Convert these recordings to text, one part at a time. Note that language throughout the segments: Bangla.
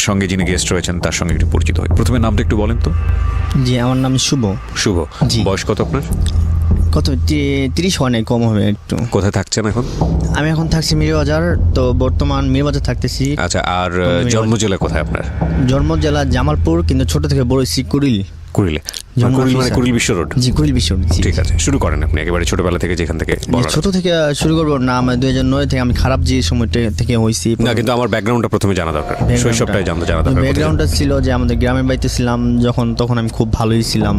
সঙ্গে যিনি গেস্ট রয়েছেন তার সঙ্গে একটু পরিচিত হই। প্রথমে নামটা একটু বলেন তো। জি, আমার নাম শুভ। শুভ, জি। বয়স কত আপনার? কত 30 হয় নাই, কম হবে একটু। কোথায় থাকছেন এখন? আমি এখন থাকছি মিরবাজার, তো বর্তমান মিরবাজার থাকতেছি। আচ্ছা, আর জন্ম জেলা কোথায় আপনার? জন্ম জেলা জামালপুর, কিন্তু ছোট থেকে বড় হয়েছি কুড়িল। কুড়িলে। জন্ম কুড়িল মানে অফিসার। কুড়িল বিশ্ব রোড। জি, কুড়িল বিশ্ব। ঠিক আছে, শুরু করেন আপনি একেবারে ছোটবেলা থেকে, যেখান থেকে বড়। ছোট থেকে শুরু করবো না, আমার 2009 থেকে আমি খারাপ যে সময়টা থেকে হয়েছি। না, কিন্তু আমার ব্যাকগ্রাউন্ডটা প্রথমে জানা দরকার, শৈশবটাই জানা দরকার। ব্যাকগ্রাউন্ডটা ছিল যে আমাদের গ্রামের বাড়িতে ছিলাম যখন, তখন আমি খুব ভালোই ছিলাম।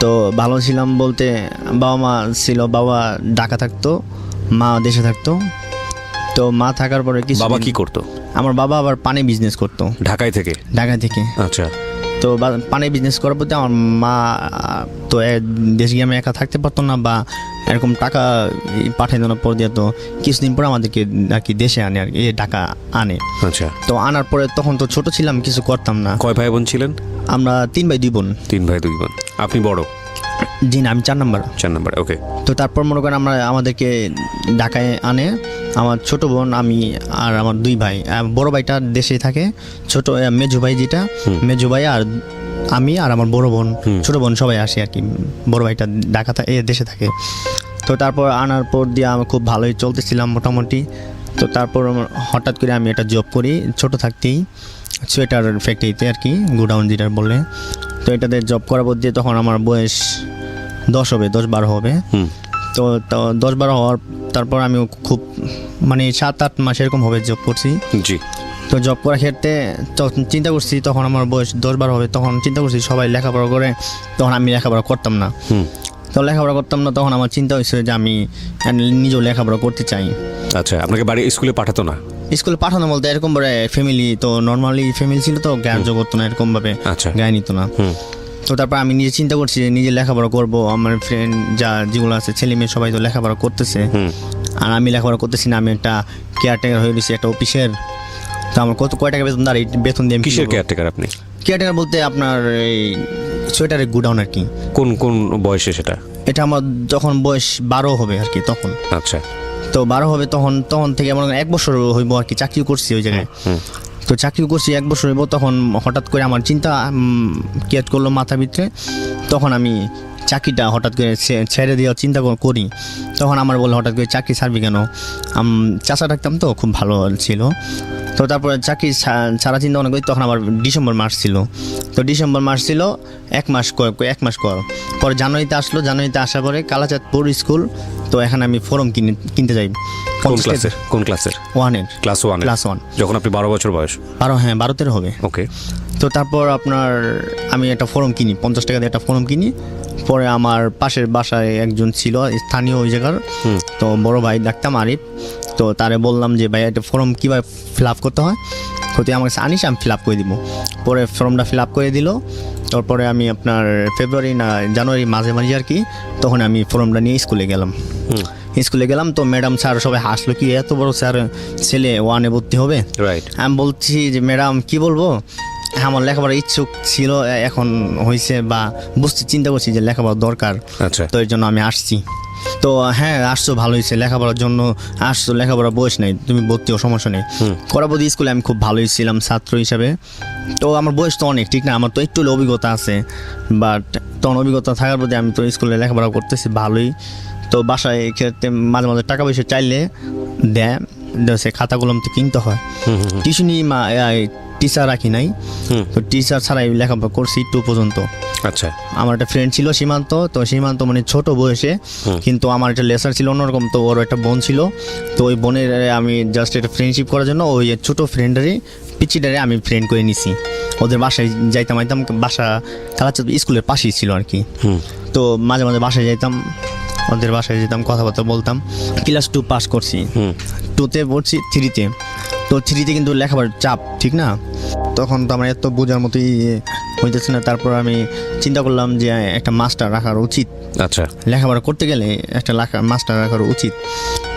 তো ভালো ছিলাম বলতে বাবা মা ছিল, বাবা ঢাকা থাকতো, মা দেশে থাকতো। তো মা থাকার পরে কি, বাবা কি করতো? আমার বাবা আবার পানি বিজনেস করতো ঢাকায় থেকে। ঢাকা থেকে। আচ্ছা। তো পানি বিজনেস করার প্রতি আমার মা তো দেশ গ্রামে একা থাকতে পারতো না, বা এরকম টাকা পাঠানোর পর দিয়ে তো কিছুদিন পর আমাদেরকে আর কি দেশে আনে, আর কি টাকা আনে। আচ্ছা। তো আনার পরে তখন তো ছোট ছিলাম, কিছু করতাম না। কয় ভাই বোন ছিলেন? আমরা 3 ভাই 2 বোন। 3 ভাই 2 বোন। আপনি বড়? জি না, আমি 4 নাম্বার। 4 নাম্বার, ওকে। তো তারপর মনে করেন আমাদেরকে ঢাকায় আনে, আমার ছোট বোন, আমি আর আমার 2 ভাই। বড় ভাইটা দেশে থাকে, ছোট মেজো ভাই যেটা, মেজো ভাই আর আমি আর আমার বড় বোন, ছোট বোন সবাই আসে আর কি। বড় ভাইটা ঢাকা দেশে থাকে। তো তারপর আনার পর দিয়ে আমি খুব ভালোই চলতেছিলাম মোটামুটি। তো তারপর হঠাৎ করে আমি একটা জব করি ছোট থাকতেই, সোয়েটার ফ্যাক্টরিতে আর কি, গোডাউন যেটা বলে। তো এটাতে জব করার পর দিয়ে তখন আমার বয়স 10-12 হবে। তো 10-12 হওয়ার তারপর আমি খুব মানে 7-8 মাস এরকম হবে জব করছি। জি। তো জব করার ক্ষেত্রে চিন্তা করছি, তখন আমার বয়স 10-12 হবে, তখন চিন্তা করছি সবাই লেখাপড়া করে, তখন আমি লেখাপড়া করতাম না। তো লেখাপড়া করতাম না, তখন আমার চিন্তা হয়েছে যে আমি নিজেও লেখাপড়া করতে চাই। আচ্ছা, আপনাকে বাড়ি স্কুলে পাঠাতো না? স্কুলে পাঠানো বলতে এরকম ভাবে ফ্যামিলি তো নর্মালি ফ্যামিলি ছিল, তো গ্রাহ্য করতো না, এরকম ভাবে গায়ে নিত না। তো তারপর আমি নিজে চিন্তা করছি যে নিজে লেখাপড়া করবো। আমার ফ্রেন্ড যেগুলো আছে ছেলে মেয়ে সবাই তো লেখাপড়া করতেছে, আর আমি লেখাপড়া করতেছি না। আমি একটা কেয়ারটেকার হয়ে গেছি একটা অফিসের। তো আমার কয় টাকা বেতন, আর এই বেতন দিয়ে কিসের কেয়ারটেকার আপনি? কেয়ারটেকার বলতে আপনার এই সোয়েটারের গুডাউন আর কি। কোন কোন বয়সে সেটা? এটা আমার যখন বয়স 12 হবে আর কি তখন। আচ্ছা। তো 12 হবে তখন থেকে আমার 1 বছর হইব আর কি চাকরি করছি ওই জায়গায়। তো চাকরি করছি 1 বছর হইব, তখন হঠাৎ করে আমার চিন্তা ক্রিয়েট করলো মাথার ভিতরে। তখন আমি চাকরিটা হঠাৎ করে ছেড়ে দেওয়ার চিন্তা করি। তখন আমার বলে হঠাৎ করে চাকরি ছাড়বি কেন? চাচা ডাকতাম তো, খুব ভালো ছিল। তো তারপরে চাকরি ছাড়া চিন্তা ভাবনা করি, তখন আবার ডিসেম্বর মাস ছিল। তো ডিসেম্বর মাস ছিল 1 মাস কর পরে জানুয়ারিতে আসলো। জানুয়ারিতে আসার পরে কালাচাঁদপুর স্কুল, তো এখানে আমি ফর্ম কিনতে যাই। কোন ক্লাসের? 1-এর। ক্লাস 1। যখন আপনি 12 বছর বয়স? 12-13 হবে। ওকে। তো তারপর আপনার আমি একটা ফর্ম কিনি, 50 টাকা দিয়ে একটা ফর্ম কিনি। পরে আমার পাশের বাসায় একজন ছিল স্থানীয় ওই জায়গার, তো বড় ভাই ডাকতাম আরিফ। তো তারে বললাম যে ভাই একটা ফর্ম কীভাবে ফিল আপ করতে হয়, তুই আমার কাছে আনিস, আমি ফিল আপ করে দিব। পরে ফর্মটা ফিল আপ করে দিল। তারপরে আমি আপনার ফেব্রুয়ারি না জানুয়ারি মাঝে আর কি, তখন আমি ফর্মটা নিয়ে স্কুলে গেলাম। তো ম্যাডাম স্যার সবাই হাসলো, কি এত বড় স্যার ছেলে 1-এ ভর্তি হবে। রাইট। আমি বলছি যে ম্যাডাম কি বলবো, আমার লেখাপড়ার ইচ্ছুক ছিল, এখন হয়েছে বা চিন্তা করছি যে লেখাপড়া দরকার। আচ্ছা। তো এর জন্য আমি আসছি। তো হ্যাঁ আসছো, ভালো হয়েছে, লেখাপড়ার জন্য আসছো, লেখাপড়ার বয়স নেই, তুমি ভর্তি হও, সমস্যা নেই। করাবতী স্কুলে আমি খুব ভালোই ছিলাম ছাত্র হিসাবে। তো আমার বয়স তো অনেক, ঠিক না, আমার তো একটু অভিজ্ঞতা আছে, বাট তখন অভিজ্ঞতা থাকার প্রতি আমি তো স্কুলে লেখাপড়া করতেছি ভালোই। তো বাসায় ক্ষেত্রে মাঝে মাঝে টাকা পয়সা চাইলে দেয়, সে খাতা কলম তো কিনতে হয়। টিউশনি টিচার রাখি নাই, তো টিচার ছাড়াই লেখাপড়া করছি 2 পর্যন্ত। আচ্ছা। আমার একটা ফ্রেন্ড ছিল সীমান্ত, তো সীমান্ত মানে ছোট বয়সে, কিন্তু আমার একটা লেসার ছিল অন্যরকম। তো ওর একটা বোন ছিল, তো ওই বোনের আমি জাস্ট একটা ফ্রেন্ডশিপ করার জন্য ওই ছোট ফ্রেন্ডারই পিচিটারে আমি ফ্রেন্ড করে নিছি। ওদের বাসায় যাইতাম, বাসা কালাচাঁদ স্কুলের পাশেই ছিল আর কি। তো মাঝে মাঝে বাসায় যাইতাম, ওদের বাসায় যেতাম, কথাবার্তা বলতাম। ক্লাস 2 পাস করছি, 2-তে পড়ছি 3-তে। তো 3-তে কিন্তু লেখাপড়ার চাপ, ঠিক না, তখন তো আমার এত বোঝার মতোই হইতেছে না। তারপর আমি চিন্তা করলাম যে একটা মাস্টার রাখার উচিত। আচ্ছা। লেখাপড়া করতে গেলে একটা মাস্টার রাখার উচিত।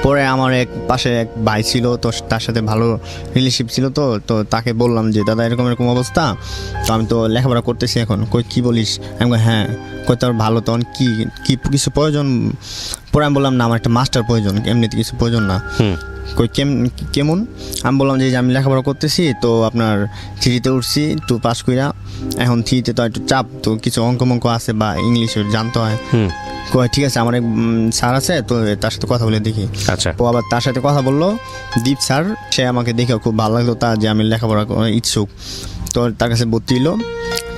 পরে আমার পাশে এক ভাই ছিল, তো তার সাথে ভালো রিলেশনশিপ ছিল। তো তাকে বললাম যে দাদা এরকম অবস্থা, তো আমি তো লেখাপড়া করতেছি এখন, কী বলিস? আমি হ্যাঁ, তোর ভালো, তখন কি কিছু প্রয়োজন? পরে আমি বললাম না, আমার একটা মাস্টার প্রয়োজন, এমনিতে কিছু প্রয়োজন না। কই কেমন? আমি বললাম যে আমি লেখাপড়া করতেছি, তো আপনার থ্রিতে উঠছি, টু পাস কইরা, এখন থ্রিতে তো একটু চাপ, তো কিছু অঙ্ক আছে বা ইংলিশে জানতে হয়। কয় ঠিক আছে, আমার এক স্যার আছে, তো তার সাথে কথা বলে দেখি। আচ্ছা, তো আবার তার সাথে কথা বললো দীপ স্যার, সে আমাকে দেখে খুব ভালো লাগলো তার, যে আমি লেখাপড়া ইচ্ছুক। তো তার কাছে ভর্তি হলো,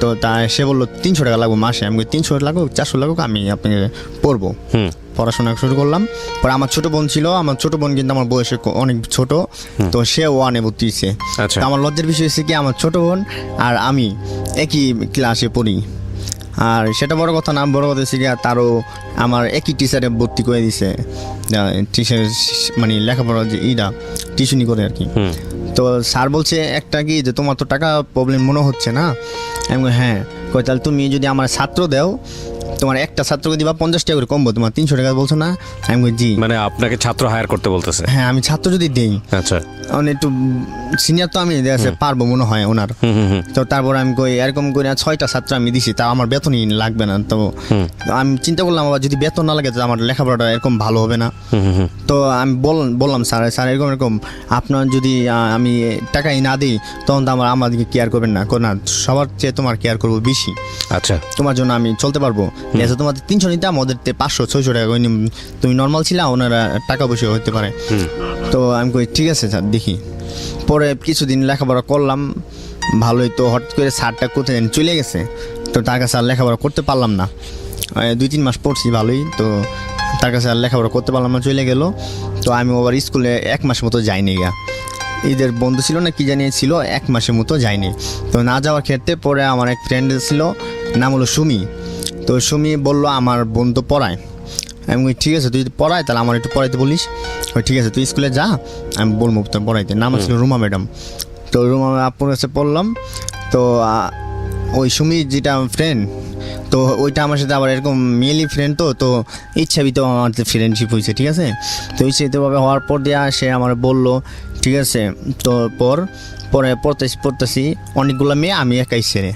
তো সে বললো 300 টাকা লাগবে মাসে। আমি 300 লাগুক 400 লাগুক, আমি আপনাকে পড়বো। পড়াশোনা শুরু করলাম। পরে আমার ছোট বোন ছিল, আমার ছোট বোন কিন্তু আমার বয়সে অনেক ছোট, তো সে 1-এ ভর্তি হয়েছে। আচ্ছা, আমার লজ্জার বিষয় হচ্ছে কি, আমার ছোট বোন আর আমি একই ক্লাসে পড়ি। আর সেটা বড় কথা না, বড় কথা হচ্ছে কি তারও আমার একই টিচারে ভর্তি করে দিছে, টিচার মানে লেখাপড়া যে টিউশনি করে আর কি। তো স্যার বলছে একটা কি, যে তোমার তো টাকা প্রবলেম মনে হচ্ছে না? আমি হ্যাঁ। কই তাহলে তুমি যদি আমার ছাত্র দাও, তোমার একটা ছাত্রকে দিবা 50 টাকা করে কমবো, তোমার 300 টাকা বলছো না? আমি জি। মানে আপনাকে ছাত্র হায়ার করতে বলতেছে? হ্যাঁ, আমি ছাত্র যদি দেই, আচ্ছা, একটু সিনিয়র তো আমি পারবো মনে হয় ওনার। তো তারপর আমি কই এরকম করে 6টা ছাত্র আমি দিছি, তা আমার বেতনই লাগবে না। তো আমি চিন্তা করলাম, আবার যদি বেতন না লাগে তো আমার লেখাপড়াটা এরকম ভালো হবে না। তো আমি বললাম স্যার এরকম আপনার যদি আমি টাকাই না দিই, তখন তো আমাদেরকে কেয়ার করবেন না, না সবার চেয়ে তোমার কেয়ার করবো বেশি। আচ্ছা, তোমার জন্য আমি চলতে পারবো। তোমাদের 300 নিতাম, ওদের 500-600 টাকা, তুমি নর্মাল ছিলা, ওনারা টাকা পয়সা হতে পারে। তো আমি কই ঠিক আছে স্যার, দেখি। পরে কিছুদিন লেখাপড়া করলাম ভালোই, তো হঠাৎ করে স্যারটা কোথায় চলে গেছে, তো তার কাছে আর লেখাপড়া করতে পারলাম না। 2-3 মাস পড়ছি ভালোই, তো তার কাছে আর লেখাপড়া করতে পারলাম না, চলে গেল। তো আমি আবার স্কুলে 1 মাসের মতো যাইনি গা, ঈদের বন্ধু ছিল না কি জানিয়েছিল, 1 মাসের মতো যায়নি। তো না যাওয়ার ক্ষেত্রে পরে আমার এক ফ্রেন্ড ছিল, নাম হলো সুমি। তো সুমি বললো আমার বন্ধু পড়ায়। আমি ঠিক আছে, তুই যদি পড়ায় তাহলে আমার একটু পড়াইতে বলিস। ঠিক আছে, তুই স্কুলে যা, আমি বলবো তোর পড়াইতে। নাম ছিল রুমা ম্যাডাম। তো রুমা আপুর কাছে পড়লাম। তো ওই সুমি যেটা ফ্রেন্ড, তো ওইটা আমার সাথে আবার এরকম মেয়েলি ফ্রেন্ড, তো ইচ্ছাবিত আমার ফ্রেন্ডশিপ হয়েছে। ঠিক আছে, তো ইচ্ছাবিতভাবে হওয়ার পর দিয়ে সে আমার বললো ঠিক আছে। তো পরে পড়তেছি অনেকগুলো মেয়ে, আমি একাই ছেড়ে।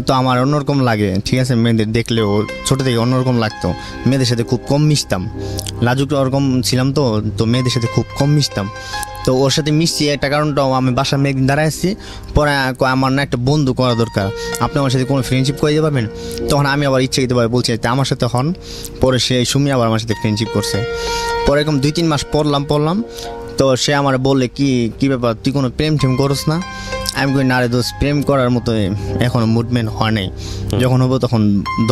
তো আমার অন্যরকম লাগে, ঠিক আছে, মেয়েদের দেখলেও ছোটো থেকে অন্যরকম লাগতো। মেয়েদের সাথে খুব কম মিশতাম, লাজুক ওরকম ছিলাম, তো মেয়েদের সাথে খুব কম মিশতাম। তো ওর সাথে মিশছি একটা কারণটাও, আমি বাসার মেয়ে একদিন দাঁড়ায় আসছি, পরে আমার না একটা বন্ধু করা দরকার, আপনি আমার সাথে কোনো ফ্রেন্ডশিপ করে দিতে পারবেন? তখন আমি আবার ইচ্ছাকৃতভাবে বলছি আমার সাথে হন। পরে সে সুমি আবার আমার সাথে ফ্রেন্ডশিপ করছে। পরে এরকম 2-3 মাস পড়লাম। তো সে আমার বললে কি ব্যাপার, তুই কোনো প্রেম করস না? আমি কই না রে দোস্ত, প্রেম করার মতো এখনো মুভমেন্ট হয় নাই, যখন হবো তখন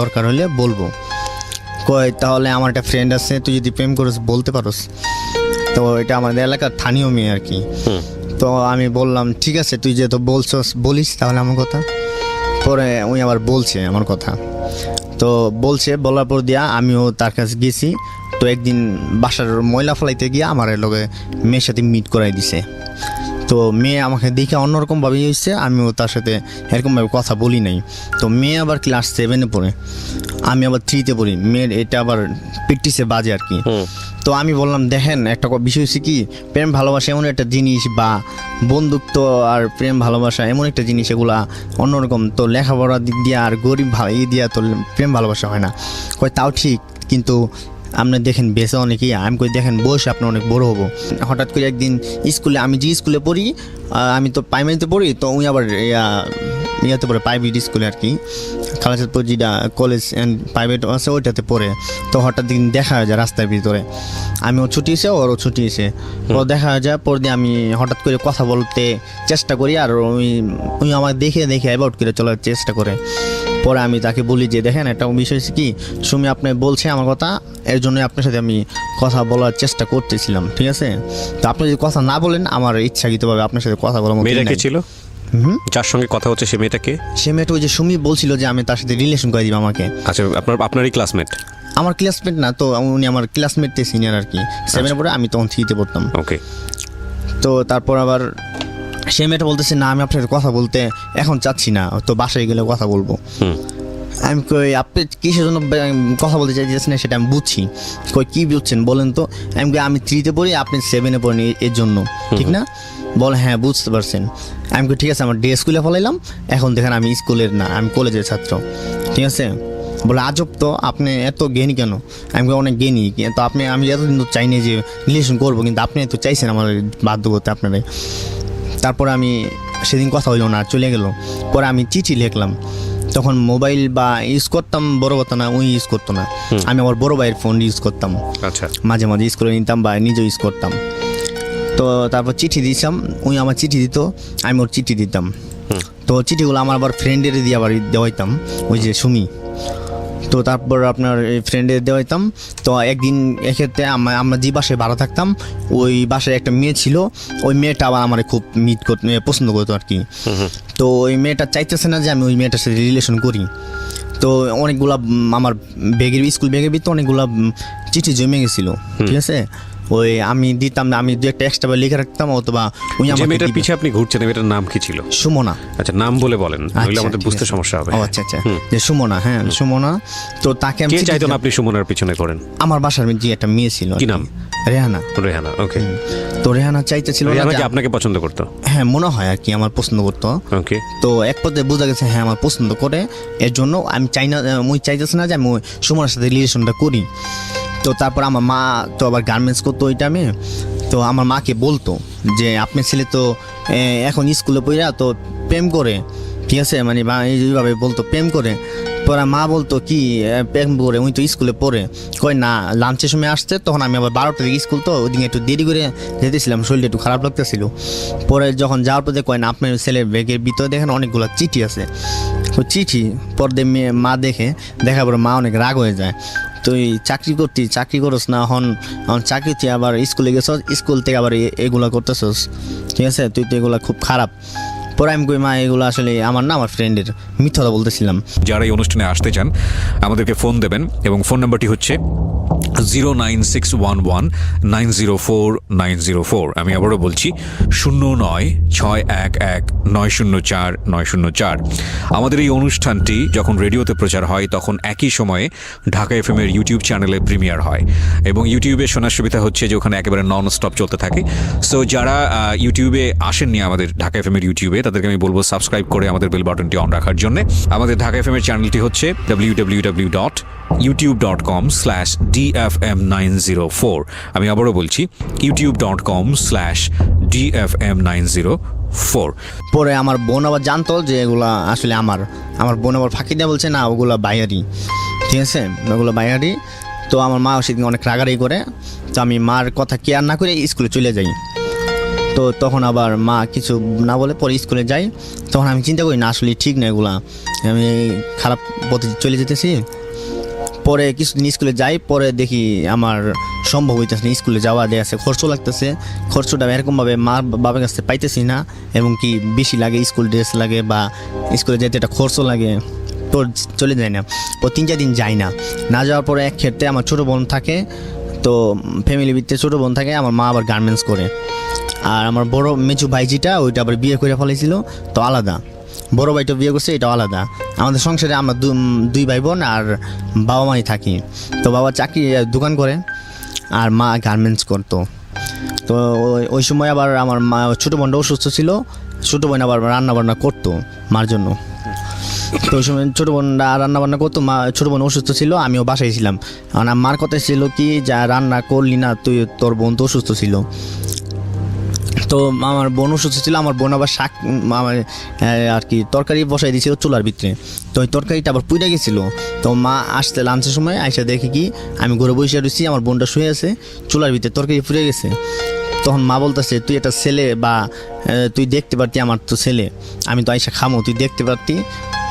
দরকার হলে বলবো। কয় তাহলে আমার একটা ফ্রেন্ড আছে, তুই যদি প্রেম করিস বলতে পারোস। তো এটা আমাদের এলাকার স্থানীয় মেয়ে আর কি। তো আমি বললাম ঠিক আছে, তুই যেহেতু বলিস তাহলে আমার কথা। পরে উনি আবার বলছে আমার কথা, তো বলার পর দিয়া আমিও তার কাছে গেছি। তো একদিন বাসার ময়লা ফেলাইতে গিয়ে আমার লগে মেয়ের সাথে মিট করাই দিছে। তো মেয়ে আমাকে দেখে অন্যরকমভাবেই হয়েছে, আমিও তার সাথে এরকমভাবে কথা বলি নাই। তো মেয়ে আবার ক্লাস 7-এ পড়ে, আমি আবার 3-তে পড়ি। মেয়ের এটা আবার প্র্যাকটিসে বাজে আর কি। তো আমি বললাম দেখেন, একটা বিষয় হচ্ছে কি, প্রেম ভালোবাসা এমন একটা জিনিস, বা বন্ধুত্ব আর প্রেম ভালোবাসা এমন একটা জিনিস, এগুলা অন্যরকম। তো লেখাপড়ার দিক দিয়ে আর গরিব দিয়া তো প্রেম ভালোবাসা হয় না। কয় তাও ঠিক, কিন্তু আপনি দেখেন বেঁচে অনেকেই, আমি কই দেখেন বয়সে আপনার অনেক বড় হবো। হঠাৎ করে একদিন স্কুলে, আমি যে স্কুলে পড়ি, আমি তো প্রাইমারিতে পড়ি, তো উনি আবার ইয়াতে পড়ে প্রাইভেট স্কুলে আর কি, খালাচাঁদপুর যেটা কলেজ অ্যান্ড প্রাইভেট আছে ওইটাতে পড়ে। তো হঠাৎ দিন দেখা হয়ে যায় রাস্তার ভিতরে, আমিও ছুটি এসে ওরও ছুটি এসে, ও দেখা হয়ে যায়। পর দিয়ে আমি হঠাৎ করে কথা বলতে চেষ্টা করি, আর উনি আমার দেখে অ্যাবাউট করে চলার চেষ্টা করে। পরে আমি তাকে বলি যে দেখেন, একটা বিষয় কি, সুমি আপনি বলছে আমার কথা, এর জন্য আপনার সাথে আমি কথা বলার চেষ্টা করতেছিলাম, ঠিক আছে? তো আপনি যদি কথা না বলেন, আমার ইচ্ছাকৃতভাবে আপনার সাথে কথা বলার মতো। মেয়েটা কে ছিল যার সঙ্গে কথা হচ্ছে, সে মেয়েটাকে? সে মেয়েটা ওই যে সুমি বলছিল যে আমি তার সাথে রিলেশন করে দিব আমাকে। আচ্ছা, আপনারই ক্লাসমেট? আমার ক্লাসমেট না, তো উনি আমার ক্লাসমেটতে সিনিয়র আর কি। 7-এ পড়ে, আমি তখন 3-তে পড়তাম। ওকে। তো তারপর আবার সে মেয়েটা বলতেছে না, আমি আপনার সাথে কথা বলতে এখন চাচ্ছি না, তো বাসায় গেলে কথা বলবো। আমি কই আপনি কিসের জন্য কথা বলতে চাইতেছেন না সেটা আমি বুঝছি। কই কি বুঝছেন বলেন তো? আমি কই আমি 3-তে পড়ি, আপনি 7-এ পড়েন, এর জন্য ঠিক না? বলে হ্যাঁ বুঝতে পারছেন। আমি কই ঠিক আছে, আমার ডে স্কুলে ফলাইলাম, এখন দেখেন আমি স্কুলের না, আমি কলেজের ছাত্র, ঠিক আছে? বলে আজব তো, আপনি এত জ্ঞানী কেন? আমি বলি, অনেক জ্ঞানী। তো আমি এতদিন তো চাইনি যে রিলেশন করবো, কিন্তু আপনি তো চাইছেন আমার বাধ্য করতে আপনারা। তারপরে আমি সেদিন কথা হইলো না, চলে গেল। পরে আমি চিঠি লিখলাম। তখন মোবাইল বা ইউজ করতাম, বড় কথা না, ওই ইউজ করতো না। আমি আমার বড় ভাইয়ের ফোন ইউজ করতাম, আচ্ছা, মাঝে মাঝে ইউজ করে নিতাম বা নিজেও ইউজ করতাম। তো তারপর চিঠি দিতাম, ওই আমার চিঠি দিত, আমি ওর চিঠি দিতাম। তো চিঠিগুলো আমার আবার ফ্রেন্ডের দিয়ে আবার দেওয়াইতাম, ওই যে সুমি। তো তারপর আপনার এই ফ্রেন্ডের দেওয়াইতাম। তো একদিন এক্ষেত্রে আমরা যে বাসায় ভাড়া থাকতাম, ওই বাসায় একটা মেয়ে ছিল। ওই মেয়েটা আবার আমার খুব পছন্দ করতো আর কি। তো ওই মেয়েটা চাইতেছে না যে আমি ওই মেয়েটার সাথে রিলেশন করি। তো অনেকগুলা আমার স্কুল ব্যাগের ভিতরে অনেকগুলা চিঠি জমে গেছিলো, ঠিক আছে। ওই আমি দিতাম না, আমি দু একটা এক্সট্রা লিখে রাখতাম, অথবা ওই যে মেয়েটার পিছে আপনি ঘুরছেন এটার নাম কি ছিল? সুমনা। আচ্ছা, নাম বলে বলেন, নইলে আমাদের বুঝতে সমস্যা হবে। ও আচ্ছা আচ্ছা, যে সুমনা, হ্যাঁ সুমনা। তো তাকে আমি কে চাইতো না আপনি সুমনার পিছনে করেন? আমার বাসার যে একটা মেয়ে ছিল, কি নাম? রেহানা। রেহানা, ওকে। তো রেহানা চাইতেছিল রেহানা কি আপনাকে পছন্দ করতো? হ্যাঁ মনে হয় আর কি, আমার পছন্দ করতো। ওকে। তো এক পর্যায়ে বোঝা গেছে হ্যাঁ আমার পছন্দ করে, এর জন্য আমি চাই না, মুই চাইতেছি না যে আমি সুমনার সাথে রিলেশনটা করি। তো তারপর আমার মা তো আবার গার্মেন্টস করতো ওই টাইমে। তো আমার মাকে বলতো যে আপনার ছেলে তো এখন স্কুলে পড়া তো প্রেম করে, ঠিক আছে, মানে এইভাবে বলতো প্রেম করে। পরে মা বলতো কি প্রেম করে, উনি তো স্কুলে পড়ে। কয় না, লাঞ্চের সময় আসছে, তখন আমি আবার 12টার দিকে স্কুল, তো ওই দিন একটু দেরি করে যেতেছিলাম, শরীরটা একটু খারাপ লাগতেছিল। পরে যখন যাওয়ার পরে কয় না, আপনার ছেলের ব্যাগের ভিতরে দেখেন অনেকগুলো চিঠি আছে। তো চিঠি পরে মা দেখার পরে মা অনেক রাগ হয়ে যায়। তুই চাকরি করস না, হন চাকরিতে আবার স্কুলে গেছস, স্কুল থেকে আবার এগুলা করতেছস, ঠিক আছে, তুই তো এগুলা খুব খারাপ। পরে আমি কই মা এগুলো আসলে আমার না, আমার ফ্রেন্ডের, মিথ্যা বলতেছিলাম। যারা এই অনুষ্ঠানে আসতে চান আমাদেরকে ফোন দেবেন, এবং ফোন নাম্বারটি হচ্ছে 09611904904। আমি আবারও বলছি 09611904904। আমাদের এই অনুষ্ঠানটি যখন রেডিওতে প্রচার হয় তখন একই সময়ে ঢাকা FM এর ইউটিউব চ্যানেলে প্রিমিয়ার হয়, এবং ইউটিউবে শোনার সুবিধা হচ্ছে যে ওখানে একেবারে নন স্টপ চলতে থাকে। সো যারা ইউটিউবে আসেননি আমাদের ঢাকা FM এর ইউটিউবে, তাদেরকে আমি বলবো সাবস্ক্রাইব করে আমাদের বেল বাটনটি অন রাখার জন্য। আমাদের ঢাকা FM এর চ্যানেলটি হচ্ছে www.youtube.com/DFM904। আমি আবারও বলছি youtube.com/DFM904। পরে আমার বোন আবার জানতো যে এগুলা আসলে আমার বোন আবার ফাঁকি দেওয়া বলছে না, ওগুলা বাইহারি, ঠিক আছে, ওগুলো বাইহারি। তো আমার মা সেদিন অনেক রাগারাগি করে। তো আমি মার কথা কেয়ার না করে স্কুলে চলে যাই। তো তখন আবার মা কিছু না বলে পরে স্কুলে যাই। তখন আমি চিন্তা করি না, আসলে ঠিক না, এগুলা আমি খারাপ পথে চলে যেতেছি। পরে কিছুদিন স্কুলে যাই, পরে দেখি আমার সম্ভব হইতেছে না স্কুলে যাওয়া, দিয়ে আছে খরচ লাগতেছে, খরচটা এরকমভাবে মার বাবার কাছে পাইতেছি না, এবং কি বেশি লাগে, স্কুল ড্রেস লাগে বা স্কুলে যেতে একটা খরচ লাগে, তো চলে যায় না। ও 3-4 দিন যাই না যাওয়ার পরে এক ক্ষেত্রে আমার ছোটো বোন থাকে। তো ফ্যামিলির ভিতরে ছোটো বোন থাকে, আমার মা আবার গার্মেন্টস করে। আর আমার বড় মেজু ভাইজিটা ওইটা আবার বিয়ে করে ফেলেছিল, তো আলাদা। বড় ভাইটা বিয়ে করছে, এটা আলাদা। আমাদের সংসারে আমরা দুই ভাই বোন আর বাবা মাই থাকি। তো বাবা চাকরি দোকান করে আর মা গার্মেন্টস করতো। তো ওই সময় আবার আমার মা ছোটো বোনটা অসুস্থ ছিল, ছোটো বোন আবার রান্নাবান্না করতো মার জন্য। তো ওই সময় ছোটো বোনরা রান্নাবান্না করতো, মা ছোটো বোন অসুস্থ ছিল, আমিও বাসায় ছিলাম। কারণ মার কথা ছিল কি, যা রান্না করলি না তুই, তোর বোন তো অসুস্থ ছিল। তো আমার বোন অসুস্থ ছিল, আমার বোন আবার শাক আমার আর কি তরকারি বসাই দিয়েছিল চুলার ভিতরে। তো ওই তরকারিটা আবার পুড়ে গেছিলো। তো মা আসতে লাঞ্চের সময় আইসা দেখে কি আমি ঘরে বসে রয়েছি, আমার বোনটা শুয়ে আছে, চুলার ভিতরে তরকারি পুড়ে গেছে। তখন মা বলতেছে তুই একটা ছেলে, বা তুই দেখতে পারতি আমার তো ছেলে, আমি তো আইসা খামো, তুই দেখতে পারতি,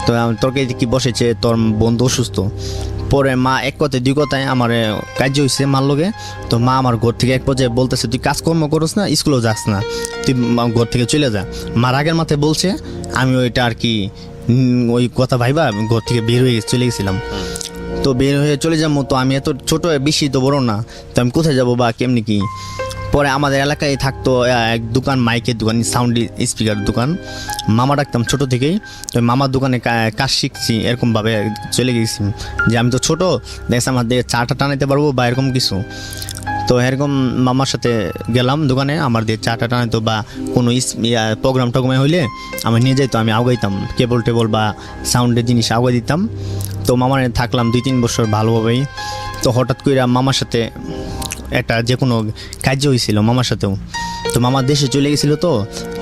তো তরকারিতে কি বসেছে, তোর বোন তো অসুস্থ। পরে মা এক কথায় দুই কথায় আমার কার্য হয়েছে মার লগে। তো মা আমার ঘর থেকে এক পর্যায়ে বলতেছে তুই কাজকর্ম করস না, স্কুলেও যাস না, তুই ঘর থেকে চলে যা। মা রাগের মাথায় বলছে, আমি ওইটা আর কি ওই কথা ভাইবা আমি ঘর থেকে বের হয়ে চলে গেছিলাম। তো বের হয়ে চলে যাবো, তো আমি এত ছোটো, বেশি তো বড় না, তো আমি কোথায় যাবো বা কেমনি কি। পরে আমাদের এলাকায় থাকতো এক দোকান, মাইকের দোকান, সাউন্ড স্পিকার দোকান, মামা ডাকতাম ছোটো থেকেই। তো মামার দোকানে কাজ শিখছি, এরকমভাবে চলে গেছি যে আমি তো ছোটো, দেখছি আমার দিয়ে চাটা টানাইতে পারবো বা এরকম কিছু। তো এরকম মামার সাথে গেলাম দোকানে, আমার দিয়ে চাটা টানাইতো বা কোনো প্রোগ্রাম টোগ্রামে হইলে আমি নিয়ে যাইতো, আমি আগাইতাম কেবল টেবল বা সাউন্ডের জিনিস আগাই দিতাম। তো মামার থাকলাম 2-3 বছর ভালোভাবেই। তো হঠাৎ করে মামার সাথে একটা যে কোনো কাজ হয়েছিল মামার সাথেও। তো মামা দেশে চলে গেছিল।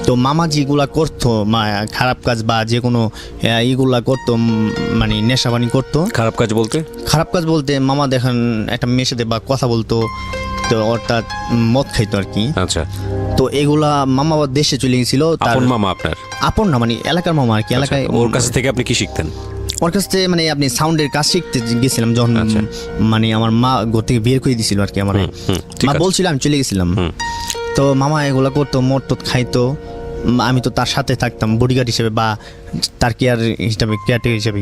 তো মামা যেগুলা করতো খারাপ কাজ বা যে কোনো ইগুলা করতো, মানে নেশাবানি করতো। খারাপ কাজ বলতে? খারাপ কাজ বলতে মামা দেখেন একটা মেয়ের সাথে বা কথা বলতো, তো অর্থাৎ মদ খাইতো আর কি। আচ্ছা। তো এগুলা মামা আবার দেশে চলে গেছিল। আপন মামা আপনার? আপন না, মানে এলাকার মামা আর কি। এলাকায় ওর কাছ থেকে আপনি কি শিখতেন? ওর কাছ থেকে মানে আপনি সাউন্ডের কাজ শিখতে গেছিলাম যখন, মানে আমার মা ঘর থেকে বের করে দিয়েছিল আর কি। আমার মা বলছিল, আমি চলে গেছিলাম। তো মামা এগুলা করতো, মদ টদ খাইতো। আমি তো তার সাথে থাকতাম বডিগার্ড হিসেবে বা তার কেয়ারটেকার হিসেবে।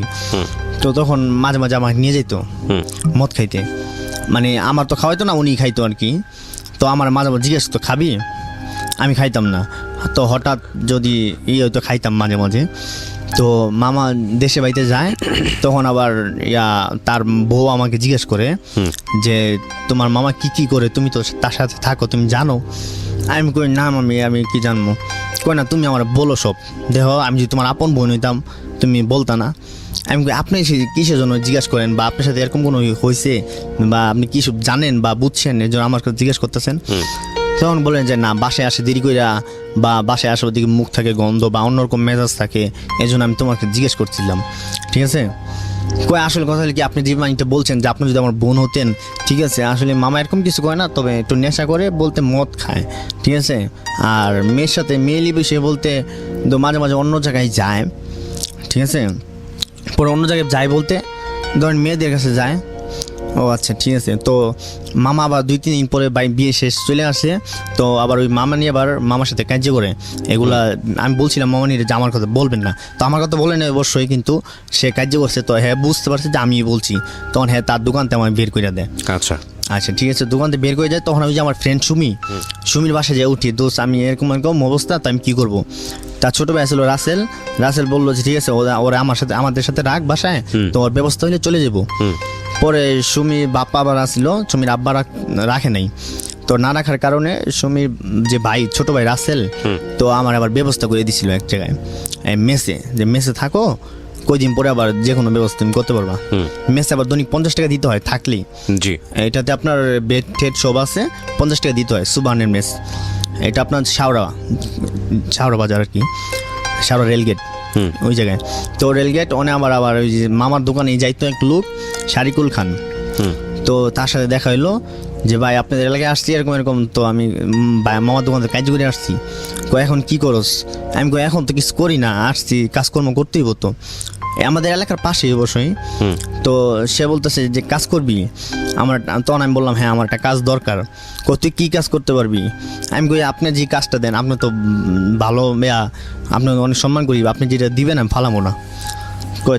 তো তখন মাঝে মাঝে আমাকে নিয়ে যেত মদ খাইতে। মানে আমার তো খাওয়াইতো না, উনি খাইতো আর কি। তো আমার মাঝে মাঝে জিজ্ঞেস করতো খাবি, আমি খাইতাম না। তো হঠাৎ যদি হয়তো খাইতাম মাঝে মাঝে। তো মামা দেশে বাড়িতে যায়, তখন আবার তার বউ আমাকে জিজ্ঞেস করে যে তোমার মামা কি করে, তুমি তো তার সাথে থাকো, তুমি জানো? আমি কই না মামি, আমি কি জানবো। কই না, তুমি আমার বলো সব। দেখো, আমি যদি তোমার আপন বোন হইতাম তুমি বলতা না। আমি কই আপনি কিসের জন্য জিজ্ঞেস করেন, বা আপনার সাথে এরকম কোনো হয়েছে, বা আপনি কি সব জানেন বা বুঝছেন, এর জন্য আমার কাছে জিজ্ঞেস করতেছেন? তখন বলেন যে না, বাসায় আসে দেরি কইরা, বা বাসায় আসার দিকে মুখ থাকে গন্ধ বা অন্যরকম মেজাজ থাকে, এই জন্য আমি তোমাকে জিজ্ঞেস করছিলাম। ঠিক আছে? কই আসলে কথা হলো কি, আপনি যে মাইন্ডটা বলছেন যে আপনি যদি আমার বোন হতেন, ঠিক আছে, আসলে মামা এরকম কিছু করে না, তবে একটু নেশা করে বলতে মদ খায়। ঠিক আছে? আর মেয়ের সাথে মেয়েলি বিষয়ে বলতে তো মাঝে মাঝে অন্য জায়গায় যায়। ঠিক আছে? পরে অন্য জায়গায় যায় বলতে ধরেন মেয়েদের কাছে যায়। ও আচ্ছা, ঠিক আছে। তো মামা আবার 2-3 দিন পরে বিয়ে শেষ চলে আসে। তো আবার ওই মামা নিয়ে আবার মামার সাথে কাজ করে এগুলা। আমি বলছিলাম মামা নিয়ে যে আমার কথা বলবেন না, তো আমার কথা বলে না অবশ্যই, কিন্তু সে কাজ করছে। তো হ্যাঁ বুঝতে পারছে যে আমি বলছি, তখন হ্যাঁ তার দোকানতে আমায় বের করে দেয়। আচ্ছা আচ্ছা, ঠিক আছে। দোকান থেকে বের করে যায়, তখন ওই যে আমার ফ্রেন্ড সুমির বাসায় যায় উঠি, দোস্ত আমি এরকম অবস্থা, তো আমি কী করবো। তার ছোটো ভাই ছিল রাসেল বললো যে ঠিক আছে, ওরা আমাদের সাথে রাখ বাসায়, তো ওর ব্যবস্থা হলে চলে যাবো। পরে সুমির বাপ্পা আবার আসলো, সুমির আব্বা রাখে নাই। তো না রাখার কারণে সুমির যে ভাই, ছোট ভাই রাসেল, তো আমার আবার ব্যবস্থা করে দিছিল এক জায়গায় মেসে থাকো, কয়দিন পরে আবার যে কোনো ব্যবস্থা তুমি করতে পারবা। মেসে আবার দৈনিক 50 টাকা দিতে হয় থাকলেই। জি, এটাতে আপনার বেড টেড সব আছে, 50 টাকা দিতে হয়। সুবহানের মেস, এটা আপনার শাওরা বাজার আর কি, শাওরা রেলগেট ওই জায়গায়। তো রেলগেট আবার ওই যে মামার দোকানে যাইতো এক লোক, শারিকুল খান। তো তার সাথে দেখা হইলো যে ভাই আপনাদের এলাকায় আসছি এরকম। তো আমি মামার দোকানে কাজ করে আসছি। এখন কি করস? আমি এখন তো কিছু করি না, আসছি কাজকর্ম করতেই হতো, আমাদের এলাকার পাশেই অবশ্যই। তো সে বলতেছে যে কাজ করবি আমার। তখন আমি বললাম হ্যাঁ, আমার একটা কাজ দরকার। তুই কী কাজ করতে পারবি? আমি কই আপনি যে কাজটা দেন, আপনি তো ভালো আপনাকে অনেক সম্মান করি, আপনি যেটা দিবেন আমি ফালামো না।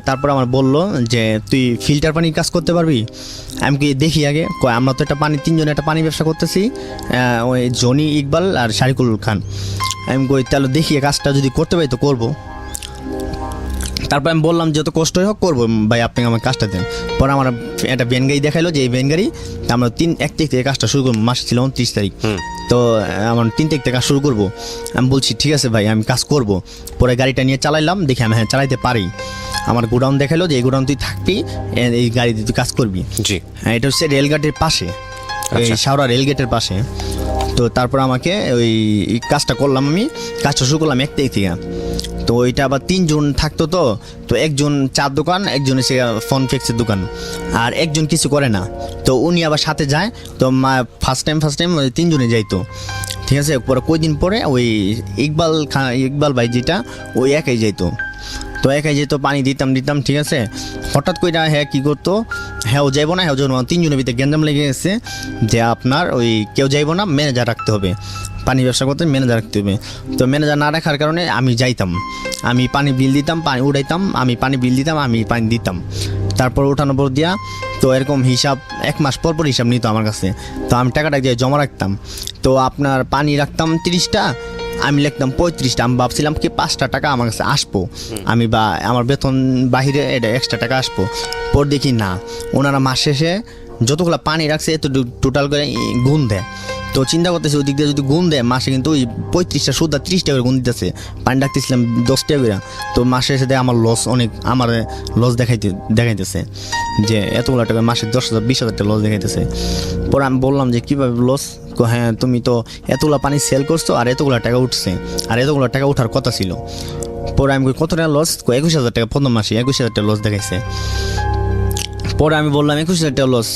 তারপর আমার বললো যে তুই ফিল্টার পানির কাজ করতে পারবি? আমি কি দেখি আগে। আমরা তো একটা তিনজনে একটা পানি ব্যবসা করতেছি, ওই জনি, ইকবাল আর শারিকুল খান। আমি তাহলে দেখি কাজটা যদি করতে পারি তো করবো। তারপর আমি বললাম যত কষ্টই হোক করবো ভাই, আপনি আমার কাজটা দেন। পরে আমার একটা ভ্যান গাড়ি দেখাইলো যে এই ভ্যান গাড়ি, আমরা 1 তারিখ থেকে কাজটা শুরু করবো। মাস ছিল 29 তারিখ। তো আমার 3 তারিখ থেকে কাজ শুরু করবো। আমি বলছি ঠিক আছে ভাই, আমি কাজ করব। পরে গাড়িটা নিয়ে চালাইলাম, দেখি আমি হ্যাঁ চালাইতে পারি। আমার গোডাউন দেখাইলো যে এই গোডাউন তুই থাকবি, এই গাড়ি তুই কাজ করবি। জি, এটা হচ্ছে রেলগেটের পাশে, শাওরা রেলগেটের পাশে। তো তারপর আমাকে ওই কাজটা করলাম, আমি কাজটা শুরু করলাম 1 তারিখ থেকে। তো ওইটা আবার 3 জন থাকতো। তো একজন চার দোকান, একজন এসে ফোন ফিক্সের দোকান, আর একজন কিছু করে না। তো উনি আবার সাথে যায়। তো ফার্স্ট টাইম ওই 3 জনে যাইতো। ঠিক আছে? পরে কয়দিন পরে ওই ইকবাল ভাই যেটা, ওই একাই যাইতো। তো একাই যেত, পানি দিতাম। ঠিক আছে? হঠাৎ করে হ্যাঁ কী করতো, হ্যাঁ ও যাইবো না, 3 জনের ভিতরে গ্যাঞ্জাম লেগে গেছে যে আপনার ওই কেউ যাইবো না, ম্যানেজার রাখতে হবে। পানি ব্যবসা করতে ম্যানেজার রাখতে হবে। তো ম্যানেজার না রাখার কারণে আমি যাইতাম, আমি পানি বিল দিতাম, পানি উঠাইতাম, আমি পানি বিল দিতাম, আমি পানি দিতাম। তারপর উঠানোর পর দিয়া তো এরকম হিসাব 1 মাস পর হিসাব নিত আমার কাছে। তো আমি টাকাটা দিয়ে জমা রাখতাম। তো আপনার পানি রাখতাম 30টা, আমি লিখতাম 35টা। আমি ভাবছিলাম কি 5টা টাকা আমার কাছে আসবো, আমি বা আমার বেতন বাহিরে এটা এক্সট্রা টাকা আসবো। পর দেখি না, ওনারা মাস শেষে যতগুলো পানি রাখছে এত টোটাল করে গুণ দেয়। তো চিন্তা করতেছি ওই দিক দিয়ে যদি গুণ দেয় মাসে কিন্তু ওই 35টা সুদ 30 টাকা করে গুণ দিতেছে, পানি ডাকতেছিলাম 10 টাকা করে। তো মাসে এসে দেয় আমার লস অনেক, আমার লস দেখাইতেছে যে এতগুলো টাকা মাসে 10,000 20,000 টাকা লস দেখাইতেছে। পরে আমি বললাম যে কীভাবে লস? হ্যাঁ তুমি তো এতগুলো পানি সেল করছো আর এতগুলো টাকা উঠছে, আর এতগুলো টাকা উঠার কথা ছিল। পরে আমি কত টাকা লস? 21,000 টাকা প্রথম মাসে 21,000 টাকা লস দেখাইছে। পরে আমি বললাম 21,000 টাকা লস।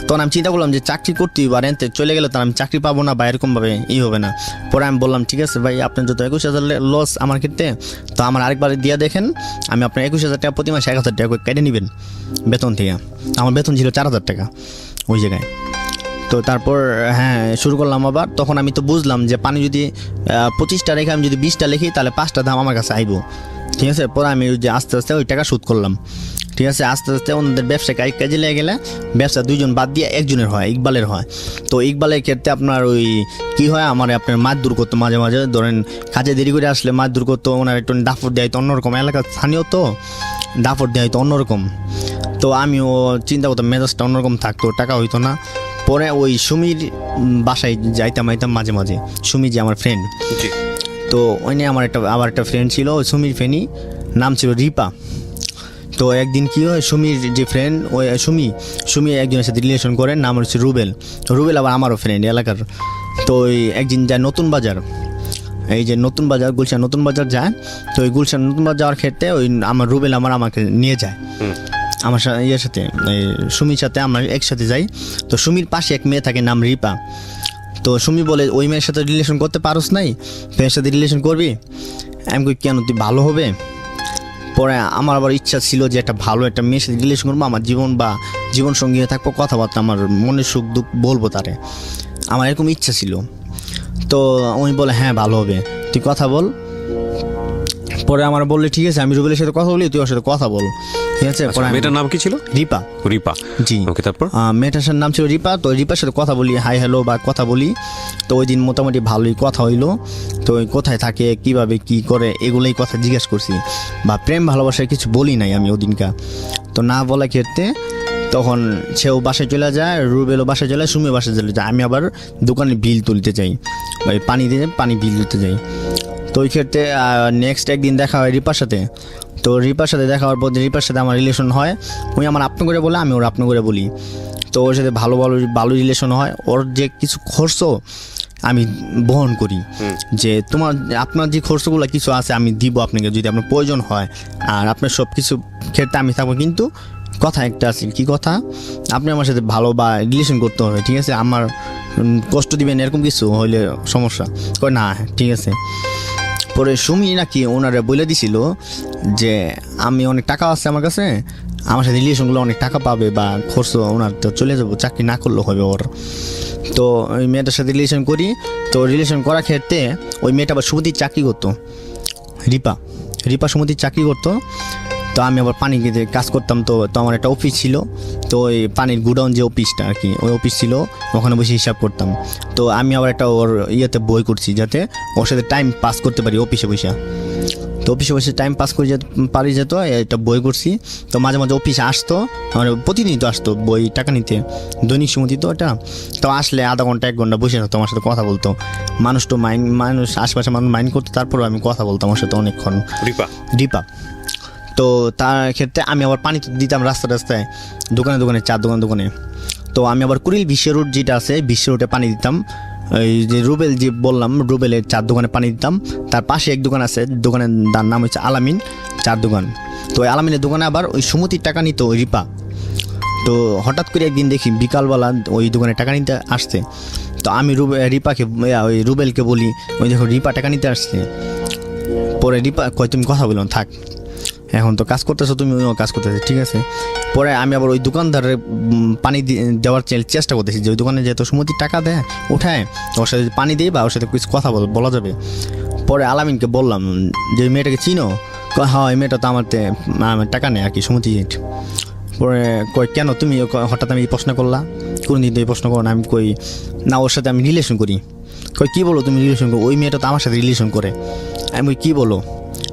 তখন আমি চিন্তা করলাম যে চাকরি করতেই বা রেন্টে চলে গেলে তার আমি চাকরি পাবো না বা এরকমভাবে হবে না। পরে আমি বললাম ঠিক আছে ভাই, আপনার যত 21,000 লস আমার ক্ষেত্রে, তো আমার আরেকবার দিয়ে দেখেন, আমি আপনার 21,000 টাকা প্রতি মাসে 1,000 টাকা করে কেটে নেবেন বেতন থেকে। আমার বেতন ছিল 4,000 টাকা ওই জায়গায়। তো তারপর হ্যাঁ শুরু করলাম আবার। তখন আমি তো বুঝলাম যে পানি যদি 25টা রেখে আমি যদি 20টা লিখি তাহলে 5টা দাম আমার কাছে আইব, ঠিক আছে। পরে আমি ওই যে আস্তে আস্তে ওই টাকা শোধ করলাম, ঠিক আছে। আস্তে আস্তে ওনাদের ব্যবসা কাজে লেগে গেলে ব্যবসা 2জন বাদ দিয়ে একজনের হয়, ইকবালের হয়। তো ইকবালের ক্ষেত্রে আপনার ওই কী হয়, আমার আপনার মাছ দূর করতো মাঝে মাঝে, ধরেন কাজে দেরি করে আসলে মাছ দূর করতো, ওনার একটু দাফর দেওয়া হতো অন্যরকম, এলাকার স্থানীয় তো দাফর দেওয়া হতো অন্যরকম। তো আমিও চিন্তা করতাম মেজাজটা অন্যরকম থাকতো, টাকা হইতো না। পরে ওই সুমির বাসায় যাইতাম মাঝে মাঝে, সুমি যে আমার ফ্রেন্ড, তো ওই নিয়ে আমার আবার একটা ফ্রেন্ড ছিল সুমির ফেনি, নাম ছিল রিপা। তো একদিন কী হয়, সুমির যে ফ্রেন্ড ওই সুমি একজনের সাথে রিলেশন করে, নাম হচ্ছে রুবেল আবার আমারও ফ্রেন্ড এলাকার। তো ওই একদিন যায় নতুন বাজার, এই যে নতুন বাজার গুলশান নতুন বাজার যায়। তো ওই গুলশান নতুন বাজার যাওয়ার ক্ষেত্রে ওই আমার রুবেল আমাকে নিয়ে যায় আমার সাথে, ইয়ের সাথে সুমির সাথে আমরা একসাথে যাই। তো সুমির পাশে এক মেয়ে থাকে নাম রিপা। তো সুমি বলে ওই মেয়ের সাথে রিলেশন করতে পারোস নাই, মেয়ের সাথে রিলেশন করবি? আমি কই কেন, তুই ভালো হবে? পরে আমার আবার ইচ্ছা ছিল যে একটা ভালো একটা মেয়ের সাথে রিলেশন করবো, আমার জীবন সঙ্গী হয়ে থাকবো, কথাবার্তা আমার মনের সুখ দুঃখ বলবো তারে, আমার এরকম ইচ্ছা ছিল। তো উনি বলে হ্যাঁ ভালো হবে, তুই কথা বল। পরে আমার বললে ঠিক আছে আমি রুবেলের সাথে কথা বলি, তুই ওর সাথে কথা বল, ঠিক আছে। পরে মেয়েটার নাম কি ছিল? রিপা। জি ওকে। তারপর মেয়েটার নাম ছিল রিপা। তো রিপার সাথে কথা বলি, হাই হ্যালো বা কথা বলি। তো ওই দিন মোটামুটি ভালোই কথা হইলো। তো ওই কোথায় থাকে, কিভাবে কি করে, এগুলোই কথা জিজ্ঞেস করছি, বা প্রেম ভালোবাসার কিছু বলি নাই আমি ওদিনকা। তো না বলা ক্ষেত্রে তখন সেও বাসায় চলে যায়, রুবেলও বাসায় চলে যায়, সুমিও বাসায় চলে যায়। আমি আবার দোকানে বিল তুলতে যাই, পানি বিল তুলতে যাই। তো ওই ক্ষেত্রে নেক্সট একদিন দেখা হয় রিপার সাথে। তো রিপার সাথে দেখা হওয়ার পর রিপার সাথে আমার রিলেশন হয়, উনি আমার আপনি করে বলে, আমি ওর আপনি করে বলি। তো ওর সাথে ভালো রিলেশন হয়। ওর যে কিছু খরচ আমি বহন করি, যে আপনার যে খরচগুলো কিছু আছে আমি দিব আপনাকে যদি আপনার প্রয়োজন হয়, আর আপনার সব কিছু ক্ষেত্রে আমি থাকবো। কিন্তু কথা একটা আছে, কি কথা, আপনি আমার সাথে ভালো বা রিলেশন করতে হবে, ঠিক আছে। আমার কষ্ট দিবেন এরকম কিছু হইলে সমস্যা কই না, ঠিক আছে। পরে সুমি নাকি ওনারা বলে দিছিল যে আমি অনেক টাকা আছে আমার কাছে, আমার সাথে রিলেশনগুলো অনেক টাকা পাবে বা খরচ ওনার তো চলে যাবো, চাকরি না করলেও হবে ওর। তো ওই মেয়েটার সাথে রিলেশন করি। তো রিলেশন করার ক্ষেত্রে ওই মেয়েটা আবার সুমতির চাকরি করতো, রিপা সুমতির চাকরি করতো। তো আমি আবার পানি গেতে কাজ করতাম। তো আমার একটা অফিস ছিল, তো ওই পানির গুডাউন যে অফিসটা আর কি, ওই অফিস ছিল, ওখানে বসে হিসাব করতাম। তো আমি আবার একটা ওর বই করছি যাতে ওর সাথে টাইম পাস করতে পারি অফিসে বসে। তো অফিসে বসে টাইম পাস করে পারি যেত, একটা বই করছি। তো মাঝে মাঝে অফিসে আসতো, মানে প্রতিদিনই তো আসতো বই টাকা নিতে, দৈনিক সুমতি তো এটা। তো আসলে আধা ঘন্টা 1 ঘন্টা বসে থাকতো, আমার সাথে কথা বলতো। মানুষ আশপাশে মানুষ মাইন্ড করতো, তারপরেও আমি কথা বলতাম আমার সাথে অনেকক্ষণ। রিপা। তো তার ক্ষেত্রে আমি আবার পানি দিতাম রাস্তায়, দোকানে চার দোকানে। তো আমি আবার কুড়িল বিশ্ব রুট যেটা আছে, বিশ্ব রুটে পানি দিতাম। এই যে রুবেল যে বললাম, রুবেলের 4 দোকানে পানি দিতাম। তার পাশে এক দোকান আছে, দোকানের নাম হচ্ছে আলামিন 4 দোকান। তো ওই আলামিনের দোকানে আবার ওই সুমতির টাকা নিত ওই রিপা। তো হঠাৎ করে একদিন দেখি বিকালবেলা ওই দোকানে টাকা নিতে আসছে। তো আমি ওই রুবেলকে বলি, ওই দেখো রিপা টাকা নিতে আসছে। পরে রিপা কয় তুমি কথা বললাম, থাক এখন তো কাজ করতেছো, তুমি ওইও কাজ করতেছো, ঠিক আছে। পরে আমি আবার ওই দোকানদারের পানি দেওয়ার চেষ্টা করতেছি, যে ওই দোকানে যেহেতু সুমতির টাকা দেয় উঠায়, ওর সাথে পানি দিই বা ওর সাথে কিছু কথা বলা যাবে। পরে আলামিনকে বললাম যে ওই মেয়েটাকে চিনো? হ্যাঁ, ওই মেয়েটা তো আমার টাকা নেই আর কি, সুমতি। পরে কই কেন তুমি হঠাৎ আমি এই প্রশ্ন করলা, কোনদিন তো এই প্রশ্ন করো না? আমি কই না, ওর সাথে আমি রিলেশন করি। কই কী বলো তুমি রিলেশন করো? ওই মেয়েটা তো আমার সাথে রিলেশন করে। আমি কই কী বলো,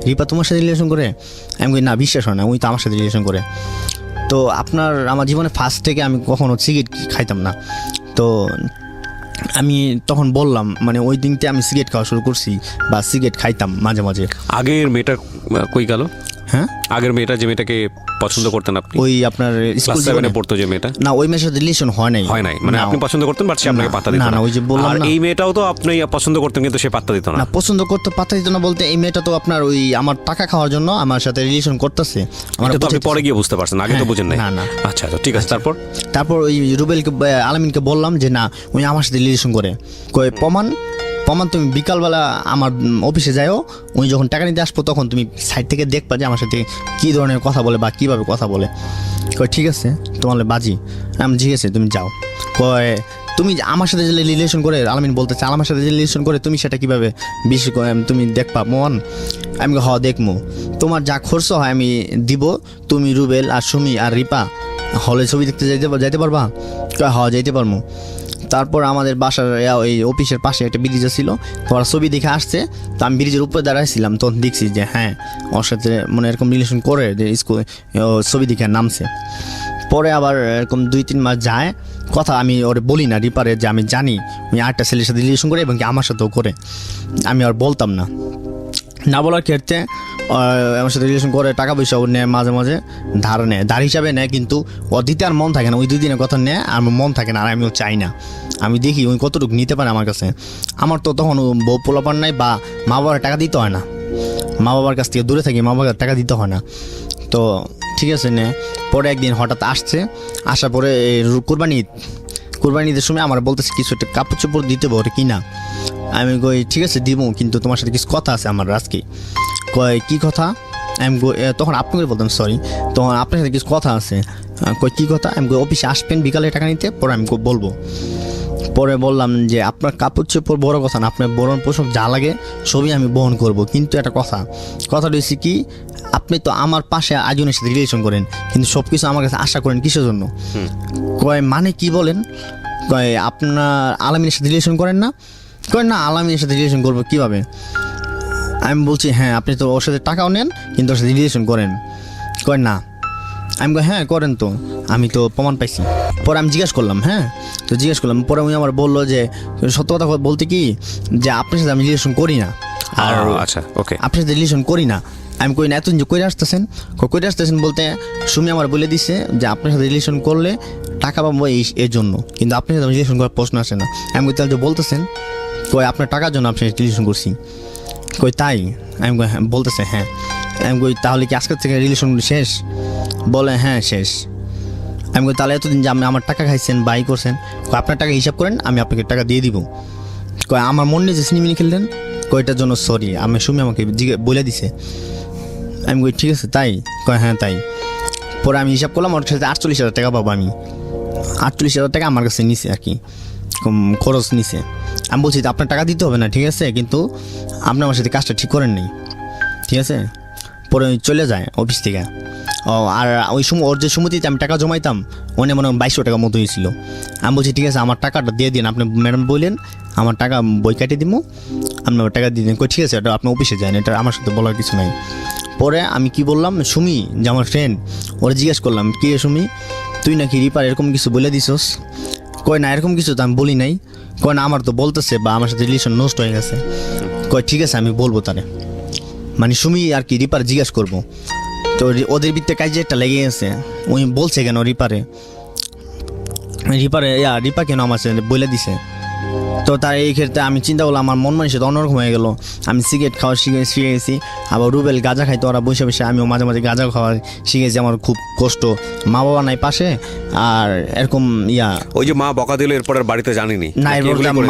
রিপা তোমার সাথে রিলেশন করে? আমি কই না, বিশ্বাস হয় না, ওই তো আমার সাথে রিলেশন করে। তো আমার জীবনে ফার্স্ট থেকে আমি কখনো সিগারেট খাইতাম না। তো আমি তখন বললাম মানে ওই দিনতে আমি সিগারেট খাওয়া শুরু করছি বা সিগারেট খাইতাম মাঝে মাঝে। আগের মেয়েটা কই গেল? হ্যাঁ, আগের মেয়েটা যে মেয়েটাকে পছন্দ করতেন আপনি, ওই আপনার ক্লাস স্কুল 7 পড়তো যে মেয়েটা? না, ওই মেয়ের সাথে রিলেশন হয় নাই। মানে না, আপনি পছন্দ করতেন বাট সে আপনাকে না, পাত্তা দিত না, না। না, ওই যে বললাম আর না। এই মেয়েটাও তো আপনি পছন্দ করতেন কিন্তু সে পাত্তা দিত না। না, পছন্দ করতে পাত্তা দিত না বলতে এই মেয়েটা তো আপনার ওই আমার টাকা খাওয়ার জন্য আমার সাথে রিলেশন করতেছে। আমার এটা তো আপনি পরে গিয়ে বুঝতে পারছেন, আগে তো হ্যাঁ, বুঝেন নাই। না, না। আচ্ছা আচ্ছা, ঠিক আছে। তারপর ওই রুবেলকে আলামিনকে বললাম যে না, ওই আমার সাথে রিলেশন করে। কয় প্রমাণ তুমি বিকালবেলা আমার অফিসে যাও, উনি যখন টাকা নিতে আসবো তখন তুমি সাইড থেকে দেখবা যে আমার সাথে কী ধরনের কথা বলে বা কীভাবে কথা বলে। কয় ঠিক আছে, তোমার বাজি। আমি ঠিক আছে, তুমি যাও। কয় তুমি আমার সাথে যে রিলেশন করে, আলামিন বলতেছে আমার সাথে যে রিলেশন করে তুমি সেটা কীভাবে বেশি তুমি দেখবা মন? আমি দেখবো, তোমার যা খরচ হয় আমি দিব। তুমি রুবেল আর সুমি আর রিপা হলে ছবি দেখতে যাইতে পারবা? যাইতে পারবো। তারপর আমাদের বাসার ওই অফিসের পাশে একটা ব্রিজ ছিল, তো ওরা ছবি দেখে আসছে। তো আমি ব্রিজের উপরে দাঁড়াইছিলাম, তখন দেখছি যে হ্যাঁ ওর সাথে মানে এরকম রিলেশন করে যে স্কুল ছবি দেখে নামছে। পরে আবার এরকম 2-3 মাস যায়, কথা আমি ওরে বলি না রিপারে যে আমি জানি উনি আরেকটা ছেলের সাথে রিলেশন করে এবং কি আমার সাথেও করে। আমি আর বলতাম না বলার ক্ষেত্রে আমার সাথে রিলেশন করে, টাকা পয়সা ও নেয় মাঝে মাঝে, ধার নেয়, ধার হিসাবে নেয়, কিন্তু ও দিতে আর মন থাকে না। ওই 2 দিনের কথা নেয় আর আমার মন থাকে না, আর আমিও চাই না। আমি দেখি ওই কতটুকু নিতে পারে আমার কাছে। আমার তো তখন বউ পোলাপান নাই বা মা বাবার টাকা দিতে হয় না, মা বাবার কাছ থেকে দূরে থাকি, মা বাবার টাকা দিতে হয় না। তো ঠিক আছে নে। পরে একদিন হঠাৎ আসার পরে কুরবানিদের সময় আমার বলতেছে কিছু একটা কাপড় চোপড় দিতে পারে কি না। আমি কই ঠিক আছে দিব, কিন্তু তোমার সাথে কিছু কথা আছে আমার আজকে। কয় কী কথা? আমি তখন আপনাকে বলতাম সরি, তখন আপনার সাথে কিছু কথা আছে। কয় কী কথা? আমি অফিসে আসবেন বিকালে টাকা নিতে, পরে আমি বলবো। পরে বললাম যে আপনার কাপড় চোপড় বড় কথা না, আপনার বরণ পোশাক যা লাগে সবই আমি বহন করব, কিন্তু একটা কথা রয়েছে কি, আপনি তো আমার পাশে আরেকজনের সাথে রিলেশন করেন, কিন্তু সব কিছু আমার কাছে আশা করেন কিসের জন্য? কয় মানে কি বলেন? কয় আপনার আলামিনের সাথে রিলেশন করেন না? কয় না, আলামিনের সাথে রিলেশন করবো কীভাবে? আমি বলছি হ্যাঁ, আপনি তো ওর সাথে টাকাও নেন কিন্তু ওর সাথে রিলেশন করেন। কয় না। আমি হ্যাঁ করেন, তো আমি তো প্রমাণ পাইছি। পরে আমি জিজ্ঞেস করলাম, পরে উনি আমার বললো যে সত্য কথা বলতে কি, যে আপনার সাথে আমি রিলেশন করি না। আর আচ্ছা ওকে, আপনার সাথে রিলেশন করি না। আমি কই না, এতদিন যে কইরে আসতেছেন বলতে সুমি আমার বলে দিছে যে আপনার সাথে রিলেশন করলে টাকা পাবো এর জন্য, কিন্তু আপনার সাথে রিলেশন করার প্রশ্ন আসে না। আমি কই তাহলে যে বলতেছেন, কই আপনার টাকার জন্য আপনার সাথে রিলেশন করছি। কই তাই? আমি কই হ্যাঁ। বলতেছে হ্যাঁ। আমি কই তাহলে কি আজকের থেকে রিলেশন শেষ? বলে হ্যাঁ শেষ। আমি কই তাহলে এতদিন যে আপনি আমার টাকা খাইছেন বাই করছেন, আপনার টাকা হিসাব করেন, আমি আপনাকে টাকা দিয়ে দিব। কয় আমার মন নিয়ে যে সিনেমিনি খেললেন, কয়টার জন্য সরি, আমি সুমি আমাকে বলে দিছে। আমি কই ঠিক আছে তাই? কয় হ্যাঁ তাই। পরে আমি হিসাব করলাম ওর সাথে 48,000 টাকা পাবো আমি। 48,000 টাকা আমার কাছে নিছে আর কি, খরচ নিছে। আমি বলছি আপনার টাকা দিতে হবে না, ঠিক আছে, কিন্তু আপনি আমার সাথে কাজটা ঠিক করেন নাই, ঠিক আছে। পরে চলে যায় অফিস থেকে। আর ওই সময় ওর যে সমিতিতে আমি টাকা জমাইতাম, মনে 2200 টাকা মতো হয়েছিল। আমি বলছি ঠিক আছে আমার টাকাটা দিয়ে দিন, আপনি ম্যাডাম বললেন আমার টাকা বই কাটিয়ে দিব, আপনি আমার টাকা দিয়ে দিন। ঠিক আছে, এটা আপনি অফিসে যান, এটা আমার সাথে বলার কিছু নাই। পরে আমি কি বললাম, সুমি যে আমার ফ্রেন্ড, ওরা জিজ্ঞেস করলাম কি রে সুমি, তুই নাকি রিপার এরকম কিছু বলে দিছস? কয় না এরকম কিছু তো আমি বলি নাই। কয় না আমার তো বলতেছে বা আমার সাথে রিলেশন নষ্ট হয়ে গেছে। কয় ঠিক আছে আমি বলবো তারে, মানে সুমি আর কি রিপার জিজ্ঞেস করবো। তো ওদের ভিতরে কাজে একটা লেগে গেছে, উনি বলছে কেন রিপা কেন আমার সাথে বলে দিছে। তো তার এই ক্ষেত্রে আমি চিন্তা করলাম, আমার মন মানসিক অন্যরকম হয়ে গেল। আমি সিগারেট খাওয়া শিখে গেছি, আবার রুবেল গাঁজা খাইতো, ওরা বসে আমিও মাঝে মাঝে গাঁজা খাওয়া শিখেছি। আমার খুব কষ্ট, মা বাবা নাই পাশে, আর এরকম ওই যে মা বকা দিল এরপর আর বাড়িতে জানিনি না,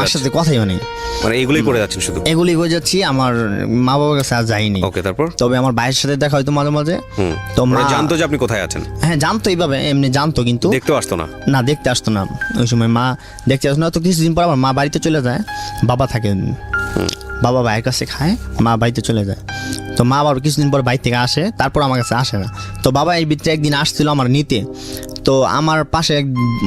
মার সাথে কথাই নেই, মানে এগুলোই করে যাচ্ছেন শুধু? এগুলি করে যাচ্ছি, আমার মা বাবার কাছে আর যাইনি। ওকে, তারপর? তবে আমার ভাইয়ের সাথে দেখা হয়তো মাঝে মাঝে। তো মা জানতো যে আপনি কোথায় আছেন? হ্যাঁ জানতো, এইভাবে এমনি জানতো, কিন্তু দেখতে আসতো না। না, দেখতে আসতো না। ওই সময় মা দেখতে আসতো না। তো কিছুদিন পর আমার মা বাড়িতে চলে যায়, বাবা থাকে, বাবা ভাইয়ের কাছে খায়, মা বাড়িতে চলে যায়। তো মা আবার কিছুদিন পর বাড়ি থেকে আসে, তারপর আমার কাছে আসে না। তো বাবা এই ভিতরে একদিন আসছিল আমার নিতে। তো আমার পাশে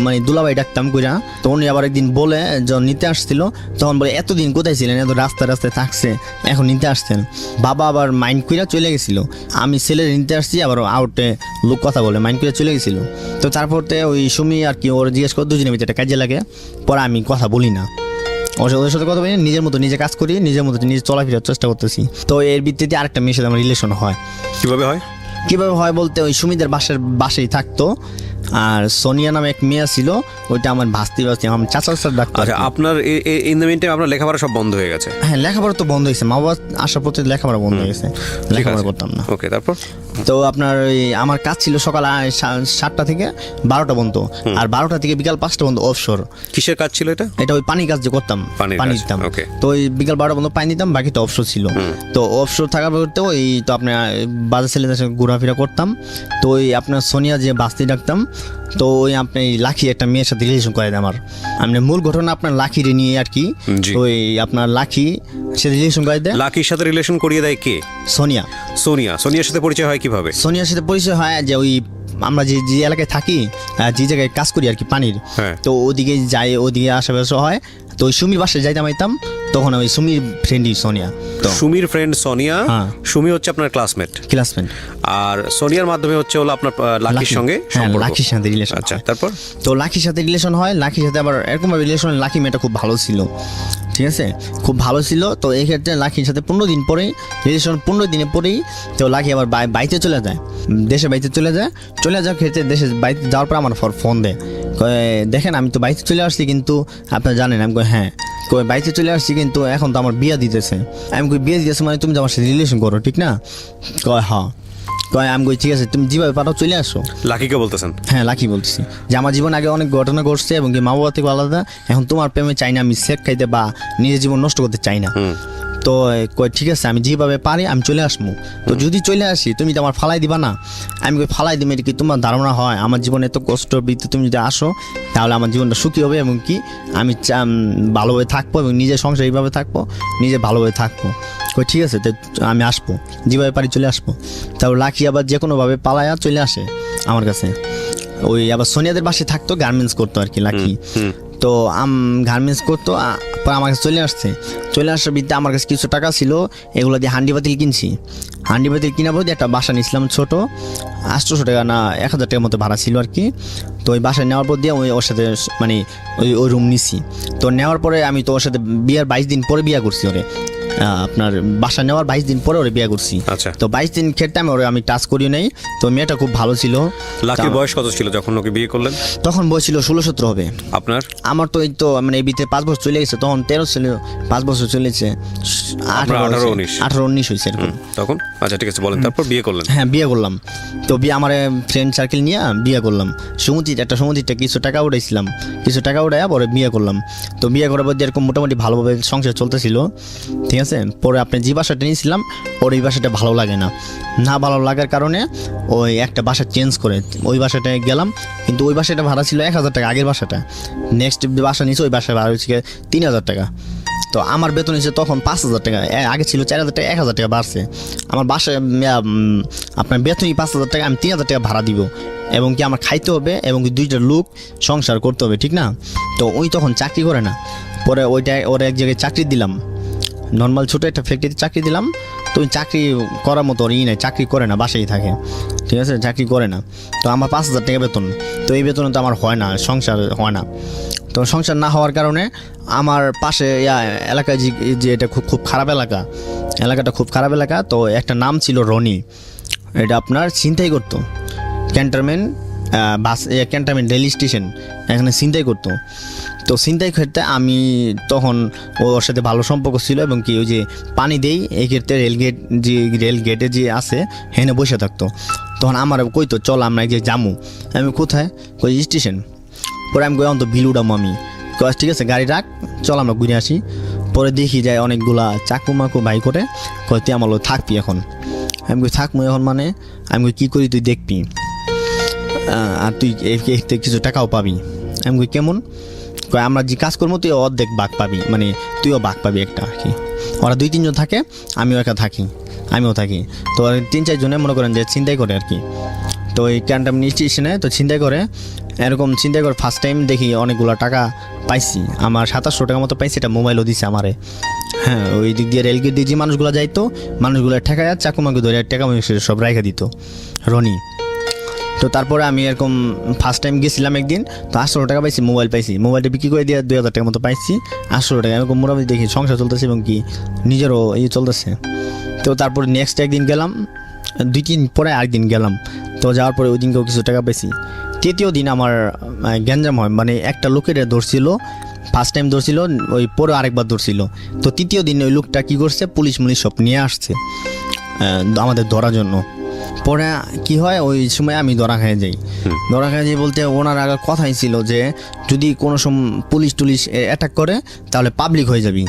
মানে দুলাভাই ডাকতাম কইরা, তো উনি আবার একদিন বলে যখন নিতে আসছিল, তখন বলে এতদিন কোথায় ছিলেন, এত রাস্তায় থাকছে, এখন নিতে আসছেন। বাবা আবার মাইন্ড কইরা চলে গেছিল, আমি ছেলের নিতে আসছি, আবার আউটে লোক কথা বলে মাইন্ড কইরা চলে গেছিল। তো তারপরতে ওই সুমি আর কি ওর জিজ্ঞেস করে, দুজনের ভিতরে কাজে লাগে। পরে আমি কথা বলি না, ওদের সাথে কথা বলি নিজের মতো নিজে কাজ করি, নিজের মতো নিজে চলাফেরার চেষ্টা করতেছি। তো এর ভিত্তিতে আরেকটা মেয়ের সাথে আমার রিলেশন হয়। কিভাবে হয় বলতে ওই সুমিদের বাসায় থাকতো, আর সোনিয়া নামে এক মেয়ে ছিল, ওইটা আমার ভাস্তি আমার চাচা ডাক্তার। আচ্ছা, আপনার ইন দ্য মিন টাইম আপনার লেখাপড়া সব বন্ধ হয়ে গেছে? হ্যাঁ, লেখাপড়া তো বন্ধ হয়েছে, মা বাবা আসার পর লেখাপড়া বন্ধ হয়ে গেছে, লেখাপড়া করতাম না। ওকে, তারপর? তো আপনার ওই আমার কাজ ছিল সকাল 7টা থেকে 12টা পর্যন্ত, আর 12টা থেকে বিকাল 5টা পর্যন্ত অফশোর। কিসের কাজ ছিল এটা? এটা ওই পানি কাজ যে করতাম, পানি দিতাম। তো ওই বিকাল 12টা পর্যন্ত পানি দিতাম, বাকিটা অফশোর ছিল। তো অফশোর থাকার পরেও ওই তো আপনার বাজার ছেলেদের সাথে ঘোরাফেরা করতাম। তো ওই আপনার সোনিয়া যে বাস্তি ডাকতাম, তো ওই আপনি লাকি একটা মেয়ের সাথে রিলেশন করে দেয় আমার। আপনার মূল ঘটনা আপনার লাকিরে নিয়ে আর কি। ওই আপনার লাকি সাথে রিলেশন করে দেয়। লাকির সাথে রিলেশন করিয়ে দেয় কে? সোনিয়া। সোনিয়ার সাথে পরিচয় হয় কিভাবে? সোনিয়ার সাথে পরিচয় হয় যে ওই আমরা যে এলাকায় থাকি, যে জায়গায় কাজ করি আর কি পানির, তো ওদিকে যাই, ওদিকে আশেপাশে হয়। তো ওই সুমির বাসায় যাইতাম আইতাম, তখন ওই সুমির ফ্রেন্ডই সোনিয়া। সুমির ফ্রেন্ড সোনিয়া। সুমি হচ্ছে আপনার ক্লাসমেট। আর সোনিয়ার মাধ্যমে হচ্ছে হলো আপনার লাকির সঙ্গে সম্পর্ক। লাকির সাথে রিলেশন। আচ্ছা, তারপর? তো লাকির সাথে রিলেশন হয়, লাকির সাথে আবার এরকম ভাবে রিলেশন, লাকি মেয়েটা খুব ভালো ছিল, ঠিক আছে, খুব ভালো ছিল। তো এই ক্ষেত্রে লাকির সাথে 15 দিন পরেই রিলেশন, 15 দিনে পরেই তো লাকি আবার বাইতে চলে যায়, দেশে বাইতে চলে যাওয়ার ক্ষেত্রে দেশে বাইতে যাওয়ার পর আমার ফোন দেয়, দেখেন আমি তো বাইতে চলে আসছি, কিন্তু আপনারা জানেন। আমি কই হ্যাঁ, কই বাইতে চলে আসছি, কিন্তু এখন তো আমার বিয়ে দিতেছে। আমি কই বিয়ে দিতেছে মানে তুমি তো আমার সাথে রিলেশন করো, ঠিক না? কয় হ্যাঁ। কয় আমি কই ঠিক আছে, তুমি যেভাবে পারো চলে আসো। লাকিকে বলতেছেন? হ্যাঁ, লাকি বলতেছি যে আমার জীবন আগে অনেক ঘটনা ঘটছে এবং কি মা বাবা থেকে আলাদা, এখন তোমার প্রেমে চাই না আমি সেক খাইতে বা নিজের জীবন নষ্ট করতে চাই না। তো কই ঠিক আছে, আমি যেভাবে পারি আমি চলে আসবো। তো যদি চলে আসি তুমি তো আমার ফালাই দিবা না। আমি কই ফালাই দিবে কি তোমার ধারণা হয় আমার জীবনে এত কষ্ট বৃত্তি, তুমি যদি আসো তাহলে আমার জীবনটা সুখী হবে এবং কি আমি ভালোভাবে থাকবো এবং নিজের সংসার এইভাবে থাকবো, নিজে ভালোভাবে থাকবো। কই ঠিক আছে, তো আমি আসবো, যেভাবে পারি চলে আসবো। তারপর লাকি আবার যে কোনোভাবে পালায়া চলে আসে আমার কাছে। ওই আবার সোনিয়াদের বাসায় থাকতো, গার্মেন্টস করতো আর কি লাকি। তো গার্মেন্টস করতো, আমার কাছে চলে আসার বিদ্যা আমার কাছে কিছু টাকা ছিল, এগুলো দিয়ে হান্ডি বাতিল কিনছি। হান্ডি বাতিল কিনা বলতে একটা বাসা নিয়েছিলাম ছোট, 800 টাকা না 1000 টাকার মতো ভাড়া ছিল আর কি। তো ওই বাসায় নেওয়ার পর দিয়ে ওর সাথে মানে ওই রুম নিছি। তো নেওয়ার পরে আমি তো ওর সাথে বিয়ার 22 দিন পরে বিয়া করছি ওরে, আপনার বাসা নেওয়ার 22 দিন পরে ওরে বিয়ে করছি। আচ্ছা। তো 22 দিন ক্ষেত্রে আমি টাচ করিও নাই। তো মেয়েটা খুব ভালো ছিল। লাকির বয়স কত ছিল যখন ওকে বিয়ে করলেন? তখন বয়স ছিল 16-17 হবে। আপনার? আমার তো এই তো মানে এই বিতে 5 বছর চলে গেছে, তখন 13 ছিল, 5 বছর চলেছে, 18-19 হয়েছে এরকম তখন। আচ্ছা ঠিক আছে, বলেন তারপর বিয়ে করলেন? হ্যাঁ, বিয়ে করলাম। তো বিয়ে আমার ফ্রেন্ড সার্কেল নিয়ে বিয়ে করলাম। সমুদ্রিটা কিছু টাকা উঠাইছিলাম, কিছু টাকা উঠাইয়া পরে বিয়ে করলাম। তো বিয়ে করার পর এরকম মোটামুটি ভালোভাবে সংসার চলতেছিল, ঠিক আছে। পরে আপনি যে বাসাটা নিয়েছিলাম ওর এই বাসাটা ভালো লাগে না ভালো লাগার কারণে ওই একটা বাসা চেঞ্জ করে ওই বাসাটায় গেলাম। কিন্তু ওই বাসাটা ভাড়া ছিল 1000 টাকা আগের বাসাটা, নেক্সট বাসা নিয়েছে ওই বাসায় ভাড়া হচ্ছে 3000 টাকা। তো আমার বেতন হচ্ছে তখন 5000 টাকা, আগে ছিল 4000 টাকা, 1000 টাকা বাড়ছে। আমার বাসায় আপনার বেতনই 5000 টাকা, আমি 3000 টাকা ভাড়া দিব এবং কি আমার খাইতে হবে এবং কি 2টা লোক সংসার করতে হবে, ঠিক না? তো ওই তখন চাকরি করে না। পরে ওর এক জায়গায় চাকরি দিলাম, নর্মাল ছোটো একটা ফ্যাক্টরিতে চাকরি দিলাম। তো ওই চাকরি করার মতো ওর নাই, চাকরি করে না, বাসায় থাকে, ঠিক আছে, চাকরি করে না। তো আমার 5000 টাকা বেতন, তো এই বেতনে তো আমার হয় না, সংসার হয় না। তো সংসার না হওয়ার কারণে আমার পাশে এলাকায় যে এটা খুব খারাপ এলাকাটা খুব খারাপ এলাকা। তো একটা নাম ছিল রনি, এটা আপনার ছিনতাই করতো, ক্যান্টনমেন্ট রেল স্টেশন এখানে ছিনতাই করতো। তো ছিনতাই ক্ষেত্রে আমি তখন ওর সাথে ভালো সম্পর্ক ছিল এবং কি ওই যে পানি দেই এই ক্ষেত্রে রেল গেটে যে আছে হেনে বসে থাকতো। তখন আমার কইতো চল আমরা যে যামু। আমি কোথায়? কই স্টেশন। পরে আমি কই তো বিল উঠামো আমি। ঠিক আছে গাড়ি রাখ, চল আমরা ঘুরে আসি। পরে দেখি যায় অনেকগুলা চাকু মাকু ভাই করে, কই তুই আমার থাকবি এখন। আমি কই থাকবো এখন মানে? আমি কই কী করি তুই দেখবি, আর তুই কিছু টাকাও পাবি। আমি কই কেমন? কয় আমরা যে কাজ করবো তুই অর্ধেক ভাগ পাবি, মানে তুইও ভাগ পাবি একটা আর কি। ওরা 2-3 জন থাকে, আমিও আমিও থাকি। তো 3-4 জনে মনে করেন যে ছিনতাই করে আর কি। তো এই ক্যান্টনমেন্ট স্টেশনে তো ছিনতাই করে, এরকম চিন্তা করে ফার্স্ট টাইম দেখি অনেকগুলো টাকা পাইছি। আমার 2700 টাকা মতো পাইছি, এটা মোবাইলও দিছে আমারে। হ্যাঁ, ওই দিক দিয়ে রেলগেট দিয়ে যে মানুষগুলো যাইতো, মানুষগুলো ঠেকায় চাকুমাকে ধরে টাকা সব রাইখা দিত রনি। তো তারপরে আমি এরকম ফার্স্ট টাইম গেছিলাম একদিন, তো 800 টাকা পাইছি, মোবাইল পাইছি, মোবাইলটা বিক্রি করে দিয়ে 2000 টাকার মতো পাইছি। 800 টাকা এরকম মোটামুটি দেখি সংসার চলতেছে এবং কি নিজেরও চলতেছে। তো তারপরে নেক্সট একদিন গেলাম, 2-3 পরে আরেকদিন গেলাম, তো যাওয়ার পরে ওই দিনকেও কিছু টাকা পেয়েছি। তৃতীয় দিন আমার গ্যাঞ্জাম হয়, মানে একটা লোকের ধরছিল, ফার্স্ট টাইম ধরছিল, ওই পরে আরেকবার ধরছিল। তো তৃতীয় দিন ওই লোকটা কী করছে, পুলিশ সব নিয়ে আসছে আমাদের ধরার জন্য। পরে কি হয়, ওই সময় আমি ধরা খেয়ে যাই। ধরা খেয়ে যাই বলতে ওনার আগে কথাই ছিল যে যদি কোনো পুলিশ টুলিশ অ্যাটাক করে তাহলে পাবলিক হয়ে যাবি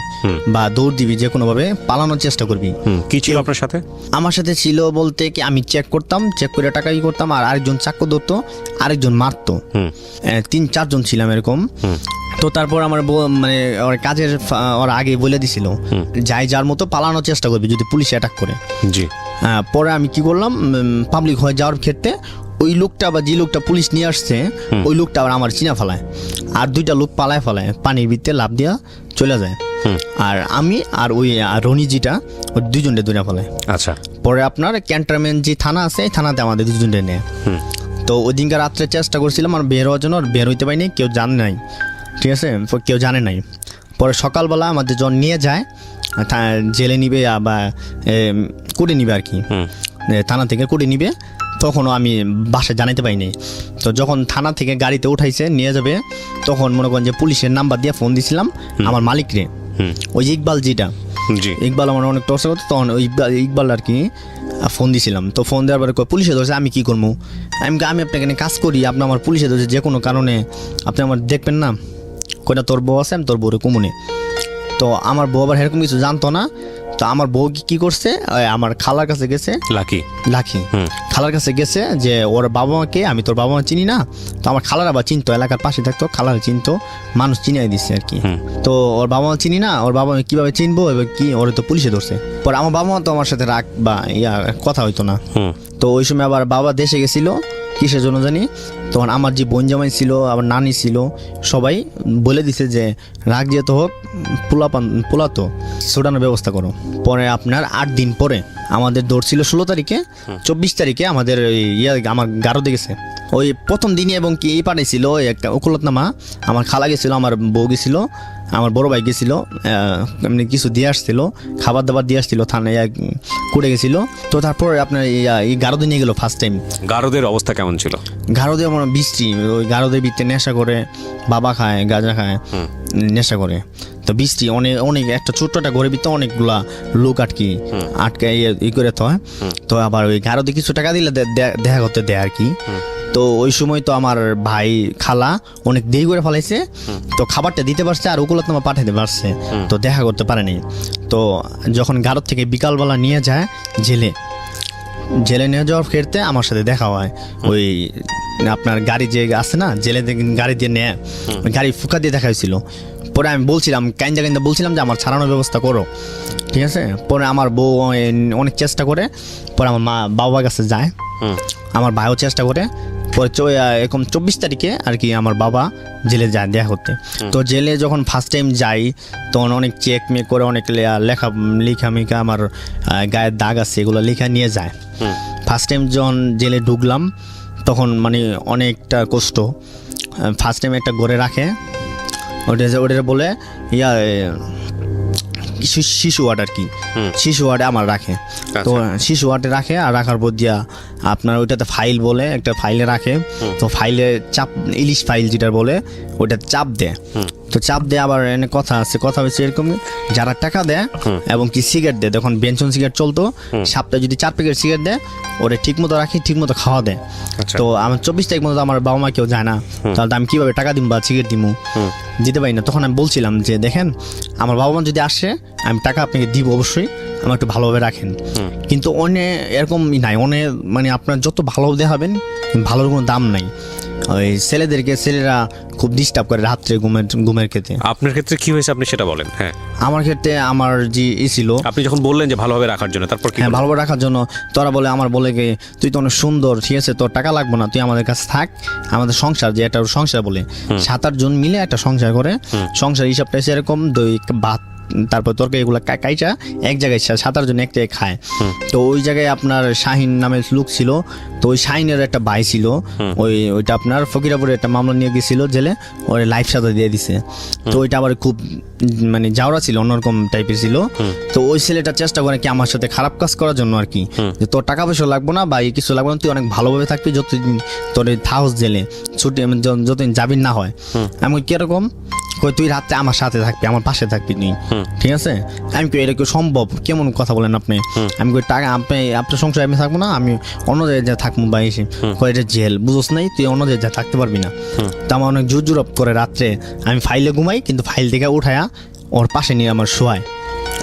বা দৌড় দিবি, যে কোনোভাবে পালানোর চেষ্টা করবি। কি ছিল আপনার সাথে? আমার সাথে ছিল বলতে কি আমি চেক করতাম, চেক করে টাকা ই করতাম, আর আরেকজন চাকু ধরতো, আরেকজন মারতো, 3-4 জন ছিলাম এরকম। তো তারপর আমার মানে ওর কাজের ওর আগে বলে দিছিল যাই যার মতো পালানোর চেষ্টা করবি যদি পুলিশ অ্যাটাক করে। জি। পরে আমি কি করলাম, পাবলিক হয়ে যাওয়ার ক্ষেত্রে ওই লোকটা বা যে লোকটা পুলিশ নিয়ে আসছে ওই লোকটা আবার আমার চিনা ফেলায়, আর 2টা লোক পালায় পানির ভিতরে লাফ দিয়া চলে যায়। আর আমি আর ওই রনিজিটা ওই 2জনকে ধরে ফেলায়। আচ্ছা। পরে আপনার ক্যান্টনমেন্ট যে থানা আছে এই থানাতে আমাদের 2জনকে নেয়। তো ওই দিনকার রাত্রে চেষ্টা করছিলাম আর বের হওয়ার জন্য, বের হইতে পারিনি, কেউ জানে নাই, ঠিক আছে, কেউ জানে নাই। পরে সকালবেলা আমাদের যখন নিয়ে যায় জেলে নিবে বা কুড়ে নিবে আর কি, থানা থেকে কুড়ে নিবে, তখনও আমি বাসায় জানাতে পারিনি। তো যখন থানা থেকে গাড়িতে উঠাইছে নিয়ে যাবে, তখন মনে করেন যে পুলিশের নাম্বার দিয়ে ফোন দিছিলাম আমার মালিকরে, ওই যে ইকবাল যেটা, ইকবাল আমার অনেক টর্চার করতো, তখন ওই ইকবাল আর কি ফোন দিছিলাম। তো ফোন দেওয়ার পরে পুলিশে ধরছে, আমি কি করবো, আমি আপনাকে কাজ করি, আপনি আমার পুলিশে ধরছে, যে কোনো কারণে আপনি আমার দেখবেন না, কইটা তোর বউ আছে, আমি তোর বউরে কমুনে। তো আমার বউ আবার এরকম কিছু জানতো না। তো আমার বউ কি করছে, আমার খালার কাছে গেছে, লাকি খালার কাছে গেছে যে ওর বাবা মাকে, আমি তোর বাবা মা চিনি না। তো আমার খালার আবার চিনতো, এলাকার পাশে থাকতো, খালার চিনতো, মানুষ চিনিয়ে দিচ্ছে আর কি। তো ওর বাবা মা চিনি না, ওর বাবা মা কিভাবে চিনবো, এবার কি ওরে তো পুলিশে ধরছে। পরে আমার বাবা মা তো আমার সাথে রাগ বা কথা হইতো না। তো ওই সময় আবার বাবা দেশে গেছিল কিসের জন্য জানি, তখন আমার যে বোন জামাই ছিল, আমার নানি ছিল, সবাই বলে দিছে যে রাগ যেহেতু হোক, পোলাতো ছোটানোর ব্যবস্থা করো। পরে আপনার 8 দিন পরে আমাদের দৌড় ছিল 16 তারিখে, 24 তারিখে আমাদের আমার গারদে গেছে ওই প্রথম দিনই, এবং কি পাঠাইছিল একটা ওকুলতনামা, আমার খালা গেছিল, আমার বউ গেছিল, আমার বড় ভাই গেছিল, এমনি কিছু দিয়ে আসছিল, খাবার দাবার দিয়ে আসছিল, থানায় করে গেছিল। তো তারপর আপনার এই গারদে নিয়ে গেল ফার্স্ট টাইম। গারদের অবস্থা কেমন ছিল? গারদে আমার বৃষ্টি, ওই গারদের ভিতরে নেশা করে, বাবা খায়, গাঁজা খায়, নেশা করে। তো বৃষ্টি অনেক একটা ছোট্ট একটা ঘরের ভিতরে অনেকগুলা লোক আটকে ই করে তো। তো আবার ওই গারদে কিছু টাকা দিলে দেখা করতে দেয় আর কি। তো ওই সময় তো আমার ভাই খালা অনেক দেরি করে ফেলাইছে, তো খাবারটা দিতে পারছে আর ওকুলতনামা পাঠাতে পারছে, তো দেখা করতে পারেনি। তো যখন গারদ থেকে বিকালবেলা নিয়ে যায় জেলে নিয়ে যাওয়ার ক্ষেত্রে আমার সাথে দেখা হয়, ওই আপনার গাড়ি যে আছে না, জেলে গাড়ি দিয়ে নেয়, গাড়ি ফুকা দিয়ে দেখা হয়েছিল। পরে আমি বলছিলাম কাইন্দা বলছিলাম যে আমার ছাড়ানোর ব্যবস্থা করো, ঠিক আছে। পরে আমার বউ অনেক চেষ্টা করে, পরে আমার বাবার কাছে যায়, আমার ভাইও চেষ্টা করে। পরে এরকম 24 তারিখে আর কি আমার বাবা জেলে যায় দেখা করতে। তো জেলে যখন ফার্স্ট টাইম যাই, তখন অনেক চেক মেক করে, অনেক লেখা আমার গায়ের দাগ আছে, এগুলো লেখা নিয়ে যায়। ফার্স্ট টাইম যখন জেলে ঢুকলাম তখন মানে অনেকটা কষ্ট। ফার্স্ট টাইম একটা ঘরে রাখে, ওটা বলে শিশু ওয়ার্ড আর কি, শিশু ওয়ার্ডে আমার রাখে। তো শিশু ওয়ার্ডে রাখে, আর রাখার পর দিয়া আপনার ওইটাতে ফাইল বলে একটা ফাইলে রাখে। তো ফাইলে চাপ, ইলিশ ফাইল যেটা বলে, ওইটা চাপ দেয়। তো চাপ দেয় আবার এনে কথা হচ্ছে এরকম, যারা টাকা দেয় এবং কি সিগারেট দেয়, তখন বেনসন সিগারেট চলতো, সপ্তাহে যদি 4 প্যাকেট সিগারেট দেয়, ওরা ঠিক মতো রাখি, ঠিক মতো খাওয়া দেয়। তো আমার 24 তারিখ মতো আমার বাবা মা কেউ যায় না, তাহলে আমি কিভাবে টাকা দিব বা সিগারেট দিব, দিতে পারি না। তখন আমি বলছিলাম যে দেখেন আমার বাবা মা যদি আসে আমি টাকা আপনাকে দিব অবশ্যই, আমার একটু ভালোভাবে রাখেন। কিন্তু এরকম নাই, মানে আপনার যত ভালো দেখাবেন ভালোর কোনো দাম নাই। ওই ছেলেরা খুব ডিস্টার্ব করে রাত্রে ঘুমের ক্ষেত্রে। আপনার ক্ষেত্রে কি হয়েছে আপনি সেটা বলেন। হ্যাঁ, আমার ক্ষেত্রে আমার যে ছিল, আপনি যখন বললেন যে ভালোভাবে রাখার জন্য, তারপর কি? হ্যাঁ, ভালোভাবে রাখার জন্য তোরা বলে তুই তো অনেক সুন্দর, ঠিক আছে, তোর টাকা লাগবে না, তুই আমাদের কাছে থাক, আমাদের সংসার যে একটা সংসার বলে 7-8 জন মিলে একটা সংসার করে, সংসার হিসাবটা এরকম, ভাত তারপর তরকারি এগুলো কাইটা এক জায়গায় 7-8 জন এক জায়গায় খায়। তো ওই জায়গায় আপনার শাহিন নামের লোক ছিল, তো ওই শাহিনের একটা ভাই ছিল, ওইটা আপনার ফকিরাপুরে একটা মামলা নিয়ে গেছিল জেলে, ওর লাইফ সাজা দিয়ে দিছে। তো ওইটা আবার খুব মানে যাওয়া ছিল, অন্যরকম টাইপের ছিল। তো ওই ছেলেটা চেষ্টা করে কি আমার সাথে খারাপ কাজ করার জন্য আর কি, যে তোর টাকা পয়সা লাগবো না বা কিছু লাগবে না, তুই অনেক ভালোভাবে থাকবি যতদিন তোর থাউস জেলে ছুটি, যতদিন জামিন না হয়। আমি কিরকম কই, তুই রাতে আমার সাথে থাকবি, আমার পাশে থাকবি তুই, ঠিক আছে? আমি কই এটা কি সম্ভব, কেমন কথা বলেন আপনি? আমি কই টাকা আপনার সংসারে আমি থাকবো না, আমি অন্য জায়গায় থাকবো বা এসে। কই এটা জেল, বুঝোস নাই, তুই অন্য জায়গায় থাকতে পারবি না। তা আমার অনেক জোর জোরপ করে রাত্রে, আমি ফাইলে ঘুমাই কিন্তু ফাইল থেকে উঠায়া ওর পাশে নিয়ে আমার শোয়ায়।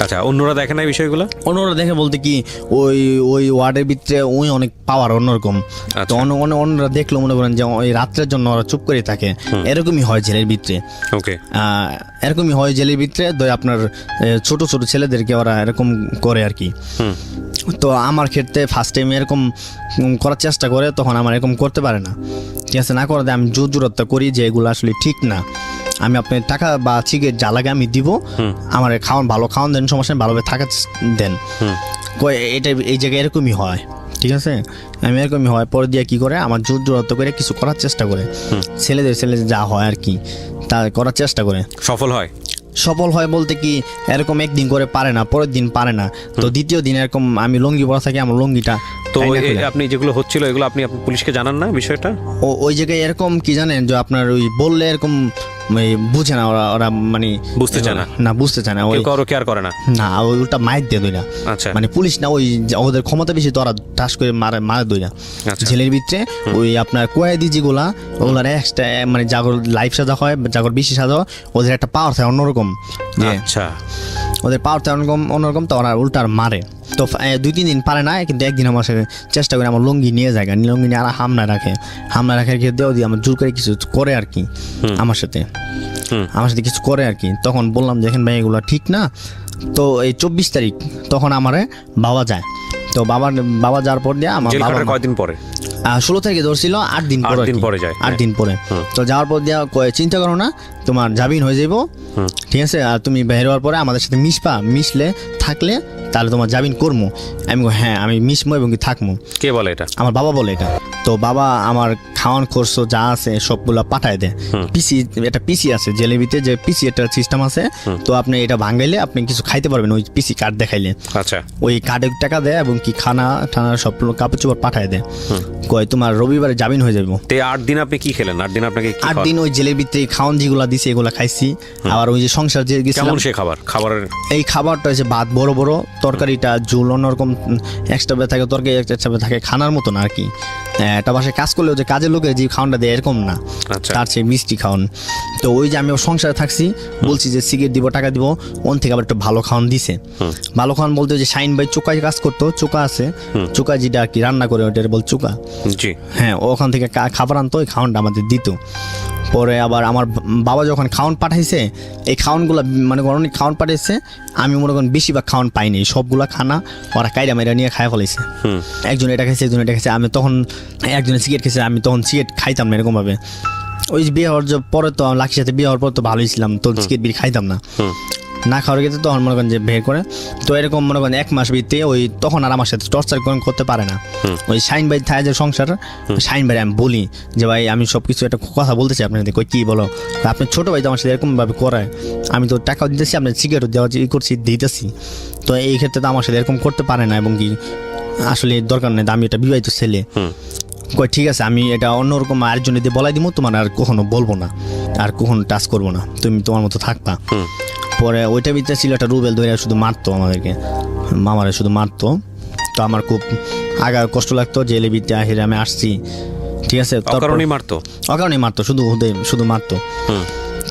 আচ্ছা, অন্যরা দেখে না এই বিষয়গুলো? অন্যরা দেখে বলতে কি, ওই ওয়ার্ডের ভিতরে ওই অনেক পাওয়ার অন্যরকম। তো অন্যরা দেখলো মনে করেন যে ওই রাত্রের জন্য ওরা চুপ করে থাকে, এরকমই হয় জেলের ভিতরে। ওকে, এরকমই হয় জেলের ভিতরে, আপনার ছোট ছোট ছেলেদেরকে ওরা এরকম করে আর কি। তো আমার ক্ষেত্রে ফার্স্ট টাইম এরকম করার চেষ্টা করে, তখন আমার এরকম করতে পারে না, ঠিক আছে? না করে আমি জোর জোরত্ব করি যে এগুলো আসলে ঠিক না, আমি আপনার টাকা বা সিগারেট যা লাগে আমি দিব, আমার ভালো খাওয়ান দেন, সমস্যা নেই, ভালোভাবে থাকা দেন। এটা এই জায়গায় এরকমই হয়, ঠিক আছে? আমি এরকমই হয়। পরে দিয়ে কি করে, আমার জোর জোরত্ব করে কিছু করার চেষ্টা করে, ছেলেদের যা হয় আর কি তা করার চেষ্টা করে। সফল হয় বলতে কি, এরকম একদিন করে পারে না, পরের দিন পারে না, তো দ্বিতীয় দিন এরকম আমি লুঙ্গি পরা থাকি, আমার লুঙ্গিটা। তো আপনি যেগুলো হচ্ছিল এগুলো আপনি পুলিশকে জানান না বিষয়টা? ওই জায়গায় এরকম কি জানেন, যে আপনার ওই বললে এরকম বুঝে না, ওরা মানে বুঝতে চায় না, বুঝতে চায় না, ওই কেয়ার করে না, ওই উল্টা মাইর দিয়ে দই না। আচ্ছা, মানে পুলিশ না, ওই ওদের ক্ষমতা বেশি, তো ওরা টাস করে মারে দই না। জেলের ভিতরে ওই আপনার কয়েদি যেগুলা, ওগুলার এক্সট্রা মানে জাগর লাইফ সাজা হয়, জাগর বেশি সাজা হয়, ওদের একটা পাওয়ার থাকে অন্যরকম। আচ্ছা, ওদের পাওয়ার থাকে অন্যরকম, তো ওরা উল্টার মারে। তো 2-3 দিন পারে না, কিন্তু একদিন আমার সাথে চেষ্টা করে আমার লুঙ্গি নিয়ে যায়, লুঙ্গি নিয়ে আর হামলা রাখার ক্ষেত্রে ওদি আমার জোর করে কিছু করে আর কি, আমার সাথে কিছু করে আর কি। তখন বললাম যে এখন ভাই এগুলো ঠিক না। তো এই 24 তারিখ তখন আমারে বাবা যায়। তো বাবা যাওয়ার পর দিয়ে আমার বাবা কয়দিন পরে 16 তারিখে ধরছিল, 8 দিন পরে যায়, 8 দিন পরে। তো যাওয়ার পর দিয়া চিন্তা করো না, তোমার জামিন হয়ে যাইব, ঠিক আছে? আর তুমি বের হওয়ার পরে আমাদের সাথে মিশলে থাকলে তাহলে তোমার জামিন করবো। আমি হ্যাঁ, আমি মিশবো এবং কি থাকবো। কে বলে এটা? আমার বাবা বলে এটা। তো বাবা আমার খাওয়ান খরচ যা আছে সবগুলো পাঠায় দেয়। পিসি আছে জেলেবিতে, যে পিসি একটা সিস্টেম আছে, তো আপনি এটা ভাঙাইলে আপনি কিছু খাইতে পারবেন ওই পিসি কার্ড দেখাইলে। আচ্ছা, ওই কার্ডের টাকা দেয় এবং কি খানা সব কাপড় চোপড় পাঠায় দেয়। কয় তোমার রবিবারে জামিন হয়ে যাবো। 8 দিন আপনি কি খেলেন? 8 দিন আপনাকে 8 দিন ওই জেলের ভিতরে খাওয়ান যেগুলো দিছে এগুলো খাইছি। আবার ওই যে সংসার যে গেছিলাম, কেমন সে খাবারের এই খাবারটা হচ্ছে ভাত বড় বড়, তরকারিটা ঝোল অন্যরকম এক্সট্রা থাকে, তরকারি এক্সট্রা থাকে, খানার মতো না আর কি। একটা বাসায় কাজ করলেও যে কাজের লোকের যে খাওয়ানটা দেয় এরকম না, তার চেয়ে মিষ্টি খাওয়ান। তো ওই যে আমি সংসারে থাকছি, বলছি যে সিগারেট দিব, টাকা দিব, ওন থেকে আবার একটু ভালো খাওয়ান দিছে। ভালো খাওয়ান বলতে যে শাইন ভাই চুকায় কাজ করতো, চুকা আছে, চুকা যেটা আর কি রান্না করে ওইটার বল চুকা। হ্যাঁ, ওখান থেকে খাবার আনতো, ওই খাওয়ানটা আমাদের দিত। পরে আবার আমার বাবা যখন খাওয়ান পাঠাইছে, এই খাওয়ানগুলো মানে অনেক খাওয়ান পাঠাইছে, আমি মনে করেন বেশিরভাগ খাওয়ান পাইনি, সবগুলা খানা ওরা কাইরা মাইরা নিয়ে খাই ফেলাইছে। একজন এটা খাইছে, একজন এটা খাইছে। আমি তখন একজনের সিগারেট খেয়েছে, আমি তখন সিগারেট খাইতাম না এরকমভাবে। ওই বিয়ে হওয়ার পরে তো লাকির সাথে বিয়ে হওয়ার পর তো ভালোই ছিলাম, তো সিগারেট বিড়ি খাইতাম না খাওয়ার ক্ষেত্রে তখন মনে করেন যে বের করে। তো এরকম মনে করেন 1 মাস ভিত্তি ওই তখন আর আমার সাথে টর্চার করতে পারে না। ওই শাইন ভাই থাকে যে সংসার, শাইন ভাই আমি বলি যে ভাই আমি সব কিছু একটা কথা বলতে চাই আপনাদের, কই কী বলো, আপনি ছোটো ভাই তো আমার সাথে এরকমভাবে করায়, আমি তো টাকাও দিতেছি, আপনার সিগারেটও দেওয়া করছি দিতেছি, তো এই ক্ষেত্রে তো আমার সাথে এরকম করতে পারে না, এবং কি আসলে দরকার নেই, আমি এটা বিবাহিত ছেলে। কই ঠিক আছে, আমি এটা অন্যরকম আরেকজনের দিয়ে বলাই দিব, তোমার আর কখনো বলবো না, আর কখনো টাচ করবো না, তুমি তোমার মতো থাকবা। পরে ওইটা ভিতরে ছিল একটা রুবেল ধরে শুধু মারতো আমাদেরকে, মামারে শুধু মারতো। তো আমার খুব আগা কষ্ট লাগতো, জেলে ভিতরে আহিরে আমি আসছি, ঠিক আছে? অকারণেই মারতো, শুধু মারতো।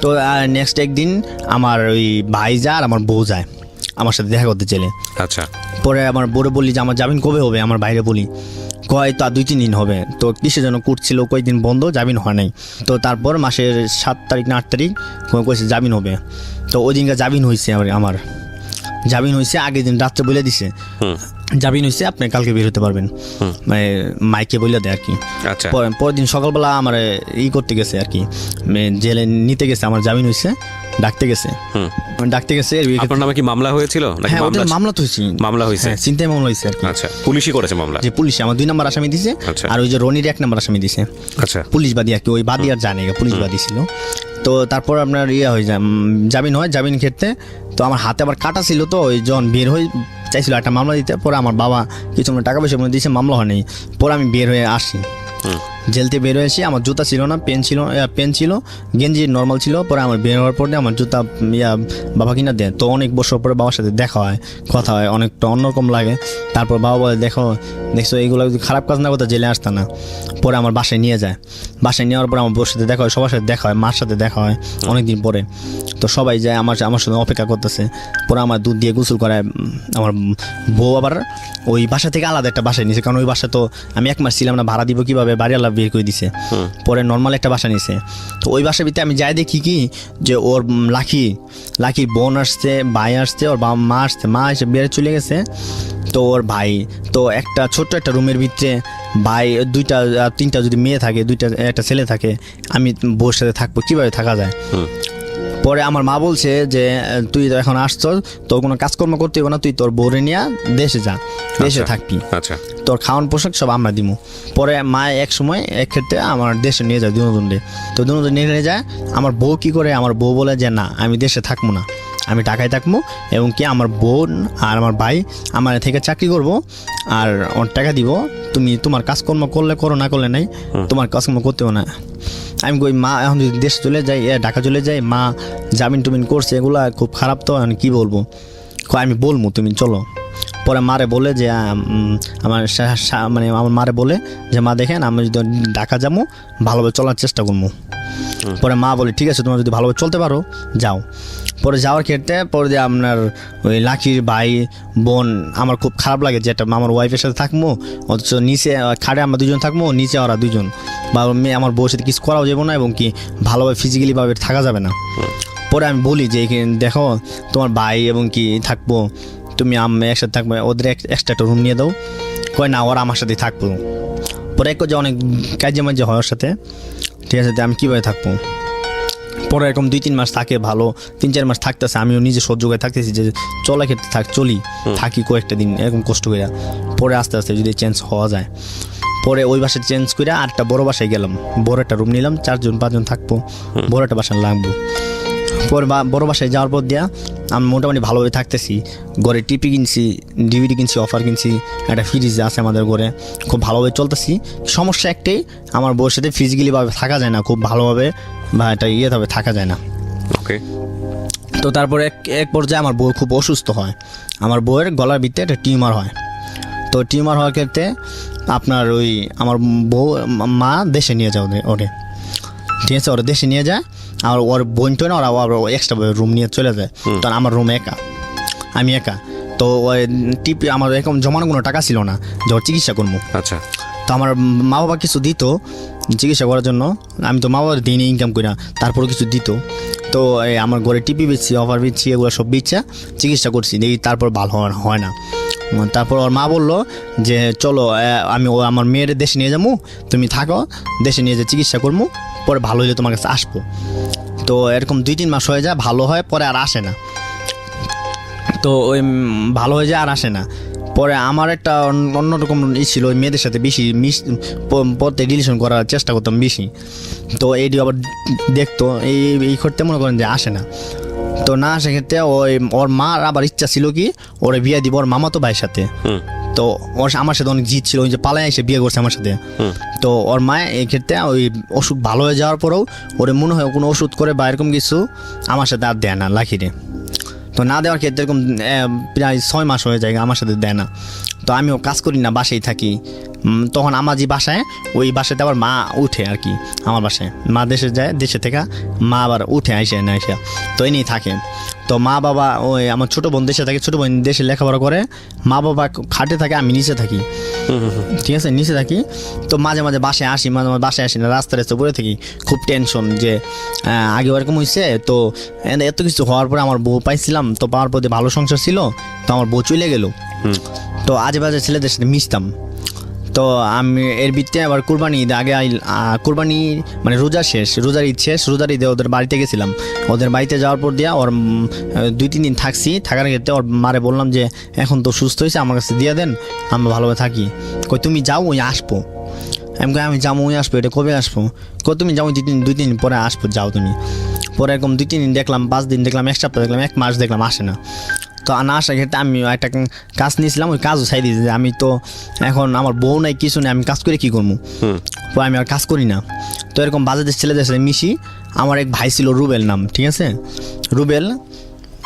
তো নেক্সট একদিন আমার ওই ভাই যায় আর আমার বউ যায় আমার সাথে দেখা করতে জেলে। আচ্ছা, পরে আমার বউরে বলি যে আমার জামিন কবে হবে, আমার বাইরে বলি, কয় তো আর 2-3 দিন হবে। তো কিসের জন্য করছিল, কয়েকদিন বন্ধ, জামিন হয় নাই। তো তারপর মাসের 7 তারিখ না 8 তারিখ কইছে জামিন হবে। তো ওই দিনকে জামিন হয়েছে, আমার জামিন হয়েছে, আগের দিন রাত্রে বলে দিছে জামিন হয়েছে, আপনি কালকে বের হতে পারবেন, মানে মাইকে বলে দেয় আর কি। পরের দিন সকালবেলা আমার করতে গেছে আর কি, জেলে নিতে গেছে, আমার জামিন হয়েছে, ডাকতে গেছে ডাকতে গেছে আপনার নামে কি মামলা হয়েছিল নাকি হ্যাঁ ওদের মামলা তো হয়েছে মামলা হয়েছে চিন্তায় মামলা হয়েছে আর কি আচ্ছা পুলিশই করেছে মামলা যে পুলিশ আমার 2 নম্বর আসামি দিছে আচ্ছা। আর ওই যে রনির 1 নম্বর আসামি দিছে আচ্ছা পুলিশ বাদী আর কি ওই বাদী আর জানে পুলিশ বাদী ছিল তো তারপর আপনার হয়ে যায় জামিন হয় জামিন ক্ষেত্রে তো আমার হাতে আবার কাটা ছিল তো ওই যখন বের হয়ে চাইছিল একটা মামলা দিতে পরে আমার বাবা কিছু টাকা পয়সা মনে দিয়েছে মামলা হয়নি পরে আমি বের হয়ে আসি জেল থেকে বের হয়েছি আমার জুতা ছিল না পেন ছিল গেঞ্জি নর্মাল ছিল পরে আমার বের হওয়ার পরে আমার জুতা বাবা কিনা দেয় তো অনেক বছর পরে বাবার সাথে দেখা হয় কথা হয় অনেকটা অন্যরকম লাগে তারপর বাবা বলে দেখছো এইগুলো খারাপ কাজ না করতে জেলে আসতে না পরে আমার বাসায় নিয়ে যায় বাসায় নেওয়ার পর আমার বউর সাথে দেখা হয় সবার সাথে দেখা হয় মার সাথে দেখা হয় অনেকদিন পরে তো সবাই যায় আমার সাথে অপেক্ষা করতেছে পরে আমার দুধ দিয়ে গোসল করায় আমার বউ আবার ওই বাসা থেকে আলাদা একটা বাসায় নিয়েছে কারণ ওই বাসা তো আমি 1 মাস ছিলাম না ভাড়া দিব কীভাবে বাড়িওয়ালা বের করে দিছে পরে নর্মাল একটা বাসা নিয়েছে তো ওই বাসার ভিতরে আমি যাই দেখি কি যে ওর লাকির বোন আসছে ভাই আসছে ওর বাবা মা আসছে মা এসে বেড়ে চলে গেছে তো ওর ভাই তো একটা ছোট্ট একটা রুমের ভিতরে ভাই 2টা 3টা যদি মেয়ে থাকে 2টা একটা ছেলে থাকে আমি বউর সাথে থাকবো কীভাবে থাকা যায় পরে আমার মা বলছে যে তুই তো এখন আসছস তোর কোনো কাজকর্ম করতে হবে না তুই তোর বউরে নিয়ে দেশে যা দেশে থাকবি আচ্ছা তোর খাওয়ান পোশাক সব আমরা দিব পরে মা এক সময় এক ক্ষেত্রে আমার দেশে নিয়ে যায় দুজনে তো দুজনে নিয়ে যায় আমার বউ কি করে আমার বউ বলে যে না আমি দেশে থাকবো না আমি ঢাকায় থাকবো এবং কি আমার বোন আর আমার ভাই আমার থেকে চাকরি করব আর ওর টাকা দিব তুমি তোমার কাজকর্ম করলে করো না করলে নাই তোমার কাজকর্ম করতেও না আমি কই মা এখন যদি দেশে চলে যাই ঢাকা চলে যাই মা জামিন টুমিন করছে এগুলা খুব খারাপ তো আমি কী বলবো আমি বলবো তুমি চলো পরে মারে বলে যে আমার মানে আমার মারে বলে যে মা দেখেন আমি যদি ঢাকা যাবো ভালোভাবে চলার চেষ্টা করবো পরে মা বলে ঠিক আছে তোমরা যদি ভালোভাবে চলতে পারো যাও পরে যাওয়ার ক্ষেত্রে পরে যে আপনার ওই লাকির ভাই বোন আমার খুব খারাপ লাগে যে একটা আমার ওয়াইফের সাথে থাকবো অথচ নিচে খাটে আমরা 2জন থাকবো নিচে ওরা 2জন বা মেয়ে আমার বউর সাথে কিছু করাও যাবো না এবং কি ভালোভাবে ফিজিক্যালিভাবে থাকা যাবে না পরে আমি বলি যে দেখো তোমার ভাই এবং কি থাকবো তুমি আমি একসাথে থাকবো ওদের এক্সট্রা একটা রুম নিয়ে দাও কয় না ওরা আমার সাথেই থাকবো পরে যে অনেক কাজে মাঝে হয় ওর সাথে ঠিক আছে আমি কীভাবে থাকবো পরে এরকম 2-3 মাস থাকে ভালো 3-4 মাস থাকতেছে আমিও নিজে সহ্য করে থাকতেছি যে চলা ক্ষেত্রে থাকি কয়েকটা দিন এরকম কষ্ট করে পরে আস্তে আস্তে যদি চেঞ্জ হওয়া যায় পরে ওই বাসায় চেঞ্জ করে আর একটা বড় বাসায় গেলাম বড় একটা রুম নিলাম 4-5 জন থাকবো বড় একটা বাসা লাগবো পরে বড় বাসায় যাওয়ার পর দিয়া আমি মোটামুটি ভালোভাবে থাকতেছি ঘরে টিভি কিনছি ডিভিডি কিনছি অফার কিনছি একটা ফ্রিজ আছে আমাদের ঘরে খুব ভালোভাবে চলতেছি সমস্যা একটাই আমার বউর সাথে ফিজিক্যালিভাবে থাকা যায় না খুব ভালোভাবে বা একটা ইয়েভাবে থাকা যায় না ওকে তো তারপরে এক পর্যায়ে আমার বউ খুব অসুস্থ হয় আমার বউয়ের গলার ভিতরে একটা টিউমার হয় তো টিউমার হওয়ার ক্ষেত্রে আপনার ওই আমার বউ মা দেশে নিয়ে যায় ওরে ঠিক আছে ওরা দেশে নিয়ে যায় আর ওর বোনটা না ওরা এক্সট্রা রুম নিয়ে চলে যায় তখন আমার রুম আমি একা তো ওই টিপি আমার এরকম জমানো কোনো টাকা ছিল না যে ওর চিকিৎসা করবো আচ্ছা তো আমার মা বাবা কিছু দিত চিকিৎসা করার জন্য আমি তো মা বাবার দিইনি ইনকাম করি না তারপরে কিছু দিত তো আমার ঘরে টিপি বেচছি অফার বেচছি এগুলো সব বেচা চিকিৎসা করছি দেখি তারপর ভালো হয় না তারপর ওর মা বললো যে চলো আমি আমার মেয়ের দেশে নিয়ে যাবো তুমি থাকো দেশে নিয়ে যেয়ে চিকিৎসা করবো পরে ভালো হলে তোমার কাছে আসবো তো এরকম 2-3 মাস হয়ে যায় ভালো হয় পরে আর আসে না তো ওই ভালো হয়ে যায় আর আসে না পরে আমার একটা অন্যরকম ছিল ওই মেয়েদের সাথে বেশি পড়তে রিলেশন করার চেষ্টা করতাম বেশি তো এইটি আবার দেখতো এই করতে মনে করেন যে আসে না তো না আসে ক্ষেত্রে ওর মার আবার ইচ্ছা ছিল কি ওরে বিয়ে দিব ওর মামাতো ভাইয়ের সাথে তো ওর আমার সাথে অনেক জিত ছিল ওই যে পালায় এসে বিয়ে করছে আমার সাথে তো ওর মা এই ক্ষেত্রে ওই অসুখ ভালো হয়ে যাওয়ার পরেও ওরে মনে হয় কোনো ওষুধ করে বা এরকম কিছু আমার সাথে আর দেয় না লাখিরে তো না দেওয়ার ক্ষেত্রে এরকম প্রায় 6 মাস হয়ে যায় আমার সাথে দেয় না তো আমিও কাজ করি না বাসায় থাকি তখন আমার যে বাসায় ওই বাসাতে আবার মা উঠে আর কি আমার বাসায় মা দেশে যায় দেশে থেকে মা আবার উঠে আইসে না আইসা তো এই নিয়ে থাকে তো মা বাবা ওই আমার ছোটো বোন দেশে থাকে ছোটো বোন দেশে লেখাপড়া করে মা বাবা খাটে থাকে আমি নিচে থাকি ঠিক আছে নিচে থাকি তো মাঝে মাঝে বাসায় আসি মাঝে মাঝে বাসায় আসি না রাস্তায় পড়ে থাকি খুব টেনশন যে আগে ওরকম হয়েছে তো এত কিছু হওয়ার পরে আমার বউ পাইছিলাম তো পাওয়ার পরে ভালো সংসার ছিল তো আমার বউ চলে গেল তো আজে বাজে ছেলেদের সাথে মিশতাম তো আমি এর ভিত্তিতে আবার কুরবানি ঈদ আগে কুরবানি মানে রোজা শেষ, রোজার ঈদ শেষ, রোজার ঈদে ওদের বাড়িতে গেছিলাম। ওদের বাড়িতে যাওয়ার পর দিয়া ওর 2-3 দিন থাকছি। থাকার ক্ষেত্রে ওর মারে বললাম যে এখন তো সুস্থ হয়েছে, আমার কাছে দিয়ে দেন, আমরা ভালোভাবে থাকি। কই তুমি যাও, ওই আসবো। আমি যাবো, ওই আসবো, এটা কবে আসবো? কই তুমি যাও, 2 দিন পরে আসবো, যাও তুমি। পরে এরকম 2-3 দিন দেখলাম, 5 দিন দেখলাম, 1 সপ্তাহ দেখলাম, 1 মাস দেখলাম, আসে না। তো না আসার ক্ষেত্রে আমি একটা কাজ নিয়েছিলাম, ওই কাজও ছাই দিয়েছি। আমি তো এখন আমার বউ নাই, কিছু নেই, আমি কাজ করে কী করবো? তো আমি আর কাজ করি না। তো এরকম বাজারের ছেলেদের সাথে মিশি। আমার এক ভাই ছিল, রুবেল নাম, ঠিক আছে? রুবেল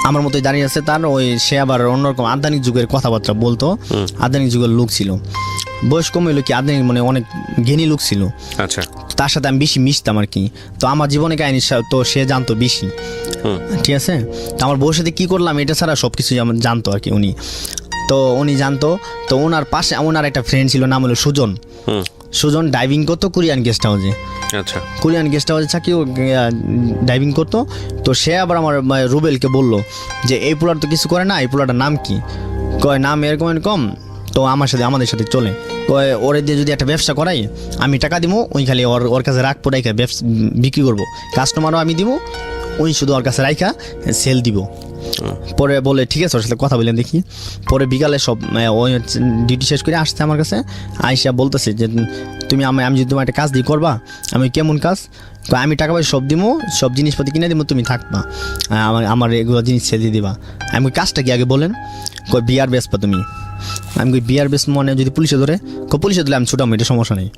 আমার মতোই দাঁড়িয়ে আছে। তার ওই সে আবার অন্যরকম আধুনিক যুগের কথাবার্তা বলতো, আধুনিক যুগের লোক ছিল। বয়স কম হইলো কি, আধুনিক মানে অনেক জ্ঞানী লোক ছিল। আচ্ছা, তার সাথে আমি বেশি মিশতাম আর কি। তো আমার জীবনে কাহিনী তো সে জানতো বেশি, ঠিক আছে? তো আমার বউর সাথে কী করলাম এটা ছাড়া সব কিছু জানতো আর কি উনি। তো উনি জানতো। তো ওনার পাশে ওনার একটা ফ্রেন্ড ছিল, নাম হলো সুজন। সুজন ডাইভিং করতো কোরিয়ান গেস্ট হাউসে। আচ্ছা, কোরিয়ান গেস্ট হাউসে চাকরি ডাইভিং করতো। তো সে আবার আমার রুবেলকে বললো যে এই পোলার তো কিছু করে না, এই পোলাটার নাম কি? কয় নাম এরকম এরকম, তো আমাদের সাথে চলে। কয় ওরে দিয়ে যদি একটা ব্যবসা করাই, আমি টাকা দিব, ওই খালি ওর কাছে রাখবো, রাইখা ব্যবসা বিক্রি করবো, কাস্টমারও আমি দিব, ওই শুধু ওর কাছে রাইখা সেল দিব। পরে বলে ঠিক আছে, ওর সাথে কথা বললেন দেখি। পরে বিকালে সব ওই ডিউটি শেষ করে আসছে আমার কাছে, আইসা বলতেছে যে তুমি আমি যদি তোমার একটা কাজ দিয়ে করবা। আমি কেমন কাজ? আমি টাকা পয়সা সব দিব, সব জিনিসপাতি কিনে দিব, তুমি থাকবা, আমার এগুলো জিনিস সেল দিয়ে দিবা। আমি কাজটা কি আগে বলেন? কই বিয়ার বেচবা তুমি। আমি কই বিয়ার বেচ মনে যদি পুলিশে ধরে? পুলিশে ধরলে আমি ছুটাম, এটা সমস্যা নেই।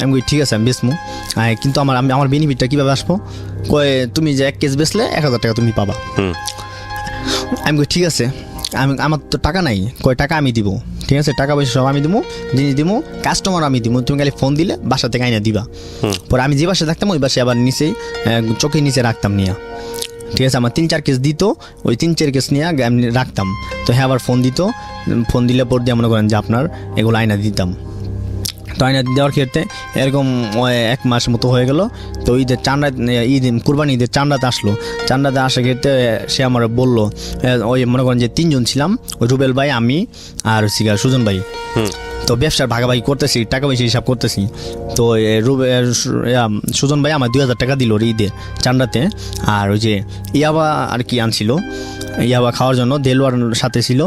আমি কই ঠিক আছে, আমি বেচমু, কিন্তু আমার বেনিফিটটা কীভাবে আসবো? কয় তুমি যে 1 কেস বেচলে 1000 টাকা তুমি পাবা। আমি কই ঠিক আছে, আমার তো টাকা নাই। কয় টাকা আমি দিব, ঠিক আছে, টাকা পয়সা সব আমি দিব, জিনিস দিব, কাস্টমার আমি দিব, তুমি খালি ফোন দিলে বাসা থেকে আইনা দিবা। পরে আমি যে বাসায় থাকতাম ওই বাসায় আবার নিচেই চোখের নিচে রাখতাম নিয়ে, ঠিক আছে? আমার 3-4 কেস দিত, ওই 3-4 কেস নিয়ে আমি রাখতাম। তো হ্যাঁ আবার ফোন দিত, ফোন দিলে পর দিয়ে মনে করেন যে আপনার এগুলো আইনা দিতাম। তো আইনা দেওয়ার ক্ষেত্রে এরকম 1 মাস মতো হয়ে গেল। তো ঈদের চাঁদা, কুরবানি ঈদের চাঁদাতে আসলো। চাঁদাতে আসার ক্ষেত্রে সে আমার বললো, ওই মনে করেন যে 3 জন ছিলাম, ওই রুবেল ভাই, আমি আর সুজন ভাই। তো ব্যবসার ভাগাভাগি করতেছি, টাকা পয়সা হিসাব করতেছি। তো সুজন ভাই আমার 2000 টাকা দিল ঈদে চাঁদাতে। আর ওই যে ইয়াবা আর কি আনছিল, ইয়াবা খাওয়ার জন্য দেলোয়ার সাথে ছিল,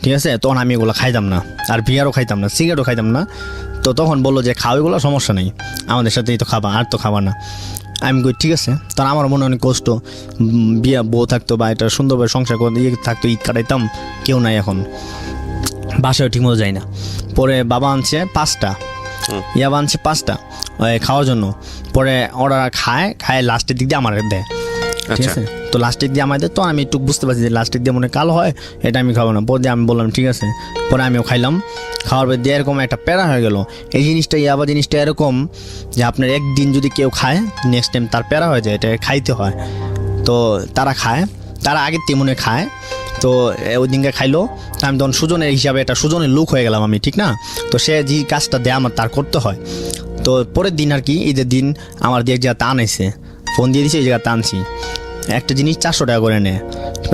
ঠিক আছে? তখন আমি এগুলো খাইতাম না, আর বিয়ারও খাইতাম না, সিগারেটও খাইতাম না। তো তখন বললো যে খাও, এগুলো সমস্যা নেই, আমাদের সাথেই তো খাবা, আর তো খাবা না। আমি কই ঠিক আছে। তখন আমার মনে অনেক কষ্ট, বিয়া বউ থাকতো বা এটা সুন্দরভাবে সংসার করে থাকতো, ঈদ কাটাইতাম, কেউ নাই এখন, বাসায় ঠিকমতো যাই না। পরে বাবা আনছে 5টা, ইয়াবা আনছে 5টা খাওয়ার জন্য। পরে ওরা খায় লাস্টের দিক দিয়ে আমার দেয়, ঠিক আছে? তো লাস্টের দিয়ে আমাদের, তো আমি একটু বুঝতে পারছি যে লাস্টের দিয়ে মনে কালো হয়, এটা আমি খাবো না। পরে দিয়ে আমি বললাম ঠিক আছে। পরে আমিও খাইলাম। খাওয়ার পর দিয়ে এরকম একটা প্যারা হয়ে গেল। এই জিনিসটা ইয়াবা জিনিসটা এরকম যে আপনার একদিন যদি কেউ খায়, নেক্সট টাইম তার প্যারা হয়ে যায়, এটা খাইতে হয়। তো তারা খায়, তারা আগের তেমনে খায়। তো ওই দিনকে খাইলো। আমি তখন সুজনের হিসাবে একটা সুজনের লোক হয়ে গেলাম আমি, ঠিক না? তো সে যে কাজটা দেয় আমার তার করতে হয়। তো পরের দিন আর কি, ঈদের দিন আমার দিয়ে এক জায়গায় টান আইছে, ফোন দিয়ে দিয়েছে, এই জায়গায় টানছি, একটা জিনিস 400 টাকা করে নেয়,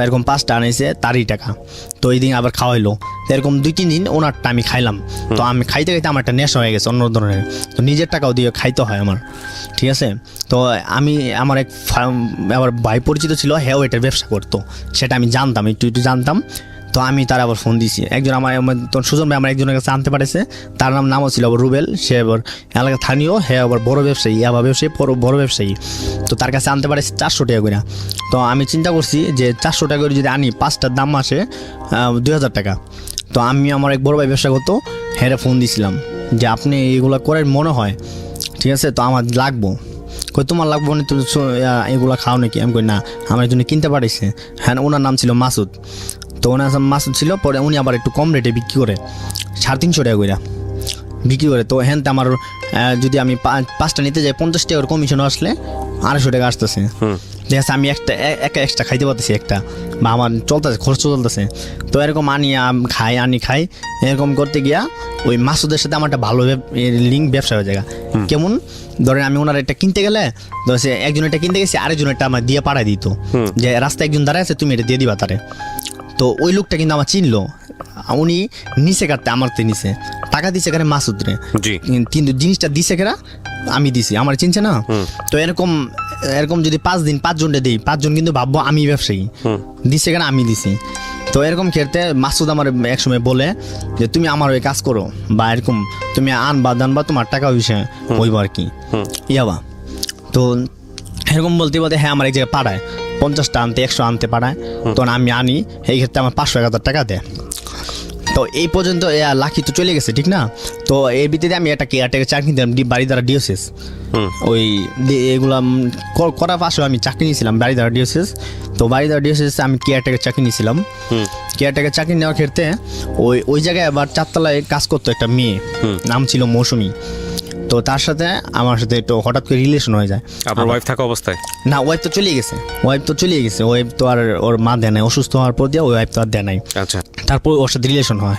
এরকম 5টা আনাইছে, তারই টাকা। তো এই দিন আবার খাওয়াইলো। এরকম 2-3 দিন ওনারটা আমি খাইলাম। তো আমি খাইতে খাইতে আমার একটা নেশা হয়ে গেছে অন্য ধরনের। তো নিজের টাকাও দিয়ে খাইতে হয় আমার, ঠিক আছে? তো আমার এক আবার ভাই পরিচিত ছিল, হ্যাঁ এটার ব্যবসা করতো, সেটা আমি জানতাম, একটু জানতাম। তো আমি তার আবার ফোন দিছি, একজন আমার সুজন ভাই আমার একজনের কাছে আনতে পারেছে, তার নামও ছিল আবার রুবেল। সে আবার এলাকা স্থানীয়, হ্যাঁ আবার বড় ব্যবসায়ী, আবার ব্যবসায়ী বড় ব্যবসায়ী। তো তার কাছে আনতে পারেছে 400 টাকা করে। তো আমি চিন্তা করছি যে 400 টাকা করে যদি আনি, 5টার দাম আসে 2000 টাকা। তো আমি আমার এক বড় ভাই ব্যবসা করতো, হ্যাঁ ফোন দিছিলাম যে আপনি এগুলো করেন মনে হয়, ঠিক আছে? তো আমার লাগবো। কই তোমার লাগবো না, তুমি এগুলো খাও নাকি? আমি কই না, আমার জন্য কিনতে পারিছে। হ্যাঁ, ওনার নাম ছিল মাসুদ। তো ওনার মাসুদ ছিল। পরে উনি আবার একটু কম রেটে বিক্রি করে, 350 টাকা করে বিক্রি করে। তো হ্যাঁ আমার যদি আমি 5টা নিতে যাই, 50 টাকার কমিশন আসলে 250 টাকা আসতেছে। ঠিক আছে, আমি একটা এক্সট্রা খাইতে পারতেছি একটা, বা আমার চলতেছে, খরচ চলতেছে। তো এরকম খাই এরকম করতে গিয়া ওই মাসুদের সাথে আমার একটা ভালো লিঙ্ক ব্যবসা হয়ে যায়। কেমন ধরেন, আমি ওনার একটা কিনতে গেলে, ধরে একজন এটা কিনতে গেছি, আরেকজন এটা আমার দিয়ে পাঠাই দিত, যে রাস্তায় একজন দাঁড়ায় আছে, তুমি এটা দিয়ে দিবা তারে। তো ওই লোকটা কিন্তু আমার চিনলো, উনি নিচে কাটতে আমার তো নিচে টাকা দিছে কেন মাসুদ রে, জি কিন্তু জিনিসটা দিছে কেনা আমি দিছি, আমার চিনছে না। তো এরকম এরকম যদি 5 দিন 5 জনটা দিই, 5 জন কিন্তু ভাববো আমি ব্যবসায়ী, দিছে কেন আমি দিছি। তো এরকম ক্ষেত্রে মাসুদ আমার একসময় বলে যে তুমি আমার ওই কাজ করো, বা এরকম তুমি আনবা দানবা তোমার টাকা পয়সা হইব আর কি ইয়াবা। তো এরকম বলতে বলতে হ্যাঁ আমার এক জায়গায় পাঠায় 50টা আনতে 100 আনতে পাঠায়, তখন আমি আনি, এই ক্ষেত্রে আমার 500-1000 টাকা দেয়। তো এই পর্যন্ত লাকি তো চলে গেছে ঠিক না। তো এর ভিত্তিতে আমি একটা কেয়ারটেকার চাকরি নিতাম বাড়ি দ্বারা ডিওসিস, ওই এগুলা করার পাশেও আমি চাকরি নিয়েছিলাম বাড়ি দ্বারা ডিওসিস। তো বাড়ি দ্বারা ডিওসিস আমি কেয়ারটেকার চাকরি নিয়েছিলাম। কেয়ারটেকার চাকরি নেওয়ার ক্ষেত্রে ওই জায়গায় আবার 4 তলায় কাজ করতো একটা মেয়ে, নাম ছিল মৌসুমী। তো তার সাথে আমার সাথে একটু হঠাৎ করে রিলেশন হয়ে যায়। আপনার ওয়াইফ থাকা অবস্থায়? না, ওয়াইফ তো চলে গেছে, ওয়াইফ তো আর ওর মা দেয় নাই, অসুস্থ হওয়ার পর দিয়ে ওই ওয়াইফ তো আর দেয় নাই। আচ্ছা, তারপর ওর সাথে রিলেশন হয়।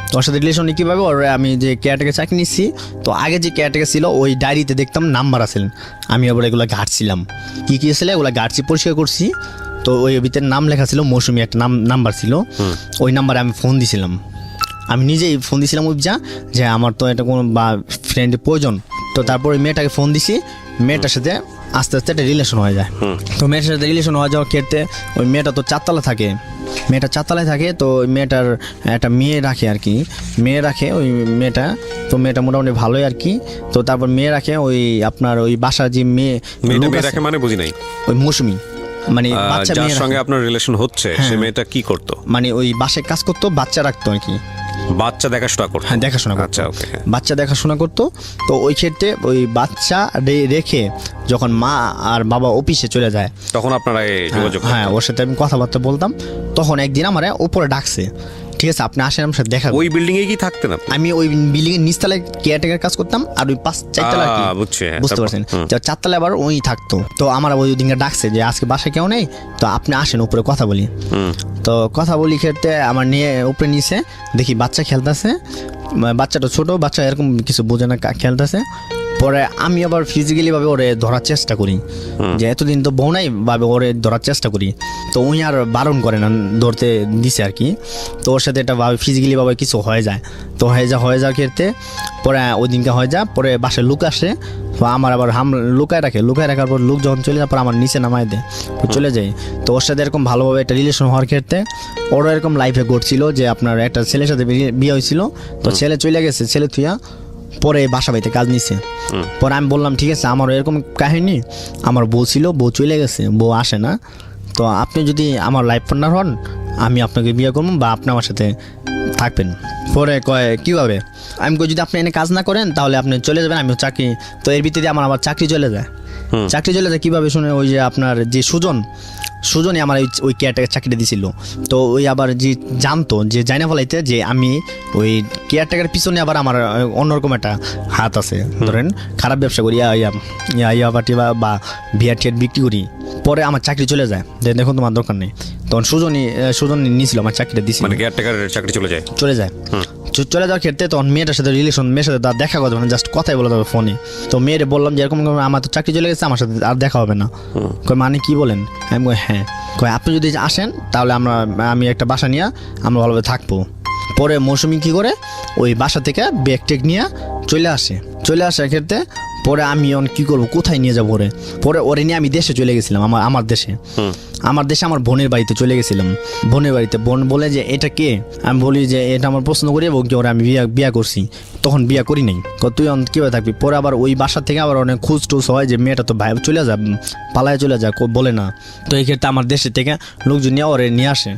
তো ওর সাথে রিলেশনে কীভাবে, ওর আমি যে কেয়ারটেকার চাকরি নিচ্ছি, তো আগে যে কেয়ারটেকার ছিল ওই ডায়েরিতে দেখতাম নাম্বার আছেন, আমি আবার এগুলো ঘাটছিলাম, কী কী ছিল এগুলো ঘাটছি, পরিষ্কার করছি। তো ওই ভিতরে নাম লেখা ছিল মৌসুমী, একটা নাম্বার ছিল, ওই নাম্বারে আমি ফোন দিছিলাম, আমি নিজেই ফোন দিছিলাম উপজা যে আমার তো এটা কোনো বা ফ্রেন্ডের প্রয়োজন। তো তারপর ওই মেয়েটাকে ফোন দিছি, মেয়েটার সাথে আস্তে আস্তে একটা রিলেশন হয়ে যায়। তো মেয়েটার সাথে রিলেশন হয়ে যাওয়ার ক্ষেত্রে ওই মেয়েটা তো 4 তলা থাকে, মেয়েটা 4 তলায় থাকে। তো ওই মেয়েটার একটা মেয়ে রাখে আর কি, মেয়ে রাখে ওই মেয়েটা। তো মেয়েটা মোটামুটি ভালোই আর কি। তো তারপর মেয়ে রাখে ওই আপনার ওই বাসার যে মেয়ে রাখে মানে বুঝি নাই, ওই মৌসুমী মানে বাচ্চা যার সঙ্গে আপনার রিলেশন হচ্ছে সে মেয়েটা কি করতো? মানে ওই বাসায় কাজ করতো, বাচ্চা রাখতো আর কি, বাচ্চা দেখাশোনা করতো। হ্যাঁ, দেখাশোনা করতো। আচ্ছা, ওকে। বাচ্চা দেখাশোনা করতো। তো ওই ক্ষেত্রে ওই বাচ্চা রেখে যখন মা আর বাবা অফিসে চলে যায় তখন আপনারা যোগাযোগ? হ্যাঁ, ওর সাথে আমি কথাবার্তা বলতাম। তখন একদিন আমার উপরে ডাকছে, ঠিক আছে আপনি আসেন আমার সাথে দেখা। ওই বিল্ডিং এ কি থাকতেন আপনি? আমি ওই বিল্ডিং এর নিচতলায় কেয়ারটেকার কাজ করতাম, আর ওই 4 তলা কি বুঝতে পারছেন, 4 তলায় আবার ওই থাকতো। তো আমার ওই দিনকে ডাকছে যে আজকে বাসায় কেউ নেই, তো আপনি আসেন উপরে কথা বলি। তো কথা বলি ক্ষেত্রে আমার নিয়ে উপরে নিচে দেখি বাচ্চা খেলতেছে, বাচ্চাটা ছোট বাচ্চা, এরকম কিছু বোঝে না, খেলতেছে। পরে আমি আবার ফিজিক্যালি ভাবে ওরে ধরার চেষ্টা করি, যে এতদিন তো বউ নাই ভাবে ওরে ধরার চেষ্টা করি। তো উনি আর বারণ করে না, ধরতে দিছে আর কি। তো ওর সাথে এটা ভাবে ফিজিক্যালি ভাবে কিছু হয়ে যায়। তো হয়ে যাওয়ার ক্ষেত্রে পরে ওই দিনকে হয়ে যায়। পরে বাসায় লোক আসে, তো আমার আবার লুকায় রাখার পর লোক যখন চলে যায় পর আমার নিচে নামায় দেয়, চলে যায়। তো ওর সাথে এরকম ভালোভাবে একটা রিলেশন হওয়ার ক্ষেত্রে ওরও এরকম লাইফে ঘটছিল যে আপনার একটা ছেলের সাথে বিয়ে হয়েছিল। তো ছেলে চলে গেছে, ছেলে থুয়া পরে বাসা বাড়িতে কাজ নিছে। পরে আমি বললাম ঠিক আছে আমারও এরকম কাহিনী, আমার বউ ছিল, বউ চলে গেছে, বউ আসে না, তো আপনি যদি আমার লাইফ পার্টনার হন আমি আপনাকে বিয়ে করবো বা আপনি আমার সাথে থাকবেন। পরে কয় কীভাবে, আমি কই যদি আপনি এনে কাজ না করেন তাহলে আপনি চলে যাবেন, আমি চাকরি। তো এর ভিত্তিতে আমার চাকরি চলে যায়। কীভাবে শুনে, ওই যে আপনার যে সুজনই আমার ওই কেয়ারটেকার চাকরিটা দিছিল। তো ওই আবার যে জানতো যে জাইনা ফলাইতে যে আমি ওই কেয়ারটেকার পিছনে আবার আমার অন্যরকম একটা হাত আছে, ধরেন খারাপ ব্যবসা করি, ইয়া পাটি বা বিয়ার টিয়ার বিক্রি করি। পরে আমার চাকরি চলে যায়, দেখুন তোমার দরকার নেই। তখন সুজন নিয়েছিল আমার চাকরিটা দিছিল, মানে কেয়ারটেকারের চাকরি চলে যায়। চলে যাওয়ার ক্ষেত্রে তখন মেয়েটার সাথে রিলেশন, মেয়ের সাথে তার দেখা কথা, মানে জাস্ট কথাই বলে দেবে ফোনে। তো মেয়েরে বললাম যে এরকম আমার তো চাকরি চলে গেছে, আমার সাথে আর দেখা হবে না। কয় মানে কি বলেন? আমি কই হ্যাঁ। কয় আপনি যদি আসেন তাহলে আমি একটা বাসা নিয়ে আমরা ভালোভাবে থাকবো। পরে মৌসুমী কী করে ওই বাসা থেকে ব্যাগ টেক নিয়ে চলে আসার ক্ষেত্রে পরে আমি কী করবো, কোথায় নিয়ে যাবো ওরে? পরে ওরে নিয়ে আমি দেশে চলে গেছিলাম, আমার দেশে আমার বোনের বাড়িতে চলে গেছিলাম। বোনের বাড়িতে বোন বলে যে এটা কে? আমি বলি যে এটা আমার প্রশ্ন করি এবং কি ওরা আমি বিয়া করছি, তখন বিয়া করি নাই। তুই কীভাবে থাকবি? পরে আবার ওই বাসা থেকে আবার অনেক খোঁজ টোজ হয় যে মেয়েটা তো ভাই চলে যা, পালায় চলে যা, বলে না। তো এই ক্ষেত্রে আমার দেশে থেকে লোকজন নিয়ে ওরে নিয়ে আসে।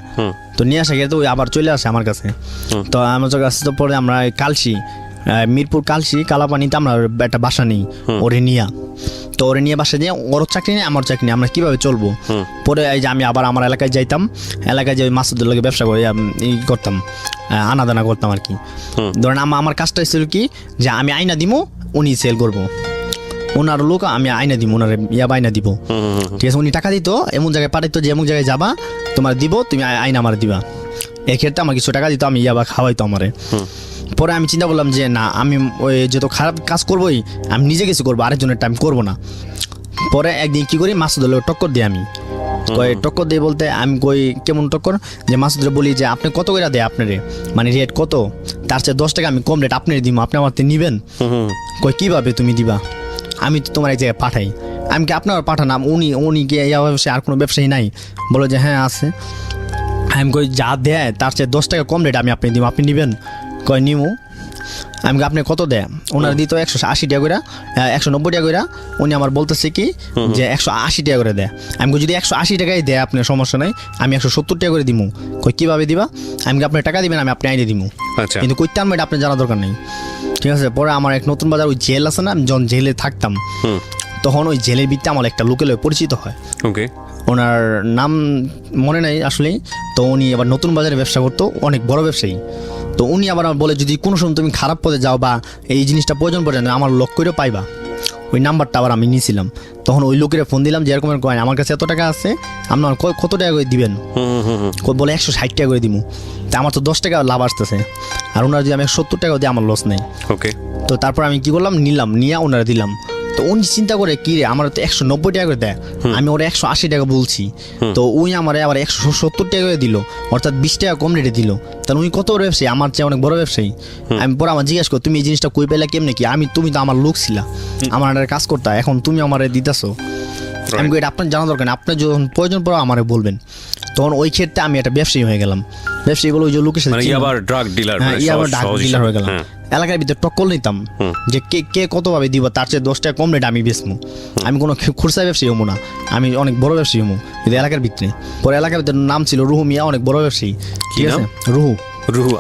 তো নিয়ে আসা ক্ষেত্রে ওই আবার চলে আসে আমার কাছে। তো আমার কাছে তো পরে আমরা মিরপুর কালাপানিতে আমরা একটা বাসা নেই ওরে নিয়ে। তো ওরে নিয়ে বাসা নিয়ে ওর চাকরি নেই, আমার চাকরি নেই, আমরা কীভাবে চলবো? পরে এই যে আমি আবার আমার এলাকায় যাইতাম, এলাকায় যে মাসুদের লোকে ব্যবসা করে করতাম, আনাদানা করতাম আর কি। ধরেন আমার কাজটা ছিল কি যে আমি আইনা দিমু, উনি সেল করবো, ওনার লোক আমি আইনা দিব, ওনার আইনা দিব, ঠিক আছে? উনি টাকা দিত, এমন জায়গায় পাঠাইতো যে এমন জায়গায় যাবা তোমার দিব, তুমি আইনা আমার দিবা। এক্ষেত্রে আমার কিছু টাকা দিত, আমি ইয়াবা খাওয়াইতো আমারে। পরে আমি চিন্তা করলাম যে না, আমি ওই যেহেতু খারাপ কাজ করবোই, আমি নিজে কিছু করবো, আরেকজনের টাইম করবো না। পরে একদিন কী করি, মাসুদের লোক টক্কর দিই আমি, কয় টক্কর দেয় বলতে আমি কই কেমন টক্কর, যে মাসুদরে বলি যে আপনি কত করে দেয় আপনারে, মানে রেট কত, তার চেয়ে 10 টাকা আমি কম রেট আপনারে দিব, আপনি আমার থেকে নিবেন। কই কিভাবে তুমি দিবা, আমি তো তোমার এক জায়গায় পাঠাই। আমি কি আপনার পাঠানাম, উনি কি এই ব্যবসায় আর কোনো ব্যবসায়ী নাই? বলো যে হ্যাঁ আছে। আমি কই যা দেয় তার চেয়ে 10 টাকা কম রেট আমি আপনি দিব, আপনি নিবেন? কয় নিমু। আমি আপনি কত দেয়? ওনার দিত 180 টাকা করে, 190 টাকা করে। উনি আমার বলতেছে কি যে 180 টাকা করে দেয়। আমি যদি 180 টাকাই দেয় আপনার সমস্যা নাই, আমি 170 টাকা করে দিমু। কই কিভাবে দিবা? আমি আপনি টাকা দিবেন, আমি আপনি আইনে দিমু। আচ্ছা, কিন্তু কইতে আমি আপনি জানা দরকার নেই, ঠিক আছে। পরে আমার এক নতুন বাজার ওই জেল আছে না, আমি যখন জেলে থাকতাম তখন ওই জেলের ভিত্তিতে আমার একটা লোকের পরিচিত হয়। ওকে, ওনার নাম মনে নেই আসলে। তো উনি আবার নতুন বাজারে ব্যবসা করতো, অনেক বড় ব্যবসায়ী। তো উনি আবার বলে যদি কোনো সময় তুমি খারাপ পথে যাও বা এই জিনিসটা প্রয়োজন পড়ে না, আমার লক করেও পাইবা। ওই নাম্বারটা আবার আমি নিয়েছিলাম। তখন ওই লোকের ফোন দিলাম যে এরকম কয়েন আমার কাছে এত টাকা আছে, আপনার কত টাকা করে দিবেন? বলে 160 টাকা করে দিবো। তা আমার তো 10 টাকা লাভ আসতেছে, আর ওনারা যদি আমি 70 টাকা দিই আমার লস নেই। ওকে, তো তারপর আমি কি করলাম, নিলাম, নিয়ে ওনারা দিলাম। তো উনি চিন্তা করে কি রে, আমার তো 190 টাকা করে দেয়, আমি ওরা 180 টাকা বলছি, তো উনি আমার আবার 170 টাকা করে দিল, অর্থাৎ 20 টাকা কম রেটে দিল। তাহলে উনি কত বড় ব্যবসায়ী, আমার চেয়ে অনেক বড় ব্যবসায়ী। আমি পরে আমার জিজ্ঞাসা করি তুমি এই জিনিসটা কই পেলে কেমনে কি? তুমি তো আমার লোক ছিলা, আমার একটা কাজ করতা, এখন তুমি আমার দিতেছো। আমি এটা আপনার জানা দরকার নেই, আপনার যখন প্রয়োজন পড়ে আমারে বলবেন। তখন ওই ক্ষেত্রে আমি একটা ব্যবসায়ী হয়ে গেলাম। ব্যবসায়ী গুলো ওই যে লোকের সাথে আবার ড্রাগ ডিলার, আবার ড্রাগ ডিলার হয়ে গেলাম। এলাকার ভিতরে টক্কর নিতাম যে কে কতভাবে দিব, তার চেয়ে 10 টাকা কম রেট আমি বেচবো। আমি কোনো খুচরা ব্যবসায়ী হবো না, আমি অনেক বড় ব্যবসায়ী হবো কিন্তু এলাকার ভিতরে। পরে এলাকার ভিতরে নাম ছিল রুহু মিয়া, অনেক বড় ব্যবসায়ী, ঠিক আছে। রুহু,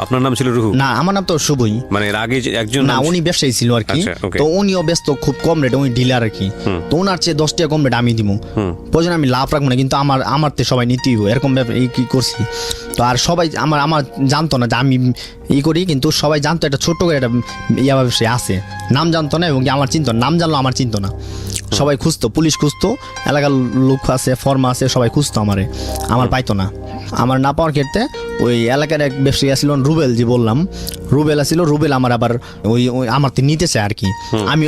আপনার নাম ছিল রুহু? না, আমার নাম তো শুভই। মানে এর আগে একজন, না, উনি ব্যবসায়ী ছিল আর কি। তো উনিও ব্যস্ত খুব কম রেটে, উনি ডিলার আর কি। তো ওনার চেয়ে 10 টাকা কম রেট আমি দিব, প্রয়োজন আমি লাভ রাখবো না, কিন্তু আমার তো সবাই নিতেই হবে, এরকম এই কি করছি। তো আর সবাই আমার জানতো না যে আমি করি, কিন্তু সবাই জানতো একটা ছোট্ট করে একটা ব্যবসায়ী আছে, নাম জানতো না এবং আমার চিনতো, নাম জানলো আমার চিনতো না। সবাই খুঁজতো, পুলিশ খুঁজতো, এলাকার লোক আছে, ফর্মা আছে, সবাই খুঁজতো আমার পাইতো না। আমার না পাওয়ার ক্ষেত্রে ওই এলাকার এক ব্যবসায়ী আসছিল রুবেল, যে বললাম রুবেল আসছিল। রুবেল আমার আবার ওই আমার তো নিতেছে আর কি।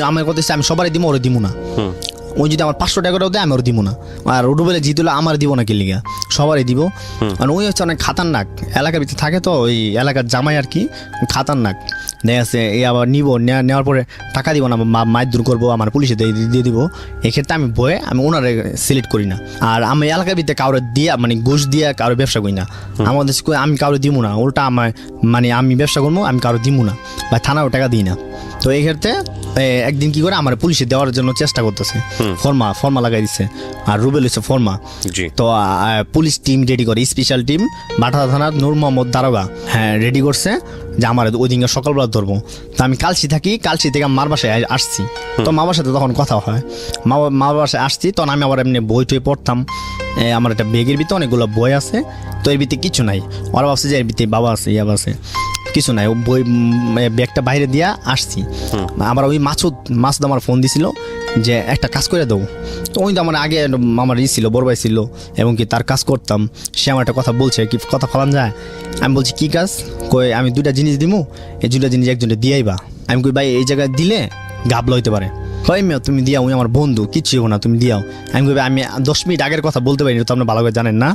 আমার কথা আমি সবারই দিব, ওরে দিব না। ওই যদি আমার 500 টাকা দেয় আমি ওর দিব না। আর রুবেলে জিতলে আমার দিব না, কি লিগা সবারই দিব। আর ওই হচ্ছে অনেক খাতারনাক, এলাকার ভিতরে থাকে তো, ওই এলাকার জামাই আর কি, খাতারনাক। দেখা যাচ্ছে এই আবার নিব, নেওয়ার পরে টাকা দিব না, মায়ের দূর করবো, আমার পুলিশে দিয়ে দিব। এক্ষেত্রে আমি বয়ে আমি ওনারে সিলেক্ট করি না। আর আমি এলাকার ভিতরে কাউরে দিয়া, মানে ঘুষ দিয়া কারো ব্যবসা করি না। আমাদের আমি কাউরে দিব না, উল্টা আমার মানে আমি ব্যবসা করবো, আমি কারো দিব না, বা থানাও টাকা দিই না। তো এই ক্ষেত্রে একদিন কি করে আমার পুলিশে দেওয়ার জন্য চেষ্টা করতেছে, ফর্মা লাগাই দিচ্ছে, আর রুবেল হচ্ছে ফর্মা। তো পুলিশ টিম রেডি করে, স্পেশাল টিম, বাটা থানার নূর মোহাম্মদ দারোগা, হ্যাঁ রেডি করছে যে আমার ওই দিনকে সকালবেলা ধরবো। তো আমি কালসি থাকি, কালসি থেকে মার বাসায় আসছি। তো মা বাসাতে তখন কথা হয়, মা বাসায় আসছি, তখন আমি আবার এমনি বই টই পড়তাম। আমার একটা ব্যাগের ভিতরে অনেকগুলো বই আছে, তো এর ভিতরে কিছু নাই। ওরা ভাবছে যে এর ভিতরে বাবা আছে, ইয়াবা আছে, কিছু নাই। বই ব্যাগটা বাইরে দিয়া আসছি। আমার ওই মাসুদ আমার ফোন দিছিল যে একটা কাজ করে দেবো। তো ওই তো আমার আগে আমার ছিল, বড় ভাই ছিল, এবং কি তার কাজ করতাম। সে আমার একটা কথা বলছে, কি কথা ফলান যায়। আমি বলছি কি কাজ? কই আমি 2টা জিনিস দিমু, এই 2টা জিনিস একজনকে দিয়াইবা। আমি কই ভাই এই জায়গায় দিলে গাবলা হইতে পারে। কই মেয়ে তুমি দিয়াও, ওই আমার বন্ধু, কিচ্ছু হবো না, তুমি দিয়াও। আমি কই আমি 10 মিনিট আগের কথা বলতে পারিনি, তো আপনি ভালো করে জানেন না।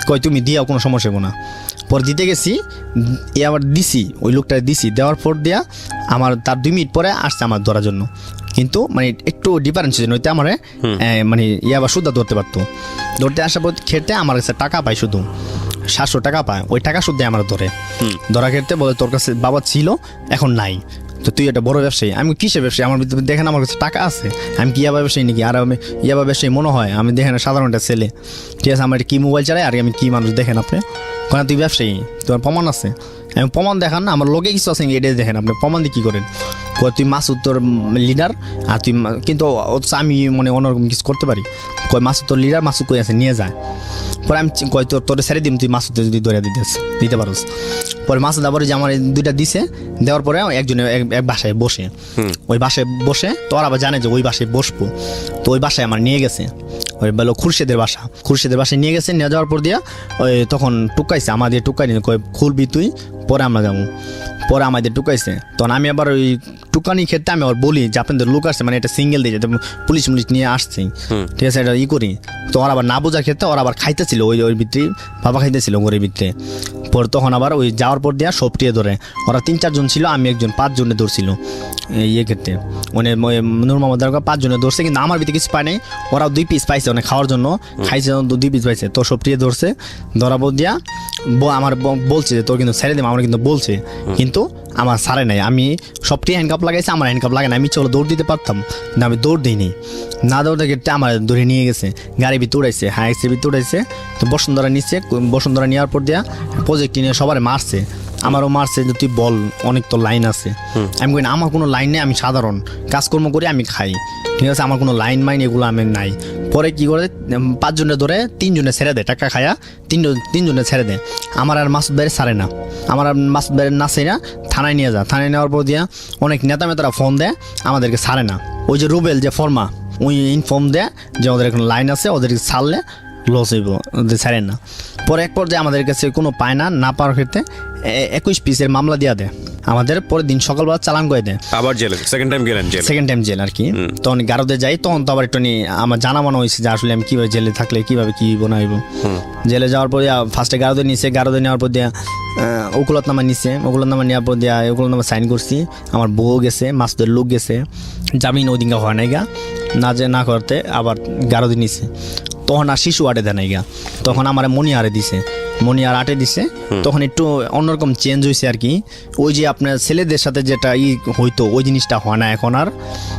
কই তুমি দিয়াও, কোনো সমস্যা হবো না। পর দিতে গেছি, আবার দিছি, ওই লোকটা দিছি, দেওয়ার পর দিয়া আমার তার 2 মিনিট পরে আসছে আমার ধরার জন্য। কিন্তু মানে একটু ডিফারেন্স ছিল, নইতে আমার মানে আবার সুদা ধরতে পারতো। ধরতে আসার পর ক্ষেত্রে আমার কাছে টাকা পায়, শুধু 700 টাকা পায়, ওই টাকা শুদ্ধ আমার ধরা ক্ষেত্রে বলে তোর কাছে বাবা ছিল, এখন নাই, তো তুই একটা বড় ব্যবসায়ী। আমি কিসের ব্যবসায়ী? আমার ভিতরে দেখেন আমার কাছে টাকা আছে, আমি কি ইয়াবা ব্যবসায়ী নাকি? আর আমি ইয়াবা ব্যবসায়ী মনে হয়? আমি দেখেন সাধারণ একটা ছেলে, ঠিক আছে, আমার কি মোবাইল চালাই আর আমি কি মানুষ, দেখেন আপনি কেন তুই ব্যবসায়ী, তোমার প্রমাণ আছে? আমি প্রমাণ দেখান না, আমার লোকে কিছু আছে এটাই দেখেন, আপনি প্রমাণ দিয়ে কী করেন? তুই মাসুদ তোর লিডার, আর তুই কিন্তু আমি মানে অন্যরকম কিছু করতে পারি। কয় মাসুদ তোর লিডার, মাসুদ কই আছে নিয়ে যায়। পরে আমি কয় তোর ছেড়ে দিম, তুই মাসুদ যদি ধরে দিতে পারোস। পরে মাসুদ আবার যে আমার 2টা দিছে, দেওয়ার পরে একজনে এক বাসায় বসে, ওই বাসায় বসে তো আর আবার জানে যে ওই বাসায় বসবো, তো ওই বাসায় আমার নিয়ে গেছে। ওই বলো খুরশেদের বাসায় নিয়ে গেছে। নিয়ে যাওয়ার পর দিয়া ওই তখন টুকাইছে, আমাদের টুকাই নিয়ে কয় খুলবি তুই, পরে আমরা যাবো। পরে আমাদের টুকাইছে, তখন আমি আবার ওই টুকানি ক্ষেত্রে আমি আবার বলি যে আপনাদের লোক আসছে, মানে এটা সিঙ্গেল দিয়ে যেতে পুলিশ নিয়ে আসছে, ঠিক আছে, এটা করি। তো ওরা আবার না বোঝার ক্ষেত্রে ওরা আবার খাইতেছিল ওই ভিতরে, বাবা খাইতেছিল ঘরের ভিতরে। পরে তখন আবার ওই যাওয়ার পর দিয়ে সবটিয়ে ধরে, ওরা 3-4 ছিল, আমি একজন, 5 জনে ধরছিল ক্ষেত্রে। মানে নূর মোহাম্মদ 5 জনে ধরছে, কিন্তু আমার ভিতরে কিছু পায় নাই, ওরা 2 পিস পাইছে, মানে খাওয়ার জন্য খাইছে, 2 পিস পাইছে। তো সবটিয়ে ধরছে, ধরা পর দিয়া আমার বলছে যে তোর কিন্তু ছেড়ে দেবো, আমার কিন্তু বলছে, কিন্তু আমার সারে নাই। আমি সবটি হ্যান্ডকাপ লাগাইছে, আমার হ্যান্ডকাপ লাগে না। আমি চলো দৌড় দিতে পারতাম, কিন্তু আমি দৌড় দিইনি। না দৌড়তে ক্ষেত্রে আমার ধরে নিয়ে গেছে, গাড়ি ভিতরে উড়াইছে, হাইক্সের ভিতরে উড়াইছে। তো বসুন্ধরা নিচ্ছে, বসুন্ধরা নেওয়ার পর দিয়া প্রজেক্ট নিয়ে সবারে মারছে, আমারও মারছে যে তুই বল, অনেক তো লাইন আছে। আমি কই না, আমার কোনো লাইন নেই, আমি সাধারণ কাজকর্ম করি, আমি খাই, ঠিক আছে, আমার কোনো লাইন মাইন এগুলো আমি নাই। পরে কি করে 5 জনে ধরে 3 জনে ছেড়ে দেয়, টাকা খায়া 3 জনে ছেড়ে দেয়। আমার আর মাসুদ ভাইয়ের ছাড়ে না, আমার আর মাসুদ ভাইয়ের না ছেড়ে থানায় নিয়ে যা। থানায় নেওয়ার পর দিয়া অনেক নেতা মেতারা ফোন দেয়, আমাদেরকে ছাড়ে না। ওই যে রুবেল যে ফর্মা, ওই ইনফর্ম দেয় যে ওদের এখন লাইন আছে, ওদেরকে ছাড়লে লস হইব, ওদের ছাড়েন না। পরে এক পর্যায়ে আমাদের কাছে কোনো পায় না, না পাওয়ার ক্ষেত্রে 21 পিসের মামলা দিয়া দেয় আমাদের। পরের দিন সকালবেলা চালান করে দেয়, আবার জেলে, সেকেন্ড টাইম জেল আর কি। তখন গারদে যাই, তখন তো আবার একটু আমার জানা মনে হয়েছে যে আসলে আমি কীভাবে জেলে থাকলে কীভাবে কী বানাইব। জেলে যাওয়ার পর ফার্স্টে গারদে নিছে, গারদে নেওয়ার পর দিয়া ওকুলতনামা নিছে, ওকুলতনামা নেওয়ার পর দিয়া ওকুলতনামা সাইন করছি। আমার বউ গেছে, মাসুদের লোক গেছে, জামিন ওই দিনকে হয় নাই গা, না করতে আবার গারদে নিছে। তখন আর শিশু আটে দেয় নাই গা, তখন আমার মনিহারে দিছে, মনিহার আটে দিছে। তখন একটু অন্যরকম চেঞ্জ হয়েছে আর কি। ওই যে আপনার ছেলেদের সাথে যেটা হইতো, ওই জিনিসটা হয় না এখন আর।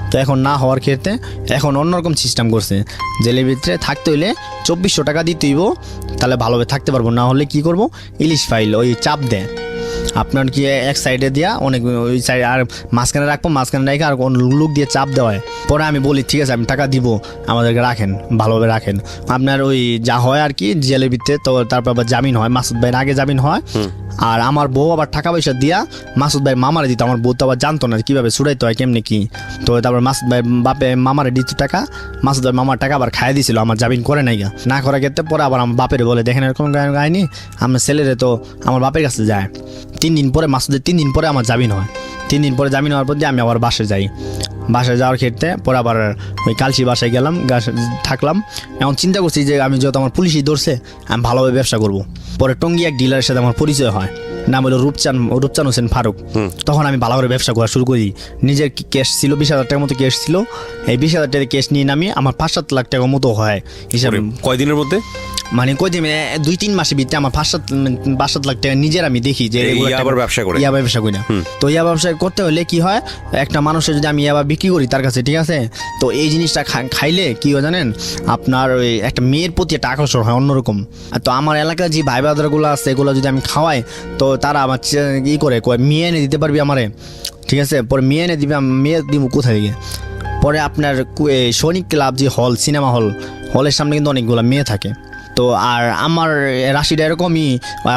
তো এখন না হওয়ার ক্ষেত্রে এখন অন্যরকম সিস্টেম করছে, জেলের ভিতরে থাকতে হইলে 2400 টাকা দিতে হইব, তাহলে ভালোভাবে থাকতে পারবো। না হলে কি করব, ইলিশ ফাইল ওই চাপ দেয় আপনার, কি এক সাইডে দিয়া অনেক ওই সাইড আর মাঝখানে রাখবো, মাঝখানে রেখে আর লোক দিয়ে চাপ দেওয়া হয়। পরে আমি বলি ঠিক আছে আমি টাকা দিব, আমাদেরকে রাখেন, ভালোভাবে রাখেন। আপনার ওই যা হয় আর কি জেলের ভিতরে। তো তারপর আবার জামিন হয়, মাসুদ ভাইয়ের আগে জামিন হয়। আর আমার বউ আবার টাকা পয়সা দিয়া মাসুদ ভাই মামারে দিত। আমার বউ তো আবার জানতো না কীভাবে ছুড়াইতে হয়, কেমনি কি। তো তারপর মাসুদ ভাই বাপে মামারে দিত টাকা, মাসুদ ভাই মামার টাকা আবার খাইয়ে দিয়েছিল, আমার জামিন করে নাই গা। না করার ক্ষেত্রে পরে আবার আমার বাপের বলে দেখেন এরকম গায়নি, আমার ছেলেরে তো আমার বাপের কাছে যায়। 3 দিন পরে মাসুদের 3 দিন পরে আমার জামিন হয়। 3 দিন পরে জামিন হওয়ার পর দিয়ে আমি আবার বাসায় যাই। বাসায় যাওয়ার ক্ষেত্রে পরে আবার ওই কালসি বাসায় গেলাম, থাকলাম। এখন চিন্তা করছি যে আমি যত আমার পুলিশই ধরছে, আমি ভালোভাবে ব্যবসা করব। পরে টঙ্গী এক ডিলারের সাথে আমার পরিচয় হয়, নাম হলো রূপচান হোসেন ফারুক। তখন আমি ভালো করে ব্যবসা করা শুরু করি। নিজের ক্যাশ ছিল 20,000 টাকার মতো ক্যাশ ছিল। এই 20,000 টাকা ক্যাশ নিয়ে নামি আমার 5-7 লাখ টাকার মতো হয় হিসাবে। কয়দিনের মধ্যে, মানে কয়দিন 2-3 মাসের ভিতরে আমার 5-7 লাখ টাকা নিজের আমি দেখি যে ব্যবসা করি না। তো ইয়া ব্যবসা করতে হলে কি হয়, একটা মানুষের যদি আমি ইয়াবা বিক্রি করি তার কাছে, ঠিক আছে, তো এই জিনিসটা খাইলে কি হয় জানেন, আপনার ওই একটা মেয়ের প্রতি একটা আকর্ষণ হয় অন্যরকম। তো আমার এলাকায় যে ভাই বাদারগুলো আছে এগুলো যদি আমি খাওয়াই, তো তারা আমার করে মেয়ে এনে দিতে পারবি আমারে, ঠিক আছে। পরে মেয়ে এনে দিবে, মেয়ে দিব কোথায় দিকে। পরে আপনার সৈনিক ক্লাব যে হল, সিনেমা হলের সামনে কিন্তু অনেকগুলো মেয়ে থাকে। তো আর আমার রাশিটা এরকমই,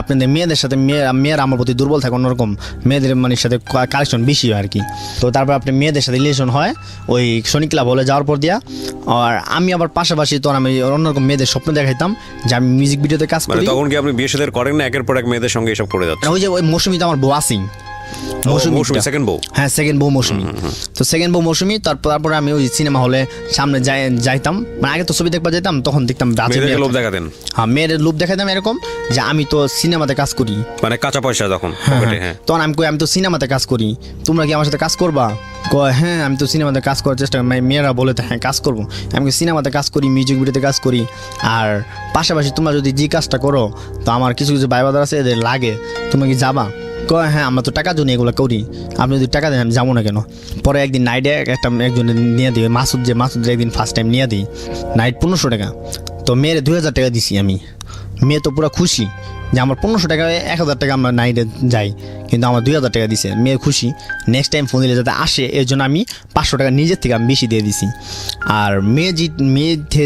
আপনাদের মেয়েদের সাথে মেয়েরা আমার প্রতি দুর্বল থাকে অন্যরকম, মেয়েদের মানে সাথে কালেকশন বেশি হয় আর কি। তো তারপর আপনি মেয়েদের সাথে রিলেশন হয় ওই শনি ক্লাব হলে যাওয়ার পর দিয়া। আর আমি আবার পাশাপাশি তো আমি অন্যরকম মেয়েদের স্বপ্ন দেখাইতাম যে আমি মিউজিক ভিডিওতে কাজ করি। তখন কি আপনি বিয়ে সাথে করেন না, একের পর এক মেয়েদের সঙ্গে এসব করে যাচ্ছেন? ওই যে ওই মৌসুমীতে আমার বউ আসি, সেকেন্ড বউ মৌসুমী। তো সেকেন্ড বউ মৌসুমী। তারপরে আমি ওই সিনেমা হলে সামনে যাইতাম, মানে আগে তো ছবি দেখবা যেতাম, তখন দেখতাম লোভ দেখাতেন। হ্যাঁ, মেয়েদের লোভ দেখাতাম এরকম যে আমি তো সিনেমাতে কাজ করি, মানে কাঁচা পয়সা তখন। তখন আমি তো সিনেমাতে কাজ করি, তোমরা কি আমার সাথে কাজ করবা? হ্যাঁ, আমি তো সিনেমাতে কাজ করার চেষ্টা করি। মেয়েরা বলে তো হ্যাঁ কাজ করবো। আমি সিনেমাতে কাজ করি, মিউজিক ভিডিওতে কাজ করি, আর পাশাপাশি তোমরা যদি যে কাজটা করো, তো আমার কিছু ভাই বাদার আছে এদের লাগে, তোমরা কি যাবা? হ্যাঁ, আমরা তো টাকার জন্য এগুলো করি, আপনি যদি টাকা দেন আমি যাবো না কেন। পরে একদিন নাইটে একজন নিয়ে দিই, মাসুদ একদিন ফার্স্ট টাইম নিয়ে দিই নাইট 1500 টাকা। তো মেয়ের 2000 টাকা দিছি আমি। মেয়ে তো পুরো খুশি যে আমার 1500 টাকা 1000 টাকা আমরা নাইটে যাই, কিন্তু আমার 2000 টাকা দিছে। মেয়ে খুশি, নেক্সট টাইম ফোন দিলে যাতে আসে এর জন্য আমি 500 টাকা নিজের থেকে আমি বেশি দিয়ে দিছি। আর মেয়ে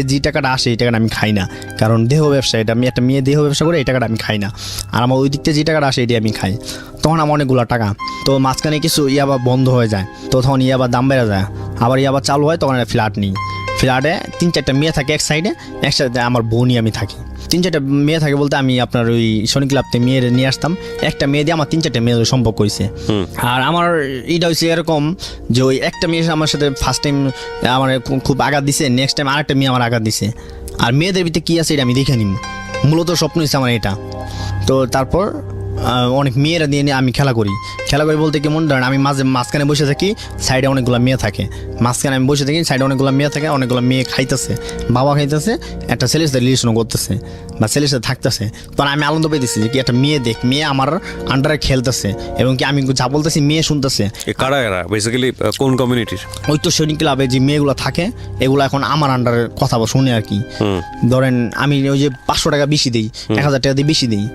যে টাকাটা আসে এই টাকাটা আমি খাই না, কারণ দেহ ব্যবসা, এটা আমি একটা মেয়ে দেহ ব্যবসা করে এই টাকাটা আমি খাই না। আর আমার ওই দিক থেকে যে টাকাটা আসে এটি আমি খাই। তখন আমার অনেকগুলো টাকা। তো মাঝখানে কিছু ইয়াবা বন্ধ হয়ে যায়, তো তখন ইয়াবা দাম বেড়ে যায়, আবার ইয়াবা চালু হয়, তখন একটা ফ্ল্যাট নিই। ফ্ল্যাটে 3-4টা মেয়ে থাকে এক সাইডে, একসাথে আমার বউ নিয়ে আমি থাকি। 3-4টা মেয়ে থাকে বলতে আমি আপনার ওই শনি ক্লাবতে মেয়ে নিয়ে আসতাম, একটা মেয়ে দিয়ে আমার 3-4টা মেয়ের সম্পর্ক হয়েছে। আর আমার এটা হয়েছে এরকম যে ওই একটা মেয়ে আমার সাথে ফার্স্ট টাইম আমার খুব আঘাত দিছে, নেক্সট টাইম আরেকটা মেয়ে আমার আঘাত দিছে। আর মেয়েদের ভিতরে কী আছে এটা আমি দেখে নিব, মূলত স্বপ্ন হচ্ছে আমার এটা। তো তারপর অনেক মেয়েরা দিয়ে আমি খেলা করি বলতে কেমন ধরেন আমি মাঝখানে বসে থাকি, সাইডে অনেকগুলো মেয়ে থাকে, মাঝখানে আমি বসে থাকি, সাইডে অনেকগুলো মেয়ে থাকে, অনেকগুলো মেয়ে খাইতেছে, বাবা খাইতেছে, একটা ছেলের সাথে রিলেশন করতেছে বা ছেলের সাথে থাকতেছে। তখন আমি আনন্দ পেতেছি যে কি একটা মেয়ে দেখ, মেয়ে আমার আন্ডারে খেলতেছে এবং কি আমি যা বলতেছি মেয়ে শুনতেছে। কারা এরা বেসিক্যালি কোন কমিউনিটির? ওই তো সৈনিক ক্লাবে যে মেয়েগুলো থাকে এগুলো এখন আমার আন্ডারে কথা শুনে আর কি। ধরেন আমি ওই যে 500 টাকা বেশি দিই, 1000 টাকা দিয়ে বেশি দিই।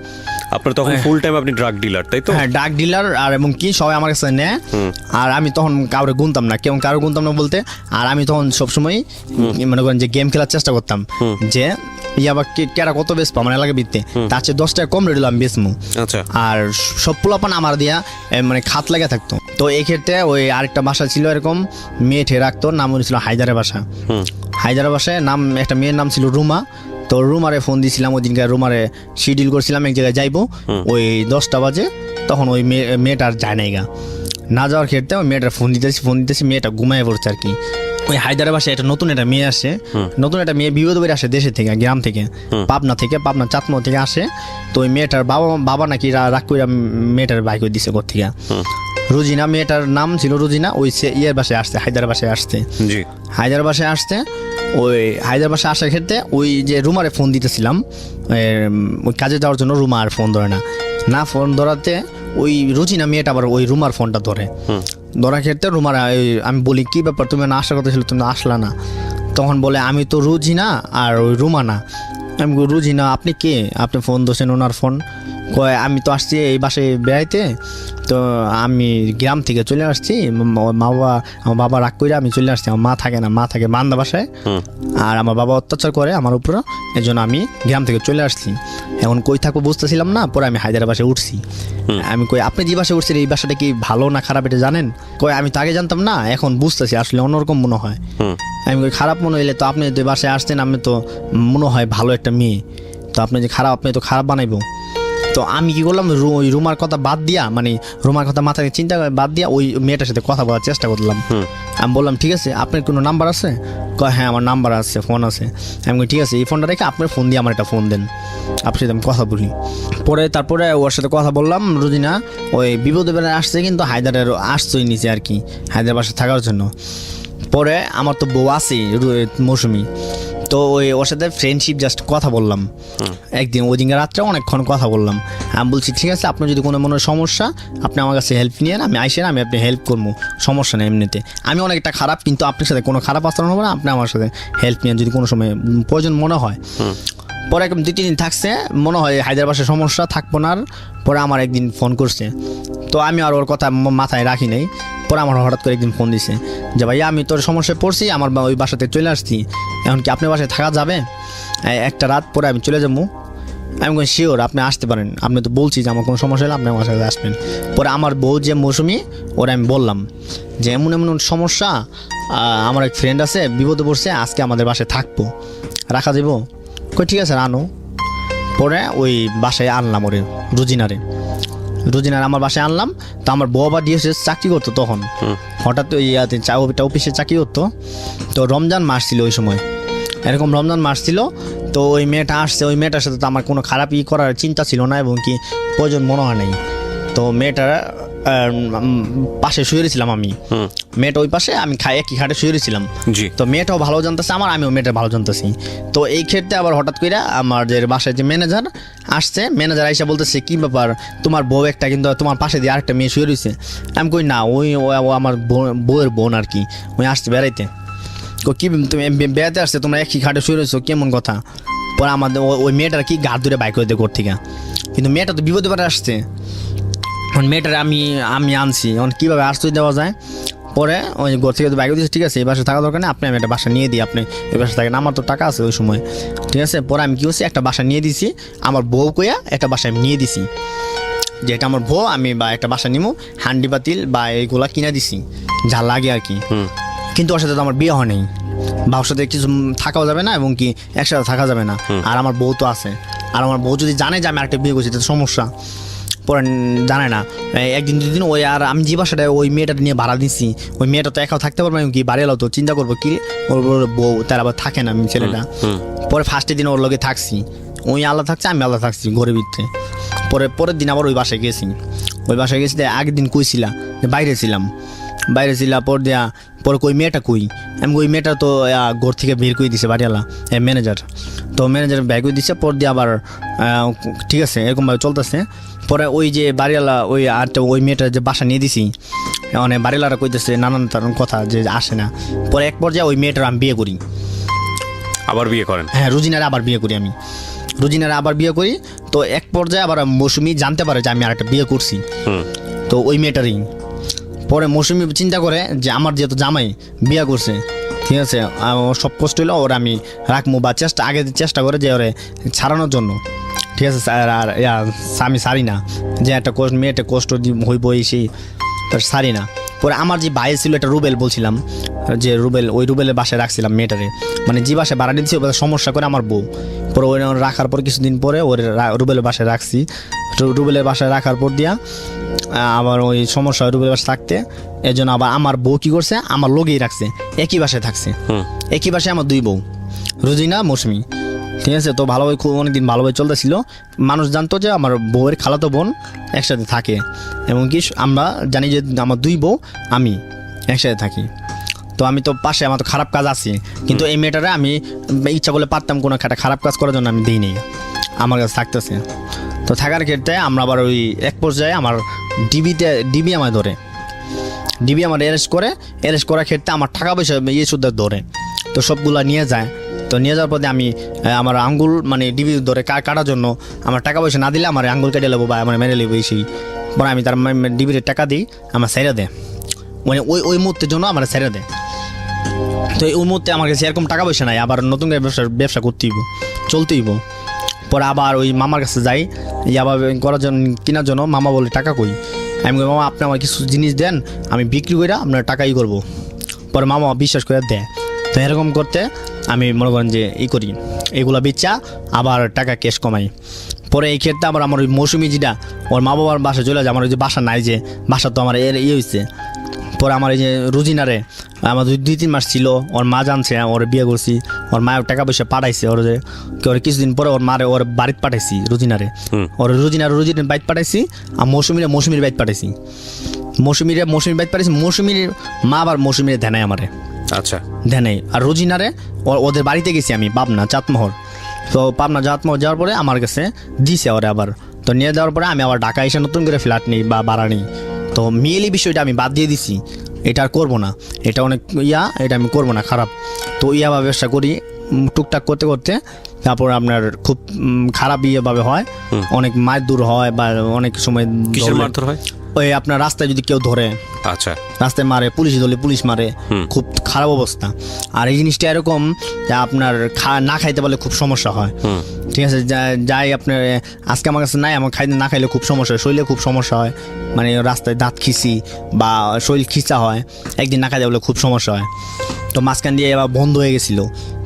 আপনার তখন ফুল টাইম আপনি ড্রাগ ডিলার, তাই তো? হ্যাঁ, ড্রাগ ডিলার। আর এবং কি সবাই আমার কাছে নেয়, আর আমি তখন কাউরে গুনতাম না, কেমন কারো গুনতাম না বলতে। আর আমি তখন সবসময় মনে করেন যে গেম খেলার চেষ্টা করতাম যে ইয়াবা কেরা কত বেচবো আমার এলাকা ভিত্তে, তার চেয়ে 10 টাকা কম রেট আমি বেচবো। আচ্ছা। আর সব পোলাপান আমার দিয়া মানে খাত লেগে থাকতো। তো এই ক্ষেত্রে ওই আরেকটা বাসা ছিল এরকম মেয়ে ঠে রাখতো, নাম ছিল হায়দারের বাসা। হায়দারের বাসায় নাম একটা মেয়ের নাম ছিল রুমা। তো রুমারে ফোন দিয়েছিলাম ওই দিনকার, রুমারে শিডিউল করছিলাম এক জায়গায় যাইবো ওই 10টা বাজে। তখন ওই মেয়েটার যায় নাই গা, না যাওয়ার ক্ষেত্রে ওই মেয়েটার ফোন দিতেছি, মেয়েটা ঘুমায় পড়ছে আর কি। ওই হায়দারের বাসায় একটা নতুন একটা মেয়ে আসে, নতুন একটা মেয়ে বিপদ বেড়ে আসে দেশে থেকে, গ্রাম থেকে, পাবনা চাঁদমো থেকে আসে। তো ওই মেয়েটার বাবা নাকি রাগ করে মেয়েটার বাইক করে দিছে ঘর থেকে। রুজিনা, মেয়েটার নাম ছিল রুজিনা। ওই ইয়ের বাসায় আসছে, হায়দার বাসায় আসছে। হায়দার বাসায় আসতে ওই হায়দার বাসায় আসার ক্ষেত্রে ওই যে রুমারে ফোন দিতেছিলাম ওই কাজে যাওয়ার জন্য, রুমা আর ফোন ধরে না ফোন ধরাতে ওই রুজিনা মেয়েটা আবার ওই রুমার ফোনটা ধরার ক্ষেত্রে রুমার আমি বলি কি ব্যাপার, তুমি না আসার কথা ছিল, তুমি আসলা না। তখন বলে আমি তো রুজিনা আর ওই রুমা না। আমি রুজিনা আপনি কে, আপনি ফোন ধরছেন ওনার ফোন? কয় আমি তো আসছি এই বাসায় বেড়াইতে, তো আমি গ্রাম থেকে চলে আসছি, আমার বাবা রাগ করে আমি চলে আসছি, আমার মা থাকে না, মা থাকে বান্দা বাসায়, আর আমার বাবা অত্যাচার করে আমার উপরে, এই জন্য আমি গ্রাম থেকে চলে আসছি। এখন কই থাকবো বুঝতেছিলাম না, পরে আমি হায়দারের বাসায় উঠছি। আমি কই আপনি যে বাসায় উঠছেন এই বাসাটা কি ভালো না খারাপ এটা জানেন? কয় আমি তো আগে জানতাম না, এখন বুঝতেছি আসলে অন্যরকম মনে হয়। আমি কই খারাপ মনে হইলে তো আপনি যে বাসায় আসছেন আমি তো মনে হয় ভালো একটা মেয়ে, তো আপনি যে খারাপ, আপনি তো খারাপ বানাইবো। তো আমি কি করলাম, ওই রুমার কথা বাদ দিয়া, মানে রুমার কথা মাথায় চিন্তা বাদ দিয়া ওই মেয়েটার সাথে কথা বলার চেষ্টা করলাম। আমি বললাম ঠিক আছে আপনার কোনো নাম্বার আছে? কয় হ্যাঁ আমার নাম্বার আছে, ফোন আছে। আমি ঠিক আছে এই ফোনটা রেখে আপনার ফোন দিয়ে আমার একটা ফোন দেন, আপনার সাথে আমি কথা বলি। তারপরে ওর সাথে কথা বললাম। রুজিনা ওই বিপদে বেড়ে আসছে, কিন্তু হায়দারের আসছই নিচে আর কি, হায়দার বাসায় থাকার জন্য। পরে আমার তো বউ আছে মৌসুমি, তো ওর সাথে ফ্রেন্ডশিপ জাস্ট কথা বললাম একদিন, ওই দিনকে রাত্রে অনেকক্ষণ কথা বললাম। আমি বলছি ঠিক আছে আপনার যদি কোনো মনে সমস্যা আপনি আমার কাছে হেল্প নিয়েন, আমি আইসেন, আমি আপনি হেল্প করবো, সমস্যা নেই। এমনিতে আমি অনেকটা খারাপ, কিন্তু আপনার সাথে কোনো খারাপ আচরণ হবে না, আপনি আমার সাথে হেল্প নিয়েন যদি কোনো সময় প্রয়োজন মনে হয়। পরে একদম 2-3 দিন থাকছে, মনে হয় হায়দার বাসায় সমস্যা থাকবো না। পরে আমার একদিন ফোন করছে, তো আমি আর ওর কথা মাথায় রাখি নাই। পরে আমার হঠাৎ করে একদিন ফোন দিছে যে ভাইয়া আমি তোর সমস্যায় পড়ছি, আমার ওই বাসাতে চলে আসছি, এখন কি আপনার বাসায় থাকা যাবে একটা রাত? পরে আমি চলে যাবো। আমি বলি শিওর আপনি আসতে পারেন, আপনি তো বলছি যে আমার কোনো সমস্যা হলে আপনি আমার সাথে আসবেন। পরে আমার বউ যে মৌসুমি, ওরা আমি বললাম যে এমন সমস্যা, আমার এক ফ্রেন্ড আছে বিপদে পড়ছে, আজকে আমাদের বাসায় থাকবো, রাখা যাবো? কই ঠিক আছে আনো। পরে ওই বাসায় আনলাম ওরে, রুজিনার আমার বাসায় আনলাম। তো আমার বউ আবার ডিএসএস চাকরি করতো তখন, হঠাৎ ওই অফিসে চাকরি করতো। তো রমজান মাস ছিল ওই সময়, এরকম রমজান মাস ছিল। তো ওই মেয়েটা আসছে, ওই মেয়েটার সাথে তো আমার কোনো খারাপ করার চিন্তা ছিল না এবং কি প্রয়োজন মনে হয় নাই। তো মেয়েটার পাশে শুয়ে ছিলাম আমি, মেয়েটা ওই পাশে, আমি একই খাটে শুয়ে ছিলাম। তো মেয়েটাও ভালো জানতেছে আমার, আমিও মেয়েটা ভালো জানতেছি। তো এই ক্ষেত্রে আবার হঠাৎ করে আমার যে বাসায় যে ম্যানেজার আসছে, ম্যানেজার আইসা বলতেছে কি ব্যাপার তোমার বউ একটা, কিন্তু তোমার পাশে দিয়ে আরেকটা মেয়ে শুয়ে রয়েছে। আমি কই না ওই আমার বউয়ের বোন আর কি, ওই আসছে বেড়াইতে। কি তুমি বেড়াতে আসছে, তোমরা একই খাটে শুয়ে রয়েছো, কেমন কথা? পরে আমাদের ওই মেয়েটার কি গাড় ধরে বাইক হইতে ঘর থেকে, কিন্তু মেয়েটা তো বিপদে পারে আসছে। এখন মেয়েটার আমি আনছি, এখন কীভাবে আশ্রয় দেওয়া যায়? পরে ওই ঘর থেকে বাইক দিয়েছে, ঠিক আছে এই বাসায় থাকা দরকার নেই, আপনি আমি একটা বাসা নিয়ে দিই, আপনি এই বাসা থাকেন, আমার তো টাকা আছে ওই সময়, ঠিক আছে। পরে আমি কী করছি, একটা বাসা নিয়ে দিছি, আমার বউ কইয়া একটা বাসা আমি নিয়ে দিছি, যেটা আমার বউ আমি বা একটা বাসা নিমু, হান্ডি পাতিল বা এইগুলা কিনে দিছি যা লাগে আর কি। কিন্তু ওর সাথে তো আমার বিয়ে হয়নি, বা ওর সাথে কিছু থাকাও যাবে না এবং কি একসাথে থাকা যাবে না। আর আমার বউ তো আছে, আর আমার বউ যদি জানে যে আমি আরেকটা বিয়ে করছি তো সমস্যা। পরে জানে না, একদিন দুদিন ওই, আর আমি যে বাসাটা ওই মেয়েটা নিয়ে ভাড়া দিচ্ছি, ওই মেয়েটা তো একাও থাকতে পারবে না, কি বাড়ি এলো তো চিন্তা করবো কি ওর বউ তার আবার থাকে না ছেলেটা। পরে ফার্স্টের দিন ওর লগে থাকছি, ওই আলাদা থাকছে আমি আলাদা থাকছি ঘরের ভিতরে। পরের দিন আবার ওই বাসায় গেছি, ওই বাসায় গেছি আগের দিন কইছিলা যে বাইরে ছিলাম পরে ওই মেয়েটা কই, আমি ওই মেয়েটা তো ঘর থেকে বের করে দিছে বাড়িওয়ালা ম্যানেজার, তো ম্যানেজার বের করে দিচ্ছে। পর দিয়ে আবার ঠিক আছে এরকমভাবে চলতেছে। পরে ওই যে বাড়িওয়ালা ওই আরটা ওই মেয়েটা যে বাসা নিয়ে দিছি, মানে বাড়িওয়ালারা কইতেছে নানান তার কথা যে আসে না। পরে এক পর্যায়ে ওই মেয়েটার আমি বিয়ে করি, আবার বিয়ে করেন? হ্যাঁ, রুজিনারে আবার বিয়ে করি আমি, রুজিনারে আবার বিয়ে করি। তো এক পর্যায়ে আবার মৌসুমি জানতে পারে যে আমি আরেকটা বিয়ে করছি, তো ওই মেয়েটারই। পরে মৌসুমি চিন্তা করে যে আমার যেহেতু জামাই বিয়ে করছে, ঠিক আছে, সব কষ্ট হইলো ওর আমি রাখবো, বা চেষ্টা করে যে ওরে ছাড়ানোর জন্য, ঠিক আছে। আর আমি সারি না যে একটা মেয়েটা কষ্ট হইব সেই সারি না। পরে আমার যে ভাই ছিল একটা রুবেল বলছিলাম, যে ওই রুবেলের বাসায় রাখছিলাম মেয়েটারে, মানে যে বাসায় ভাড়া দিচ্ছি ওই সমস্যা করে আমার বউ। পরে ওই রাখার পর কিছুদিন পরে ওর রুবেলের বাসায় রাখছি, রুবেলের বাসায় রাখার পর দিয়া আবার ওই সমস্যা হয় রুবেলের বাসায় থাকতে, এই জন্য আবার আমার বউ কী করছে আমার লগেই রাখছে, একই বাসায় থাকছে, একই বাসায় আমার দুই বউ, রুজিনা মৌসুমি, ঠিক আছে। তো ভালোভাবে খুব অনেকদিন ভালোভাবে চলতেছিল, মানুষ জানতো যে আমার বউয়ের খালাতো বোন একসাথে থাকে, এবং কি আমরা জানি যে আমার দুই বউ আমি একসাথে থাকি। তো আমি তো পাশে আমার তো খারাপ কাজ আছে, কিন্তু এই মেয়েটারে আমি ইচ্ছা করলে পারতাম কোনো একটা খারাপ কাজ করার জন্য আমি দিই নি, আমার কাছে থাকতেছে। তো থাকার ক্ষেত্রে আমরা আবার ওই এক পর্যায়ে আমার ডিবি আমায় ধরে, ডিবি আমার অ্যারেস্ট করার ক্ষেত্রে আমার টাকা পয়সা শুদ্ধ ধরে, তো সবগুলা নিয়ে যায়। তো নিয়ে যাওয়ার পরে আমি আমার আঙ্গুল মানে ডিবি ধরে কাটার জন্য আমার টাকা পয়সা না দিলে আমার আঙ্গুল কেটে নেবো বা আমার মেরে নেবো, সেই পরে আমি তার ডিবির টাকা দিই, আমার ছেড়ে দেয়, মানে ওই মুহূর্তের জন্য আমার ছেড়ে দেয়। তো ওই মুহূর্তে আমার কাছে এরকম টাকা পয়সা নাই, আবার নতুন করে ব্যবসা করতেইব, চলতেইব। পরে আবার ওই মামার কাছে যাই আবার করার জন্য কেনার জন্য, মামা বলে টাকা কই, আমি বলি মামা আপনি আমার কিছু জিনিস দেন আমি বিক্রি করে আপনার টাকাই করবো। পরে মামা বিশ্বাস করে দেয়। তো এরকম করতে আমি মনে করেন যে করি, এগুলো বেচা আবার টাকা ক্যাশ কমাই। পরে এই ক্ষেত্রে আবার আমার ওই মৌসুমি যেটা ওর মা বাবার বাসায় চলে যায়, আমার ওই যে বাসা নাই, যে বাসা তো আমার হয়েছে। পরে আমার এই যে রুজিনারে আমার 2-3 মাস ছিল, ওর মা জানছে ওর বিয়ে করছি, ওর মায়ের টাকা পয়সা পাঠাইছে, ওর কিছুদিন পরে ওর মারে ওর বাড়িতে পাঠাইছি, রুজিনার বাড়িতে পাঠাইছি, আর মৌসুমির বাড়িতে পাঠাইছি, মৌসুমির বাড়িতে পাঠাইছি। মৌসুমির মা আবার মৌসুমির ধ্যানায় আমারে, আচ্ছা ধ্যানাই। আর রুজিনারে ওদের বাড়িতে গেছি আমি পাবনা চাঁদমোহর, তো পাবনা চাঁদমোহর যাওয়ার পরে আমার কাছে দিছে ওরে আবার। তো নিয়ে যাওয়ার পরে আমি আবার ঢাকা এসে নতুন করে ফ্ল্যাট নিই বা ভাড়া নিই। তো মিয়েলি বিষয়টা আমি বাদ দিয়ে দিছি, এটা আর করবো না, এটা অনেক এটা আমি করবো না, খারাপ। তো বা ব্যবসা করি টুকটাক করতে করতে, তারপর আপনার খুব খারাপ ভাবে হয়, অনেক মাছ দূর হয়, বা অনেক সময় মারধর হয়, ওই আপনার রাস্তায় যদি কেউ ধরে, আচ্ছা রাস্তায় মারে, পুলিশ ধরলে পুলিশ মারে, খুব খারাপ অবস্থা। আর এই জিনিসটা এরকম যে আপনার না খাইতে পারলে খুব সমস্যা হয়, ঠিক আছে। যাই আপনার আজকে আমার কাছে নাই, আমার না খাইলে খুব সমস্যা হয়, শরীরে খুব সমস্যা হয়, মানে রাস্তায় দাঁত খিচি বা শরীর খিচা হয়, একদিন না খাইতে পারলে খুব সমস্যা হয়। তো মাঝখান দিয়ে এবার বন্ধ হয়ে গেছিলো,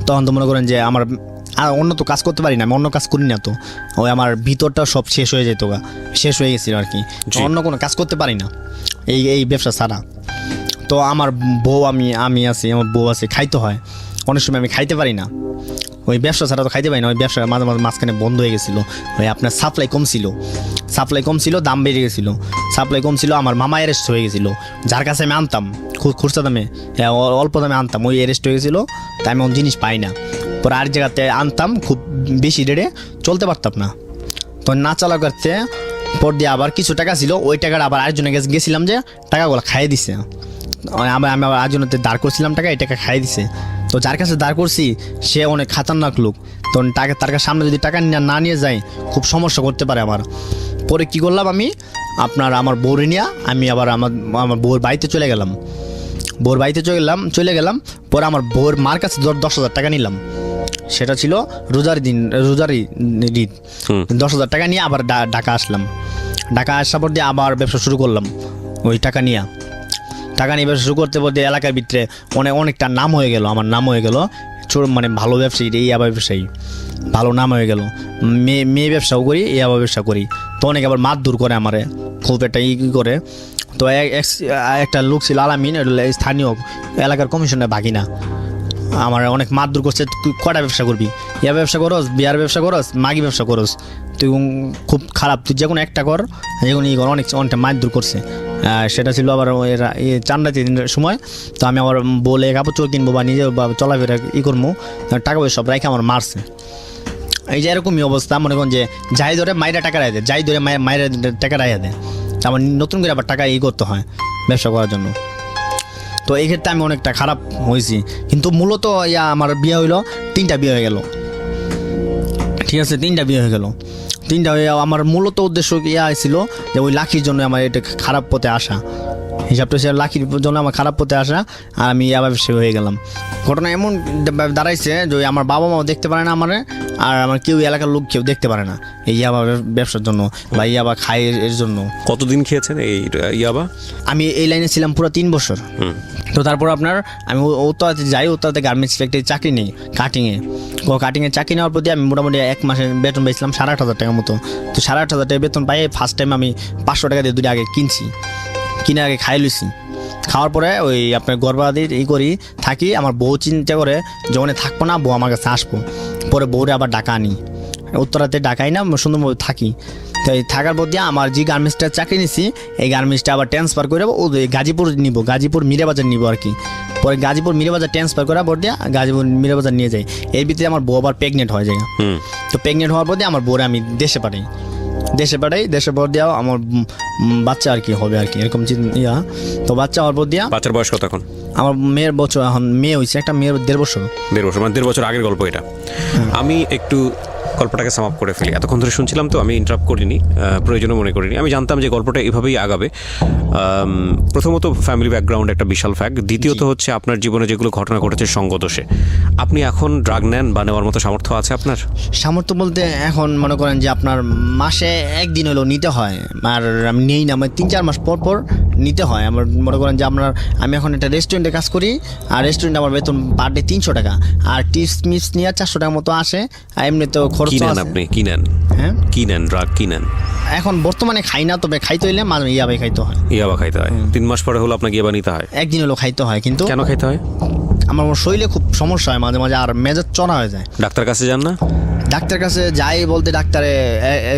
তখন তো মনে করেন যে আমার আর অন্য তো কাজ করতে পারি না, আমি অন্য কাজ করি না, তো ওই আমার ভিতরটা সব শেষ হয়ে যেত, শেষ হয়ে গেছিলো আর কি, অন্য কোনো কাজ করতে পারি না এই ব্যবসা ছাড়া। তো আমার বউ আমি আছি, আমার বউ আছে, খাইতে হয়, অনেক সময় আমি খাইতে পারি না, ওই ব্যবসা ছাড়া তো খাইতে পারি না। ওই ব্যবসা মাঝখানে বন্ধ হয়ে গেছিলো, ওই আপনার সাপ্লাই কম ছিল, দাম বেড়ে গেছিলো, সাপ্লাই কম ছিল, আমার মামা অ্যারেস্ট হয়ে গেছিলো, যার কাছে আমি আনতাম খুচরা দামে, অল্প দামে আনতাম, ওই অ্যারেস্ট হয়ে গেছিলো, তাই আমি জিনিস পাই না। পরে আর জায়গাতে আনতাম খুব বেশি রেটে, চলতে পারতাম না। তো না চালা করতে পর দিয়ে আবার কিছু টাকা ছিল, ওই টাকাটা আবার আরেকজনের কাছে গেছিলাম, যে টাকাগুলো খাইয়ে দিছে, আমি আবার আরেকজনের দাঁড় করছিলাম টাকা, এই টাকা খাইয়ে দিছে। তো যার কাছে দাঁড় করছি সে অনেক খাতারনাক লোক, তো তার কাছে সামনে যদি টাকা না নিয়ে যায় খুব সমস্যা করতে পারে আমার। পরে কি করলাম আমি আমার বউরে নিয়ে আমি আবার আমার বউর বাড়িতে চলে গেলাম, পরে আমার বউর মার কাছে 10,000 টাকা নিলাম, সেটা ছিল রোজারি ঈদ, 10,000 টাকা নিয়ে আবার ঢাকা আসলাম। ঢাকা আসার পর দিয়ে আবার ব্যবসা শুরু করলাম ওই টাকা নিয়ে। টাকা নিয়ে ব্যবসা শুরু করতে বলতে এলাকার ভিতরে অনেকটা নাম হয়ে গেল, আমার নাম হয়ে গেল মানে ভালো ব্যবসায়ী, এই আবার ব্যবসায়ী ভালো নাম হয়ে গেল। মেয়ে ব্যবসাও করি, এই আবার ব্যবসা করি। তো অনেক আবার মারধর করে আমারে, খুব একটা করে। তো একটা লোক ছিল আলামিন, স্থানীয় এলাকার কমিশনের ভাগিনা, আমার অনেক মারধর করছে, তুই কটা ব্যবসা করবি, ইয়া ব্যবসা করস, বিয়ার ব্যবসা করস, মাগি ব্যবসা করস, তুই খুব খারাপ, তুই যে কোনো একটা কর, যে কোনো কর, অনেকটা মারধর করছে। সেটা ছিল আবার চান্দাতি দিনের সময়। তো আমি আবার বলে কাপড় চোর কিনবো বা নিজে বা চলাফেরা করবো, টাকা পয়সা সব রাখে আমার মারছে। এই যে এরকমই অবস্থা, মনে করেন যে যাই ধরে মায়েরা টাকা রায় দেয়, যাই ধরে মায়েরা টাকা রায় দেয়, আমার নতুন করে আবার টাকা করতে হয় ব্যবসা করার জন্য। তো এই ক্ষেত্রে আমি অনেকটা খারাপ হয়েছি। কিন্তু মূলত আমার বিয়ে হইলো, 3টা বিয়ে হয়ে গেল, ঠিক আছে, 3টা বিয়ে হয়ে গেল। 3টা হয়ে আমার মূলত উদ্দেশ্য ছিল যে ওই লাখির জন্য আমার এটা খারাপ পথে আসা, হিসাবটা সে লাখির জন্য আমার খারাপ পথে আসা, আর আমি আবার সে হয়ে গেলাম। ঘটনা এমন দাঁড়াইছে যে আমার বাবা মাও দেখতে পারে না আমার, আর আমার কেউ এলাকার লোক কেউ দেখতে পারে না এই ইয়াবা ব্যবসার জন্য বা ইয়াবা খাই এর জন্য। কতদিন খেয়েছেন এই ইয়াবা? আমি এই লাইনে ছিলাম পুরো 3 বছর। তো তারপর আপনার আমি উত্তরাতে যাই, উত্তরাতে গার্মেন্টস ফ্যাক্টরি চাকরি নেই, কাটিংয়ে চাকরি নেওয়ার প্রতি আমি মোটামুটি 1 মাসের বেতন পেয়েছিলাম 8,500 টাকার মতো। তো 8,500 টাকা বেতন পাই, ফার্স্ট টাইম আমি 500 টাকা দিয়ে 2 আগে কিনে আগে খাই লইছি। খাওয়ার পরে ওই আপনার গর্ভাবধির করি থাকি, আমার বউ চিন্তা করে যখন থাকবো না, বউ আমার কাছে আসবো, পরে বউরে আবার ডাকা আনি, উত্তরাতে ডাকাই না, সুন্দরভাবে থাকি। তো এই থাকার পর দিয়ে আমার যে গার্মেন্টসটা চাকরি নিছি, এই গার্মেন্টসটা আবার ট্রান্সফার করে গাজীপুর নিব, গাজীপুর মিরাবাজার নিব আর কি। পরে গাজীপুর মিরাবাজার ট্রান্সফার করার পর দিয়ে গাজীপুর মিরাবাজার নিয়ে যাই। এর ভিতরে আমার বউ আবার প্রেগনেন্ট হয়ে যায়। তো প্রেগনেন্ট হওয়ার পর দিয়ে আমার বউরে আমি দেশে পাঠাই, দেশের পর দিয়াও আমার বাচ্চা আর কি হবে আর কি, এরকম তো বাচ্চা হওয়ার পর দিয়া। বাচ্চার বয়স কত এখন? আমার মেয়ের বছর, এখন মেয়ে হয়েছে একটা, মেয়ের 1.5 বছর। 1.5 বছর আগের গল্প এটা। আমি একটু গল্পটাকে সাম আপ করে ফেলি। এতক্ষণ ধরে শুনছিলাম তো আমি ইন্টারাপ্ট করিনি, প্রয়োজনও মনে করিনি। আমি জানতাম যে গল্পটা এভাবেই আগাবে। প্রথমত ফ্যামিলি ব্যাকগ্রাউন্ড একটা বিশাল ফ্যাক্ট। দ্বিতীয়ত হচ্ছে আপনার জীবনে যেগুলো ঘটনা ঘটেছে সঙ্গদোষে। আপনি এখন ড্রাগ নেন বা নেওয়ার মতো সামর্থ্য আছে আপনার? সামর্থ্য বলতে এখন মনে করেন যে আপনার মাসে 1 দিন হলেও নিতে হয়, আর আমি নেই না, আমার 3-4 মাস পর নিতে হয়। আমার মনে করেন যে আমি এখন একটা রেস্টুরেন্টে কাজ করি, আর রেস্টুরেন্টে আমার বেতন পার ডে 300 টাকা, আর টিপস মিপস নিয়ে 400 টাকা মতো আসে। আর এমনি তো খরচ আছে। আপনি কি নেন? হ্যাঁ, কি নেন? ড্রাগ কি নেন? এখন বর্তমানে খাই না, তবে খাইতে হইলে ইয়াবাই খাইতে হয়। ইয়াবা খাইতে হয় 3 মাস পরে হলো আপনাকে ইয়াবা নিতে হয়? 1 দিন হলেও খাইতে হয়। কিন্তু কেন খাইতে হয়? আমার শরীরে খুব সমস্যা হয় মাঝে মাঝে, আর মেজাজ চড়া হয়ে যায়। ডাক্তার কাছে যান না? ডাক্তার কাছে যাই বলতে ডাক্তারে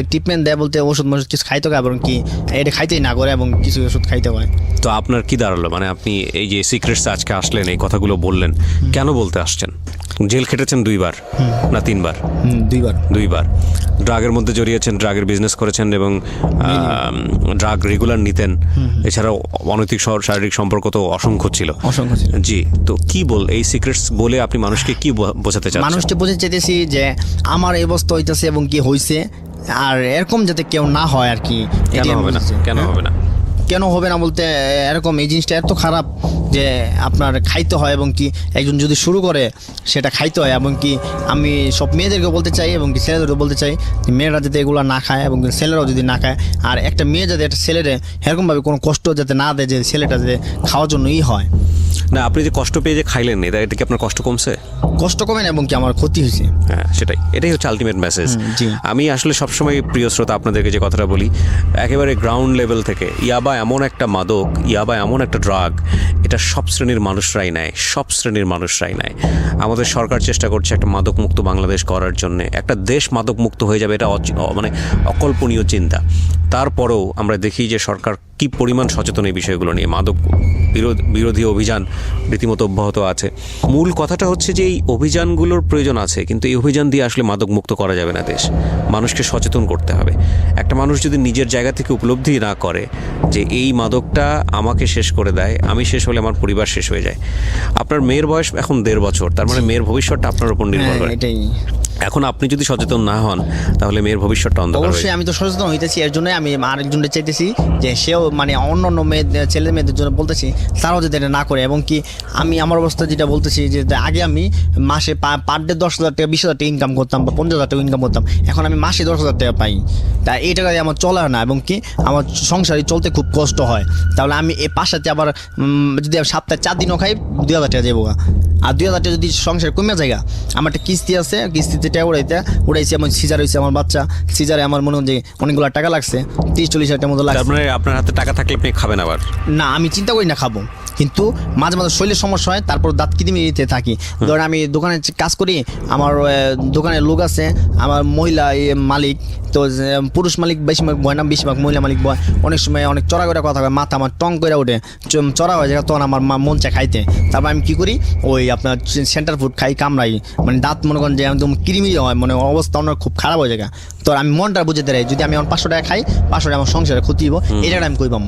ট্রিটমেন্ট দেয়, বলতে ওষুধ কিছু খাইতে হয়, এবং কি এটা খাইতেই না করে, এবং কিছু ওষুধ খাইতে হয়। তো আপনার কি দাঁড়ালো, মানে আপনি এই যে সিক্রেটস আজকে আসলেন, এই কথাগুলো বললেন, কেন বলতে আসছেন? জেল খেটেছেন 2 বার না 3 বার? 2 বার। ড্রাগের মধ্যে জড়িয়েছেন, ড্রাগের বিজনেস করেছেন এবং ড্রাগ রেগুলার নিতেন। এছাড়াও অনৈতিক শারীরিক সম্পর্ক তো অসংখ্য ছিল। জি, তো কি এই সিক্রেটস বলে আপনি মানুষকে কি বোঝাতে চাচ্ছেন? মানুষকে বোঝাতে চাইতেছি যে আমার এই অবস্থা হইতেছে এবং কি হয়েছে, আর এরকম যাতে কেউ না হয় আর কি। কেন হবে না বলতে এরকম এই জিনিসটা এত খারাপ যে আপনার খাইতে হয়, এবং কি একজন যদি শুরু করে সেটা খাইতে হয়। এবং কি আমি সব মেয়েদেরকে বলতে চাই এবং কি ছেলেদেরকে বলতে চাই যে মেয়েরা যাতে এগুলো না খায়, এবং ছেলেরাও যদি না খায়। আর একটা মেয়ে যাতে একটা ছেলেরে এরকমভাবে কোনো কষ্ট যাতে না দেয়, যে ছেলেটা যে খাওয়ার জন্যই হয় না। আপনি যে কষ্ট পেয়ে যে খাইলেন, এটা কি আপনার কষ্ট কমছে? কষ্ট কমে না, এবং কি আমার ক্ষতি হয়েছে। হ্যাঁ, এটাই হচ্ছে আলটিমেট মেসেজ। আমি আসলে সবসময় প্রিয় শ্রোতা আপনাদেরকে যে কথাটা বলি, একেবারে গ্রাউন্ড লেভেল থেকে ইয়াবা এমন একটা মাদক, ইয়াবা এমন একটা ড্রাগ, এটা সব শ্রেণীর মানুষরাই নেয়। আমাদের সরকার চেষ্টা করছে একটা মাদক মুক্ত বাংলাদেশ করার জন্য। একটা দেশ মাদক মুক্ত হয়ে যাবে, এটা মানে অকল্পনীয় চিন্তা। তারপরেও আমরা দেখি যে সরকার কি পরিমাণ সচেতন এই বিষয়গুলো নিয়ে। মাদক বিরোধী অভিযান রীতিমতো অব্যাহত আছে। মূল কথাটা হচ্ছে যে এই অভিযানগুলোর প্রয়োজন আছে, কিন্তু এই অভিযান দিয়ে আসলে মাদক মুক্ত করা যাবে না দেশ। মানুষকে সচেতন করতে হবে। একটা মানুষ যদি নিজের জায়গা থেকে উপলব্ধি না করে যে এই মাদকটা আমাকে শেষ করে দেয়, আমি শেষ হলে আমার পরিবার শেষ হয়ে যায়। আপনার মেয়ের বয়স এখন 1.5 বছর, তার মানে মেয়ের ভবিষ্যৎটা আপনার উপর নির্ভর করে। এখন আপনি যদি সচেতন না হন তাহলে মেয়ের ভবিষ্যৎটা অন্ধকার হয়ে অবশ্যই আমি তো সচেতন হইতেছি, এর জন্যই আমি আরেকজনকে চাইতেছি যে সেও মানে অন্য অন্য ছেলে মেয়েদের জন্য বলতেছি তারাও যাতে এটা না করে। এবং কি আমি আমার অবস্থা যেটা বলতেছি যে আগে আমি মাসে পার ডে 10,000 টাকা 20,000 টাকা ইনকাম করতাম বা 50,000 টাকা ইনকাম করতাম, এখন আমি মাসে 10,000 টাকা পাই। তাই এই টাকা দিয়ে আমার চলা হয় না এবং কি আমার সংসারে চলতে খুব কষ্ট হয়। তাহলে আমি এই পাশাতে আবার যদি সপ্তাহে 4 দিনও খাই 2,000 টাকা যাবো, আর 2,000 টাকা যদি সংসার কমে যায়, আমার একটা কিস্তি আছে, কিস্তিতে টাকা উড়াইছি। আমার সিজার হয়েছে, আমার বাচ্চা সিজারে আমার মনে হয় যে অনেকগুলো টাকা লাগছে, 30-40 হাজার টাকার মতো লাগছে। তার মানে আপনার হাতে টাকা থাকলে আপনি খাবেন আবার? না, আমি চিন্তা করি না খাবো, কিন্তু মাঝে মাঝে শরীরের সমস্যা হয়, তারপর দাঁত কিদিমি দিতে থাকি। ধরেন আমি দোকানে কাজ করি, আমার দোকানে লোক আছে, আমার মহিলা মালিক, তো পুরুষ মালিক বেশিরভাগ বয় না, বেশিরভাগ মহিলা মালিক বয়। অনেক সময় অনেক চড়া করে কথা হয়, মাথা আমার টং করে ওঠে, চড়া হয়ে যায়, তখন আমার মন চায় খাইতে। তারপর আমি কী করি, ওই আপনার সেন্টার ফুড খাই, কামড়াই, মানে দাঁত মনে করেন যে একদম কিরিমি হয়, মানে অবস্থা অন্য খুব খারাপ হয়ে যায়। তো আমি মনটা বুঝে দেয় যদি আমি আমার 500 টাকা খাই, 500 টাকা আমার সংসারে ক্ষতি হইব, এই টাকাটা আমি কই পাবো।